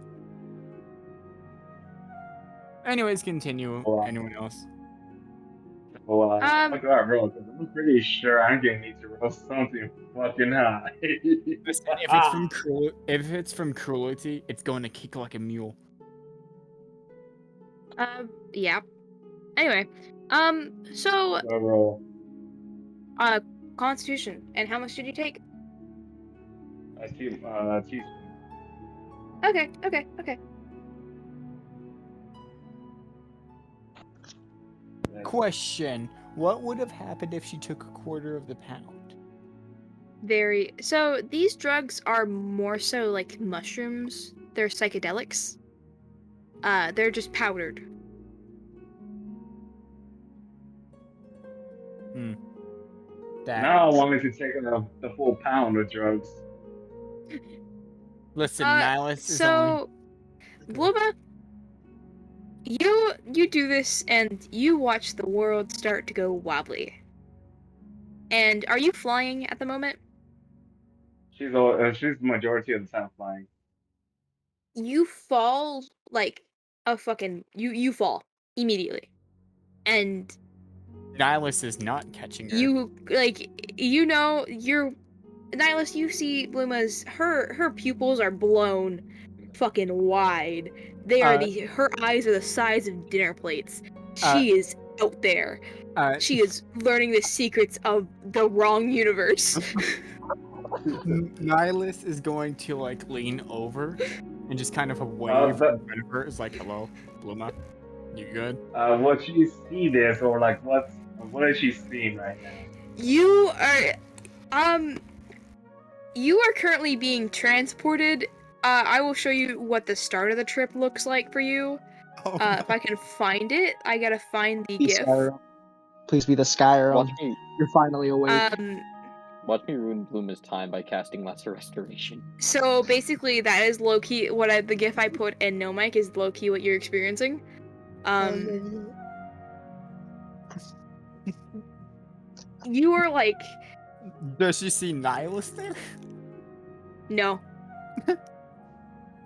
Anyways, continue. Well, Anyone else? well, I'm Um, gonna roll because I'm pretty sure I'm gonna need to roll something fucking high. Listen, if it's from cruelty, it's going to kick like a mule. yeah. Anyway, so, Gonna roll. Constitution. And how much did you take? I see. Teaspoon. Okay. Question: what would have happened if she took a quarter of the pound? So these drugs are more so like mushrooms. They're psychedelics. They're just powdered. That. Now I want me to take the full pound of drugs. Listen, Nihilus is So, Bluma, you do this and you watch the world start to go wobbly. And are you flying at the moment? She's the majority of the time flying. You fall like a fucking you fall immediately. And Nihilus is not catching her. you you're Nihilus, you see Bluma's her pupils are blown fucking wide. They are her eyes are the size of dinner plates. She is out there. She is learning the secrets of the wrong universe. Nihilus is going to like lean over and just kind of wave in front of her. It's like, hello, Bluma, you good? What she see this or like what is she seeing right now? You are currently being transported. I will show you what the start of the trip looks like for you. If I can find it, I gotta find the GIF. Skyrim. Please be the Skyrim. Watch me, You're finally awake. watch me ruin Blooma's time by casting Lesser Restoration. So basically, that is low key the GIF I put in No Mic is low key what you're experiencing. You are like. Does she see Nihilus there? No.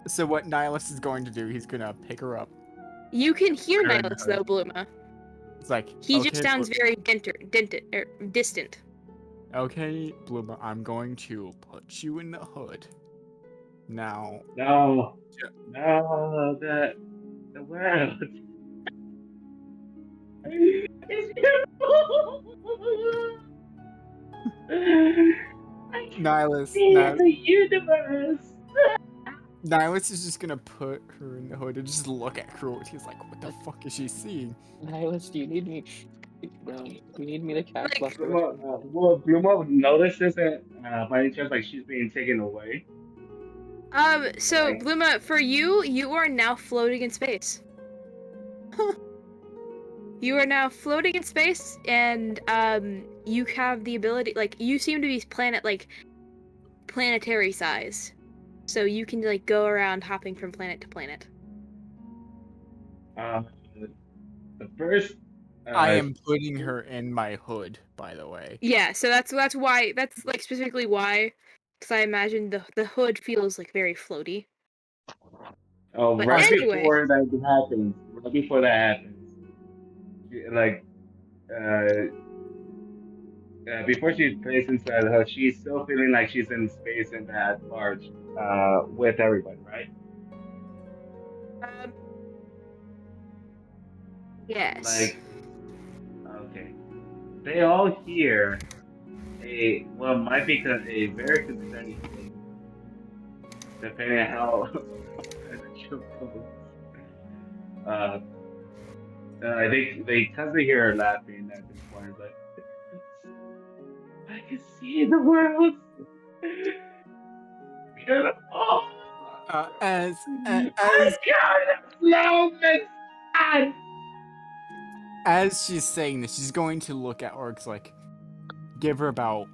So what Nihilus is going to do, he's gonna pick her up. You can hear Nihilus though, Bluma. It's like He just sounds very distant. Okay, Bluma, I'm going to put you in the hood. Now. No, the world. It's beautiful. Nihilus, the universe. Nihilus is just gonna put her in the hood and just look at Cruelty. He's like, what the fuck is she seeing? Nihilus, do you need me? Do you need me to cast Lesser Bluma notices it by any chance like she's being taken away. So Like- Bluma, for you are now floating in space. You are now floating in space, and you have the ability, like, you seem to be planetary size, so you can like go around hopping from planet to planet. The first. I am putting her in my hood, by the way. Yeah, so that's why like specifically why, because I imagine the hood feels like very floaty. Oh, But right anyway. before that happens. Right before that happens. Like, before she plays inside her, she's still feeling like she's in space in that barge, with everybody, right? Yes. Like, okay. They all hear might be a very concerning thing, depending on how the show goes. I think because they hear her laughing at this point, but I can see the world. Beautiful. As as she's saying this, she's going to look at Orcs like, give her about,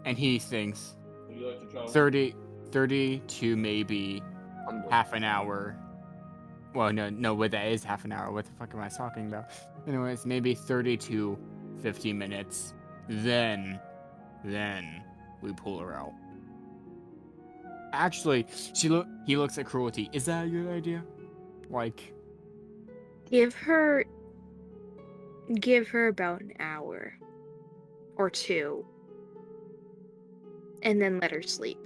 and he thinks 30 to maybe half an hour. Well, no, but that is half an hour. What the fuck am I talking about? Anyways, maybe 30 to 50 minutes. Then we pull her out. Actually, he looks at Cruelty. Is that a good idea? Like, Give her about an hour or two, and then let her sleep.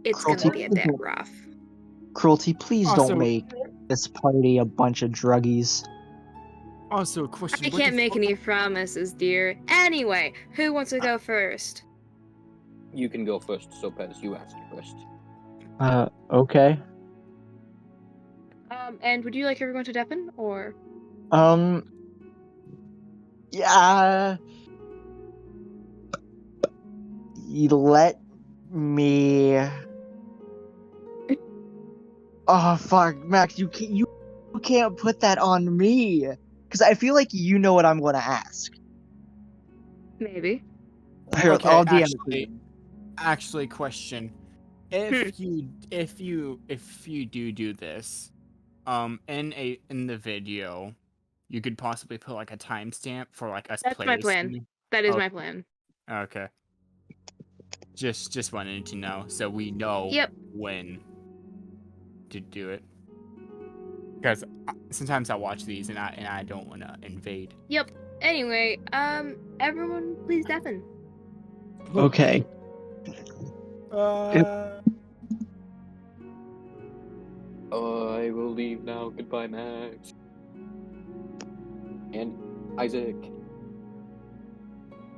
It's Cruelty, gonna be a bit rough. Cruelty, please Also- don't make this party a bunch of druggies. also a question. I can't make any promises, dear. Anyway, who wants to go first? You can go first, Sopes. You asked first. Okay. And would you like everyone to deafen, or? Yeah. You let me. Oh fuck, Max! You can't put that on me, because I feel like you know what I'm gonna ask. Maybe. Here, Okay, I'll DM it to you. Actually, question: if you do this, in the video, you could possibly put like a timestamp for like us That's players. my plan. That is Oh. my plan. Okay. Just wanted to know so we know Yep. when to do it. Because sometimes I watch these and I don't want to invade. Yep. Anyway, everyone, please deafen. Okay. I will leave now. Goodbye, Max. And Isaac.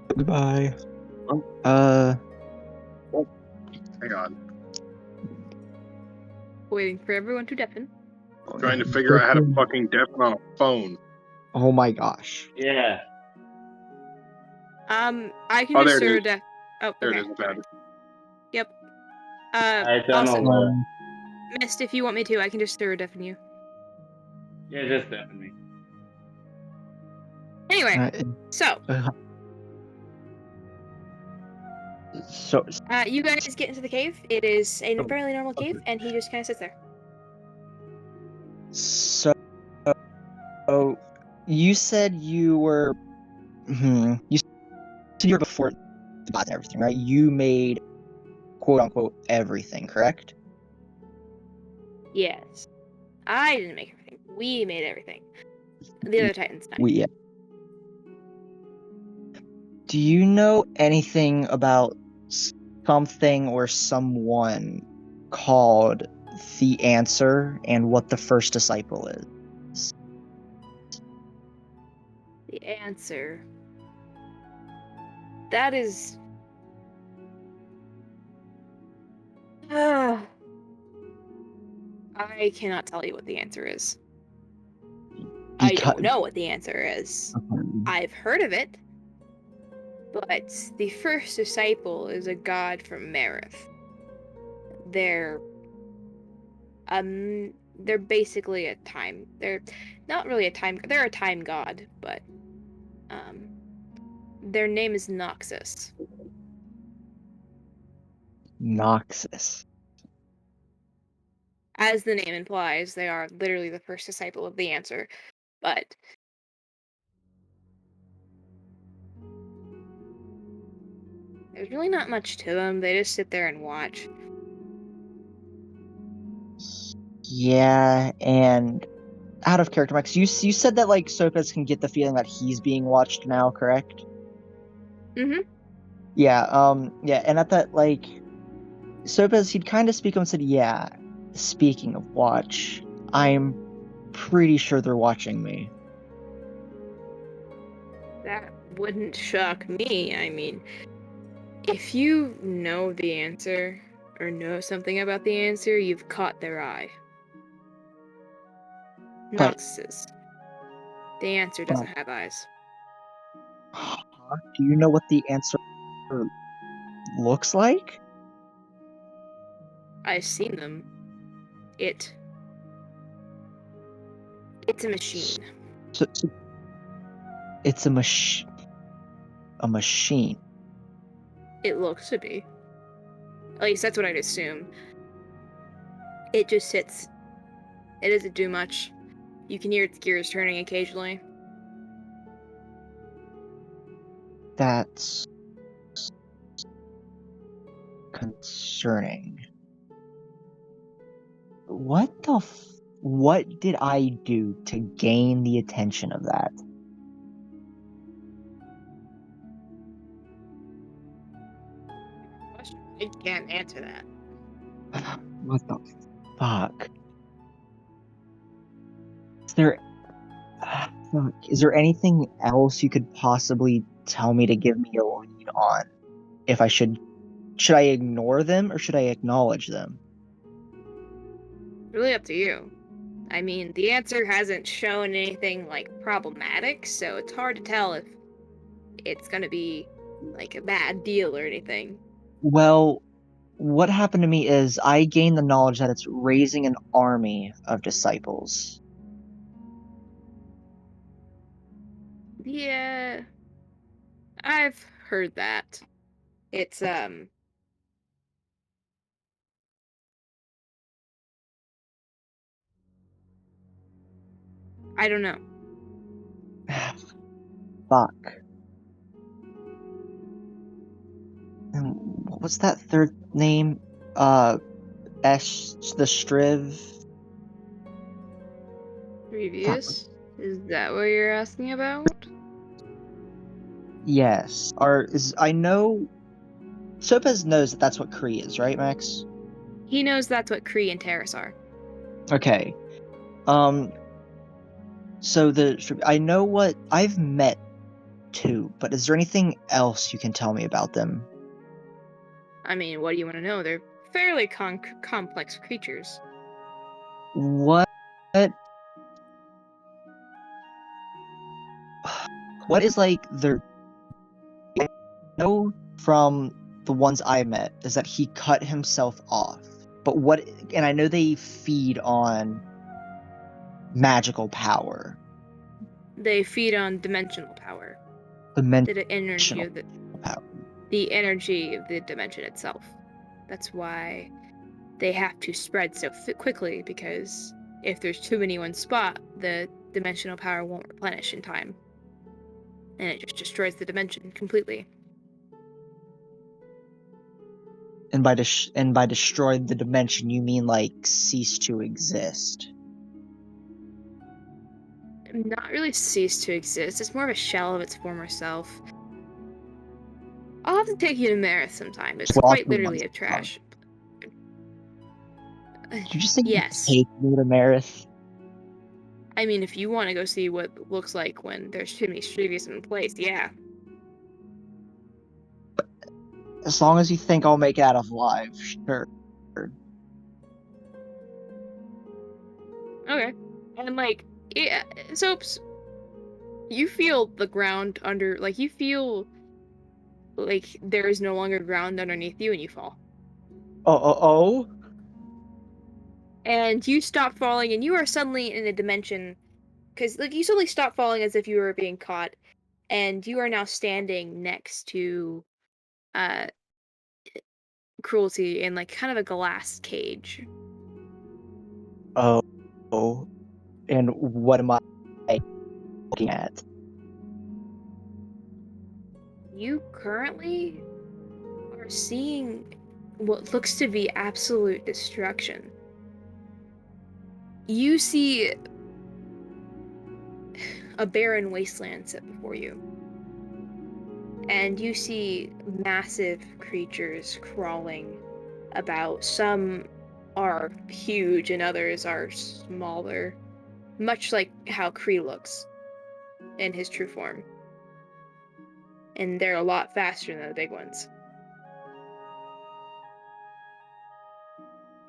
Goodbye. Hang on. Waiting for everyone to deafen. Trying to figure out how to fucking deafen on a phone. Oh my gosh. Yeah. I can Oh, just there it serve is. Oh, There okay. it is. I found it. Yep. I don't also, know what. Mist, if you want me to, I can just serve deafen you. Yeah, just deafen me. Anyway, so you guys get into the cave. It is a fairly normal cave, and he just kind of sits there. So, you said you were. You said you were before the bots and everything, right? You made quote unquote everything, correct? Yes. I didn't make everything. We made everything. The other Titans died. Yeah. Do you know anything about something or someone called the Answer and what the first disciple is? The Answer. That is. I cannot tell you what the answer is. I don't know what the answer is. I've heard of it, but the first disciple is a god from Marith. They're basically a time. They're not really a time. They're a time god, but their name is Noxus. Noxus. As the name implies, they are literally the first disciple of the Answer, but there's really not much to them. They just sit there and watch. Yeah, and out of character, Max, you said that like Sopes can get the feeling that he's being watched now, correct? Mm-hmm. Yeah, yeah, and at that, like, Sopes, he'd kind of speak up and said, yeah, speaking of watch, I'm pretty sure they're watching me. That wouldn't shock me. I mean, if you know the answer, or know something about the answer, you've caught their eye. But- Noxus. The answer doesn't have eyes. Do you know what the answer looks like? I've seen them. It's a machine. So it's a machine. It looks to be. At least that's what I'd assume. It just sits. It doesn't do much. You can hear its gears turning occasionally. That's concerning. What did I do to gain the attention of that? I can't answer that. What the fuck? Is there fuck, is there anything else you could possibly tell me to give me a lead on? If I should I ignore them or should I acknowledge them? Really up to you. I mean, the answer hasn't shown anything like problematic, so it's hard to tell if it's gonna be like a bad deal or anything. Well, what happened to me is I gained the knowledge that it's raising an army of disciples. Yeah, I've heard that. It's I don't know. Fuck. And what was that third name? Esh the Striv? Previous? Is that what you're asking about? Yes. I know Sopes knows that that's what Kree is, right, Max? He knows that's what Kree and Terrace are. Okay. So I know what I've met two, but is there anything else you can tell me about them? I mean, what do you want to know? They're fairly complex creatures. What is like their I know from the ones I met is that he cut himself off. But and I know they feed on magical power. They feed on dimensional power. The energy of power. The energy of the dimension itself. That's why they have to spread so quickly, because if there's too many in one spot, the dimensional power won't replenish in time. And it just destroys the dimension completely. And by destroy the dimension, you mean like cease to exist? Not really cease to exist. It's more of a shell of its former self. I'll have to take you to Marith sometime. It's quite literally a trash. Did you just say yes? Take me to Marith? I mean, if you want to go see what it looks like when there's too many Strivius in place, yeah. As long as you think I'll make it out alive, sure. Okay. And like, yeah, Sopes, you feel the ground under, like, you feel like there is no longer ground underneath you and you fall. Oh? And you stop falling and you are suddenly in a dimension, because like you suddenly stop falling as if you were being caught, and you are now standing next to Cruelty in like kind of a glass cage. Oh. And what am I looking at? You currently are seeing what looks to be absolute destruction. You see a barren wasteland set before you. And you see massive creatures crawling about. Some are huge and others are smaller, much like how Kree looks in his true form. And they're a lot faster than the big ones.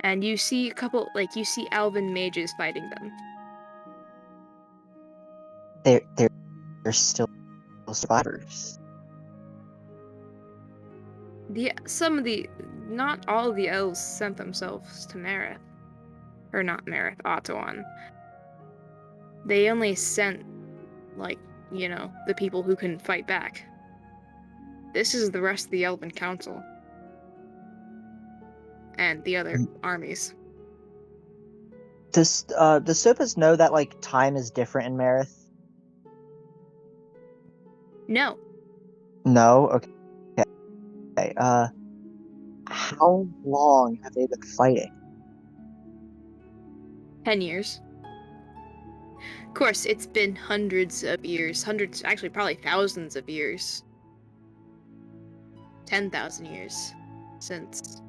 And you see a couple, like, you see elven mages fighting them. They're still survivors. Not all of the elves sent themselves to Marith. Or not Marith, Ottawan. They only sent, like, the people who couldn't fight back. This is the rest of the Elven Council. And the other armies. Does Sopas know that like time is different in Marith? No. No. Okay. How long have they been fighting? 10 years. Of course, it's been hundreds of years. Hundreds, actually, probably thousands of years. 10,000 years since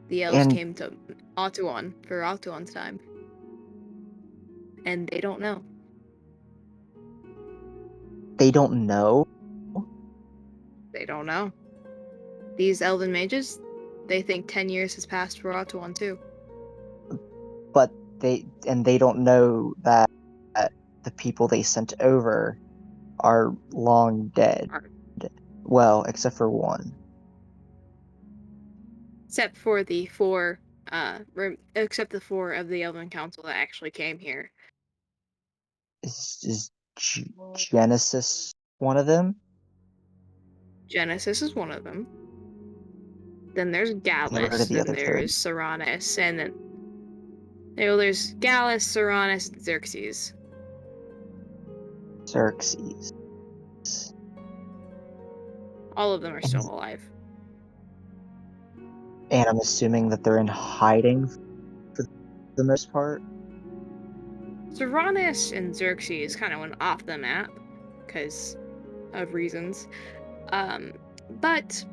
the elves And came to Atuan for Atuan's time. And they don't know. they don't know. They don't know. These elven mages, they think 10 years has passed for Atuan too. But they don't know that the people they sent over are long dead. Well, except for one. Except for the four of the Elven Council that actually came here. Is Genesis one of them? Genesis is one of them. Then there's Never heard Gallus, of the then other there's Seranus, and then there's Gallus, Seranus, and Xerxes. Xerxes. All of them are still alive. And I'm assuming that they're in hiding for the most part. Seranus and Xerxes kind of went off the map because of reasons. But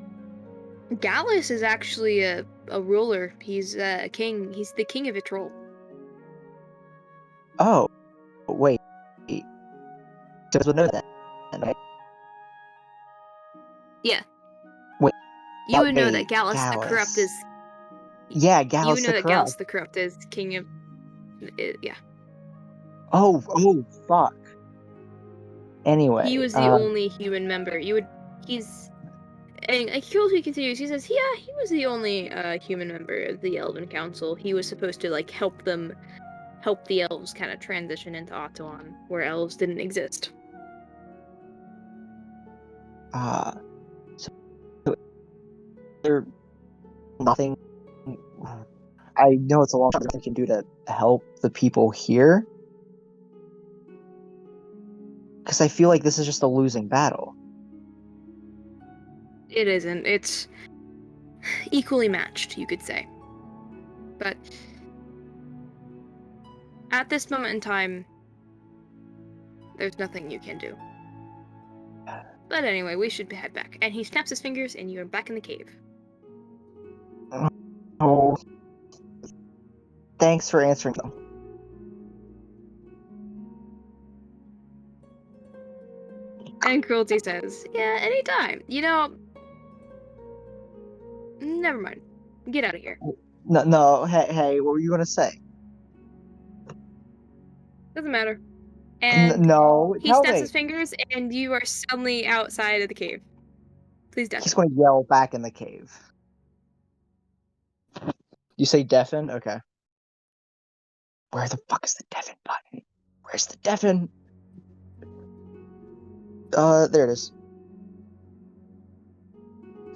Gallus is actually a ruler. He's a king. He's the king of Vitrol. Oh, wait. Does would know that, right? Yeah. Wait. You would know wait, that Gallus the Corrupt is. Yeah, You Gallus would know the that Gallus Corrupt. the Corrupt is king of. Yeah. Oh, fuck. Anyway, He was the only human member. He's. And Cruelty continues. He says, "Yeah, he was the only human member of the Elven Council. He was supposed to like help the elves kind of transition into Atuan, where elves didn't exist." So there nothing. I know it's a long time. Nothing can do to help the people here, because I feel like this is just a losing battle. It isn't. It's equally matched, you could say. But at this moment in time, there's nothing you can do. But anyway, we should head back. And he snaps his fingers, and you're back in the cave. Oh, thanks for answering them. And Cruelty says, "Yeah, anytime. You know, never mind. Get out of here. No. Hey, what were you gonna say? Doesn't matter." And No, he tell snaps me. his fingers, and you are suddenly outside of the cave. Please deafen. He's going to yell back in the cave. You say deafen? Okay. Where the fuck is the deafen button? Where's the deafen? There it is.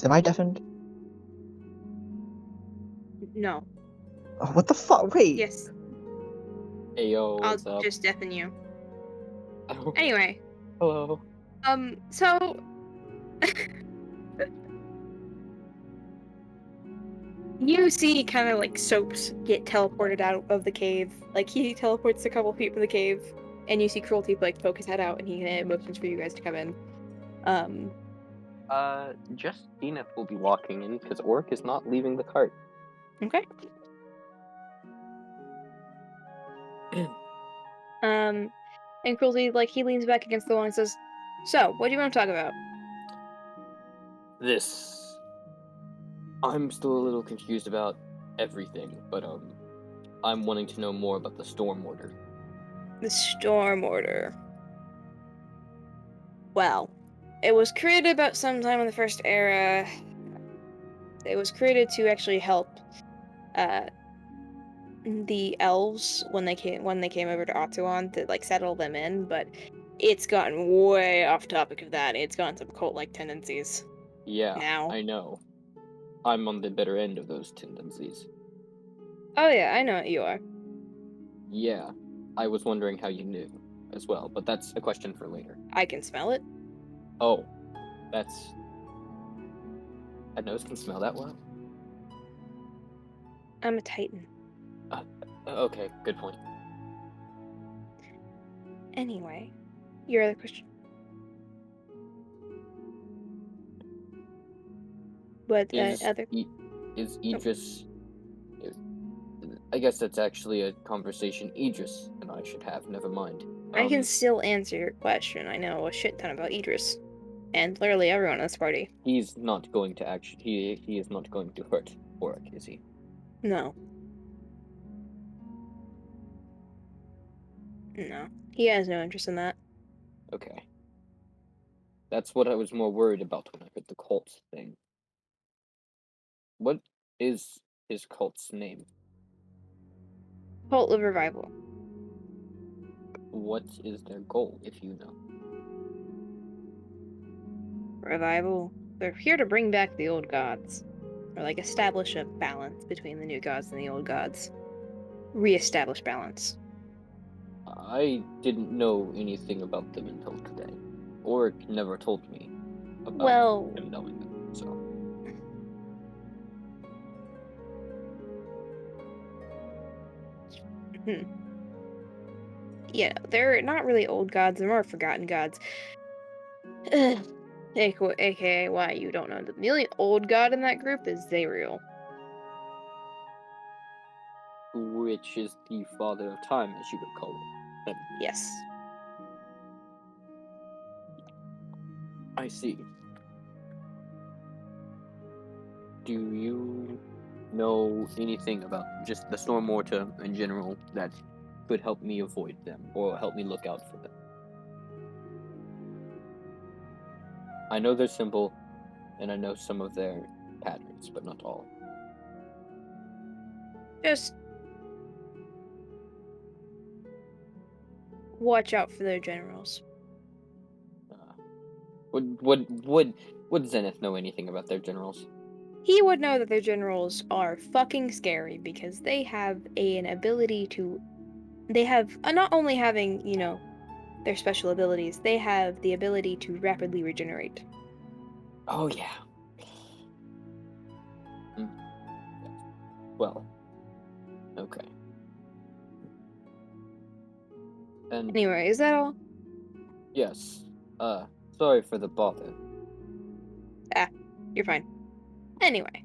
Am I deafened? No. Oh, what the fuck? Wait. Yes. Hey yo, I'll what's up? just deafen you. Oh, Anyway. hello. So you see kind of like Sopes get teleported out of the cave. Like he teleports a couple feet from the cave, and you see Cruelty like poke his head out, and he motions for you guys to come in. Just Zennith will be walking in because Orc is not leaving the cart. Okay. And Cruelty, like, he leans back against the wall and says, "So, what do you want to talk about?" I'm still a little confused about everything, but I'm wanting to know more about the Storm Order. The Storm Order. Well, it was created about sometime in the First Era. It was created to actually help the elves when they came over to Atuan to like settle them in, but it's gotten way off topic of that. It's gotten some cult-like tendencies. Yeah, Now. I know. I'm on the better end of those tendencies. Oh yeah, I know what you are. Yeah, I was wondering how you knew as well, but that's a question for later. I can smell it. Oh, that's... A nose can smell that well? I'm a Titan. Okay, good point. Anyway, your other question. What Is other? Idris... I guess that's actually a conversation Idris and I should have, never mind. I can still answer your question. I know a shit ton about Idris. And literally everyone in this party. He's not going to actually... He is not going to hurt Oric, is he? No. No. He has no interest in that. Okay. That's what I was more worried about when I heard the cult thing. What is his cult's name? Cult of Revival. What is their goal, if you know? Revival. They're here to bring back the old gods. Or like establish a balance between the new gods and the old gods. Re-establish balance. I didn't know anything about them until today. Oric never told me about him knowing them, so... Yeah, they're not really old gods, they're more forgotten gods. AKA why you don't know. The only old god in that group is Zariel. Which is the father of time, as you would call it. Yes. I see. Do you know anything about just the Storm Morta in general that could help me avoid them, or help me look out for them? I know they're simple, and I know some of their patterns, but not all. Just watch out for their generals. Would Zennith know anything about their generals? He would know that their generals are fucking scary because they have an ability to... They have, not only having, you know, their special abilities, they have the ability to rapidly regenerate. Oh, yeah. Well, okay. And anyway, is that all? Yes. Sorry for the bother. You're fine. Anyway,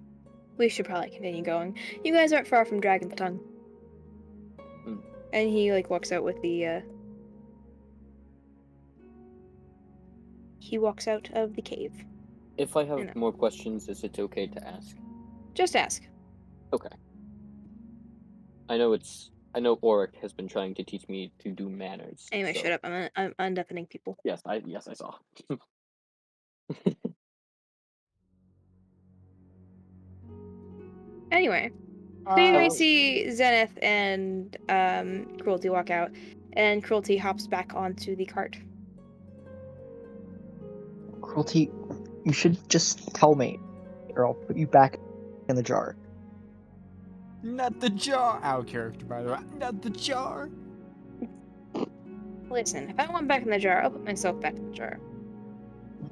we should probably continue going. You guys aren't far from Dragon's Tongue. And he, like, walks out with the, He walks out of the cave. If I have more questions, is it okay to ask? Just ask. Okay. I know Oric has been trying to teach me to do manners. Anyway, so... shut up. I'm undeafening people. Yes, I saw. Anyway, so you guys see Zennith and Cruelty walk out, and Cruelty hops back onto the cart. Cruelty, you should just tell me, or I'll put you back in the jar. Not the jar! Out of character, by the way. Not the jar! Listen, if I want back in the jar, I'll put myself back in the jar.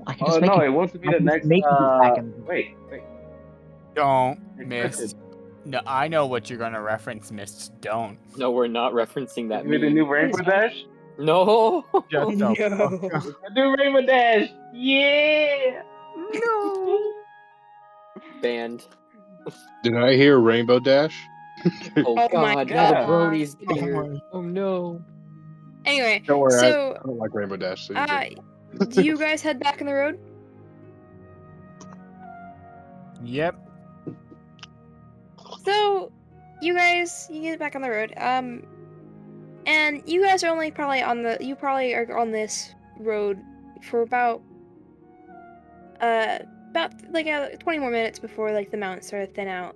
I can just make it wants to be the next. Wait. Don't, Miss. No, I know what you're gonna reference, Miss. Don't. No, we're not referencing that. With the new Rainbow Dash? No! Just no. The new Rainbow Dash! Yeah! No! Banned. Did I hear Rainbow Dash? Oh, Oh my God, God. no, Brody's here. Oh no. Anyway, Don't worry, so I don't like Rainbow Dash. So you're good. do you guys head back on the road? Yep. So you get back on the road. And you guys are only probably you probably are on this road for about 20 more minutes before like the mountains start to thin out,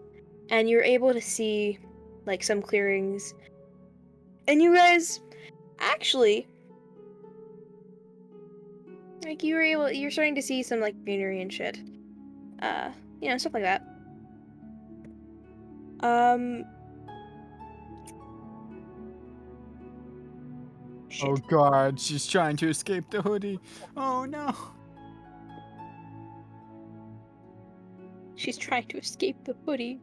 and you're able to see like some clearings, and you guys actually like you're starting to see some like greenery and shit, stuff like that. shit. Oh god, she's trying to escape the hoodie. Oh no. She's trying to escape the hoodie.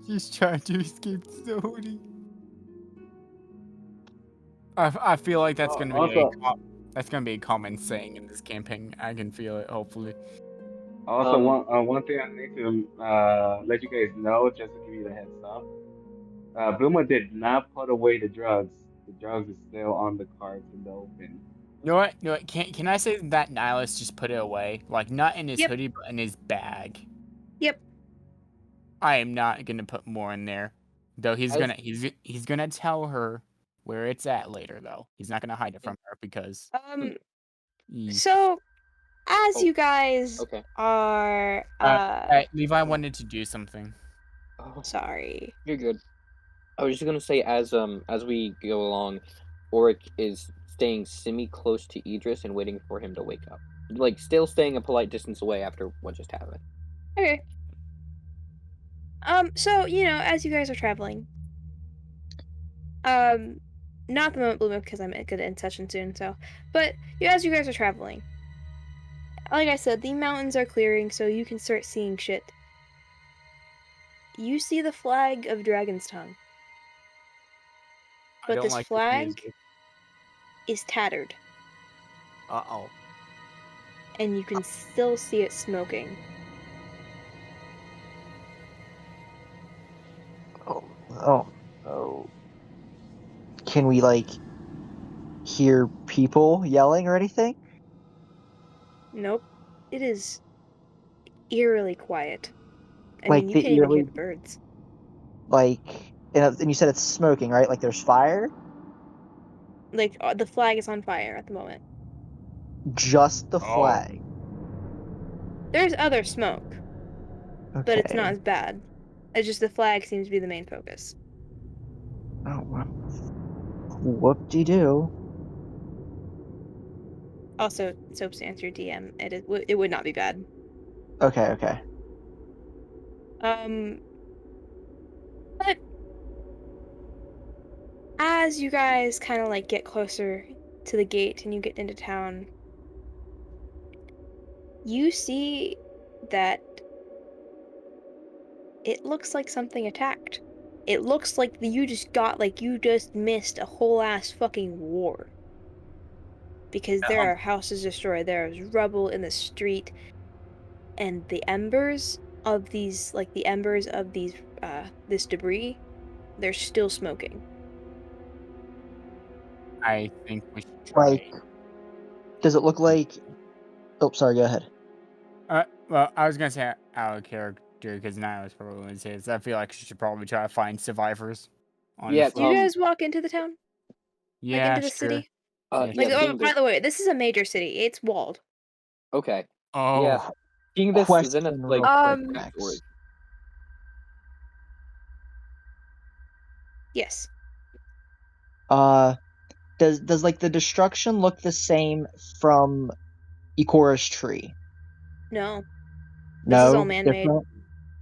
She's trying to escape the hoodie. I feel like that's gonna be that's gonna be a common saying in this campaign. I can feel it. Hopefully. Also, one thing I need to let you guys know, just to give you the heads up, Boomer did not put away the drugs. The drugs is still on the carts in the open. You know what? You know what? Can I say that Nihilus just put it away? Like not in his Yep. hoodie, but in his bag. Yep. I am not gonna put more in there, though. He's gonna tell her where it's at later, though. He's not gonna hide it from her because. So, as Oh, you guys okay. are, Levi wanted to do something. Oh, sorry. you're good. I was just gonna say, as we go along, Auric is staying semi-close to Idris and waiting for him to wake up. Like, still staying a polite distance away after what just happened. Okay. So, as you guys are traveling, not the moment Blue because I'm gonna end session soon, so, but as you guys are traveling, like I said, the mountains are clearing, so you can start seeing shit. You see the flag of Dragon's Tongue. But this flag is tattered. Uh-oh. And you can still see it smoking. Oh. Can we, hear people yelling or anything? Nope. It is eerily quiet. I Like mean, you the can't even hear eerily- the birds. And you said it's smoking, right? Like there's fire? Like, the flag is on fire at the moment. Just the flag. There's other smoke, Okay. but it's not as bad. It's just the flag seems to be the main focus. Oh, well. Whoop-de-doo. Also, Soaps, to answer your DM, it would not be bad. Okay. But as you guys kind of get closer to the gate and you get into town, you see that it looks like something attacked. It looks like you just missed a whole ass fucking war. Because there are houses destroyed, there is rubble in the street, and the embers of these, this debris, they're still smoking. I think we should try. Does it look like... Oh, sorry, go ahead. Well, I was gonna say out of character because now it's probably going to say this. I feel like you should probably try to find survivors. Yeah, Do you guys walk into the town? Yeah, into the city? Yeah, by the way, this is a major city. It's walled. Okay. Oh. Yeah. Being this Zennith, Yes. Does the destruction look the same from Ikora's tree? No. No. This is all man-made.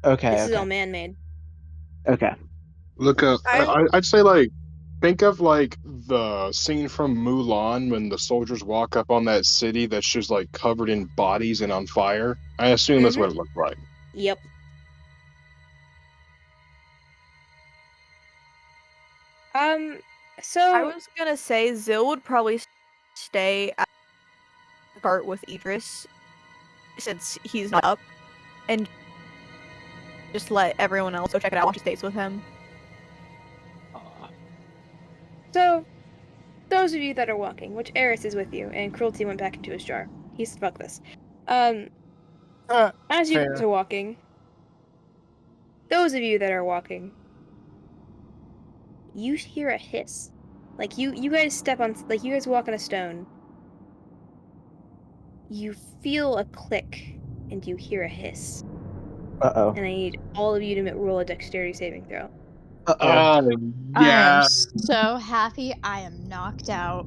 Okay. This is all man-made. Okay. Look up. I'd say think of the scene from Mulan when the soldiers walk up on that city that's just covered in bodies and on fire. I assume that's what it looked like. Yep. So I was gonna say Zill would probably stay at the cart with Idris since he's not up, and just let everyone else go check it out while she stays with him. So, those of you that are walking, which Eris is with you, and Cruelty went back into his jar. He said, fuck this. As you guys are walking, those of you that are walking, you hear a hiss. You guys you guys walk on a stone. You feel a click, and you hear a hiss. Uh-oh. And I need all of you to roll a dexterity saving throw. Uh-oh. Yeah. I am so happy I am knocked out.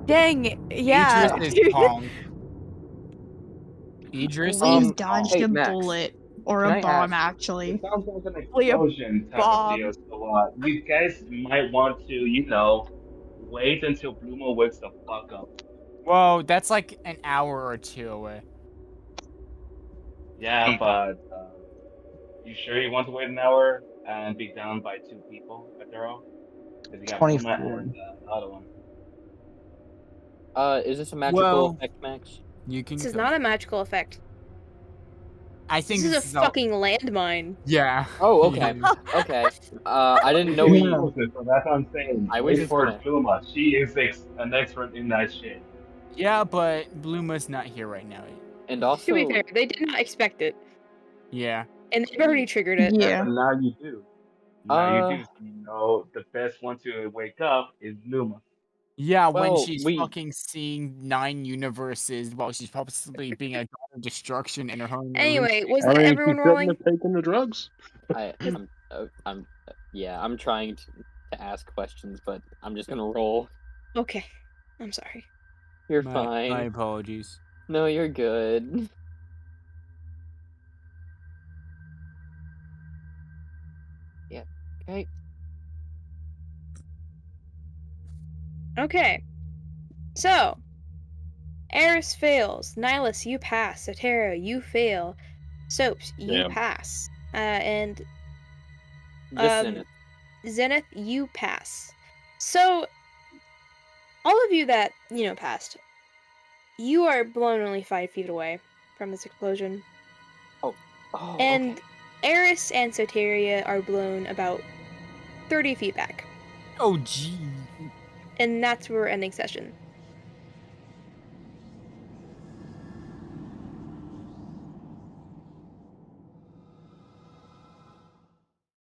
Dang, yeah. Idris is Pong. Idris We've is dodged Hey, a Max, bullet or can a I bomb, ask- actually. It sounds like an Leah explosion type Bob. of deal. So you guys might want to, wait until Bluma wakes the fuck up. Whoa, that's like an hour or two away. Yeah, but you sure you want to wait an hour and be down by 2 people at their own? Because you got Bluma 24. and the other one. Is this a magical Well- effect, Max? You can This is go. not a magical effect. I think This is a this is all- fucking landmine. Yeah. Oh, okay. Yeah. Okay. I didn't know She we. knows it, so that's what I'm saying. I was Wait just for gonna- Bluma. She is an expert in that shit. Yeah, but Bluma's not here right now. And To also, be fair, they did not expect it, Yeah. and they've already triggered it. Yeah. But now you do. Now you do. Uh, So you know the best one to wake up is Bluma. Yeah, when Well, she's fucking seeing 9 universes while she's possibly being a god of destruction in her home. Anyway, was I that mean, everyone she shouldn't rolling? have taken the drugs. I'm trying to ask questions, but I'm just gonna roll. Okay, I'm sorry. You're My fine. apologies. No, you're good. Yeah. Okay. Okay, so Eris fails. Nihilus, you pass. Sotero, you fail. Sopes, you Damn. pass. And Just Um, Zennith. Zennith, you pass. So, all of you that, passed, you are blown only 5 feet away from this explosion. Oh, And okay. Eris and Soteria are blown about 30 feet back. Oh, gee. And that's where we're ending session.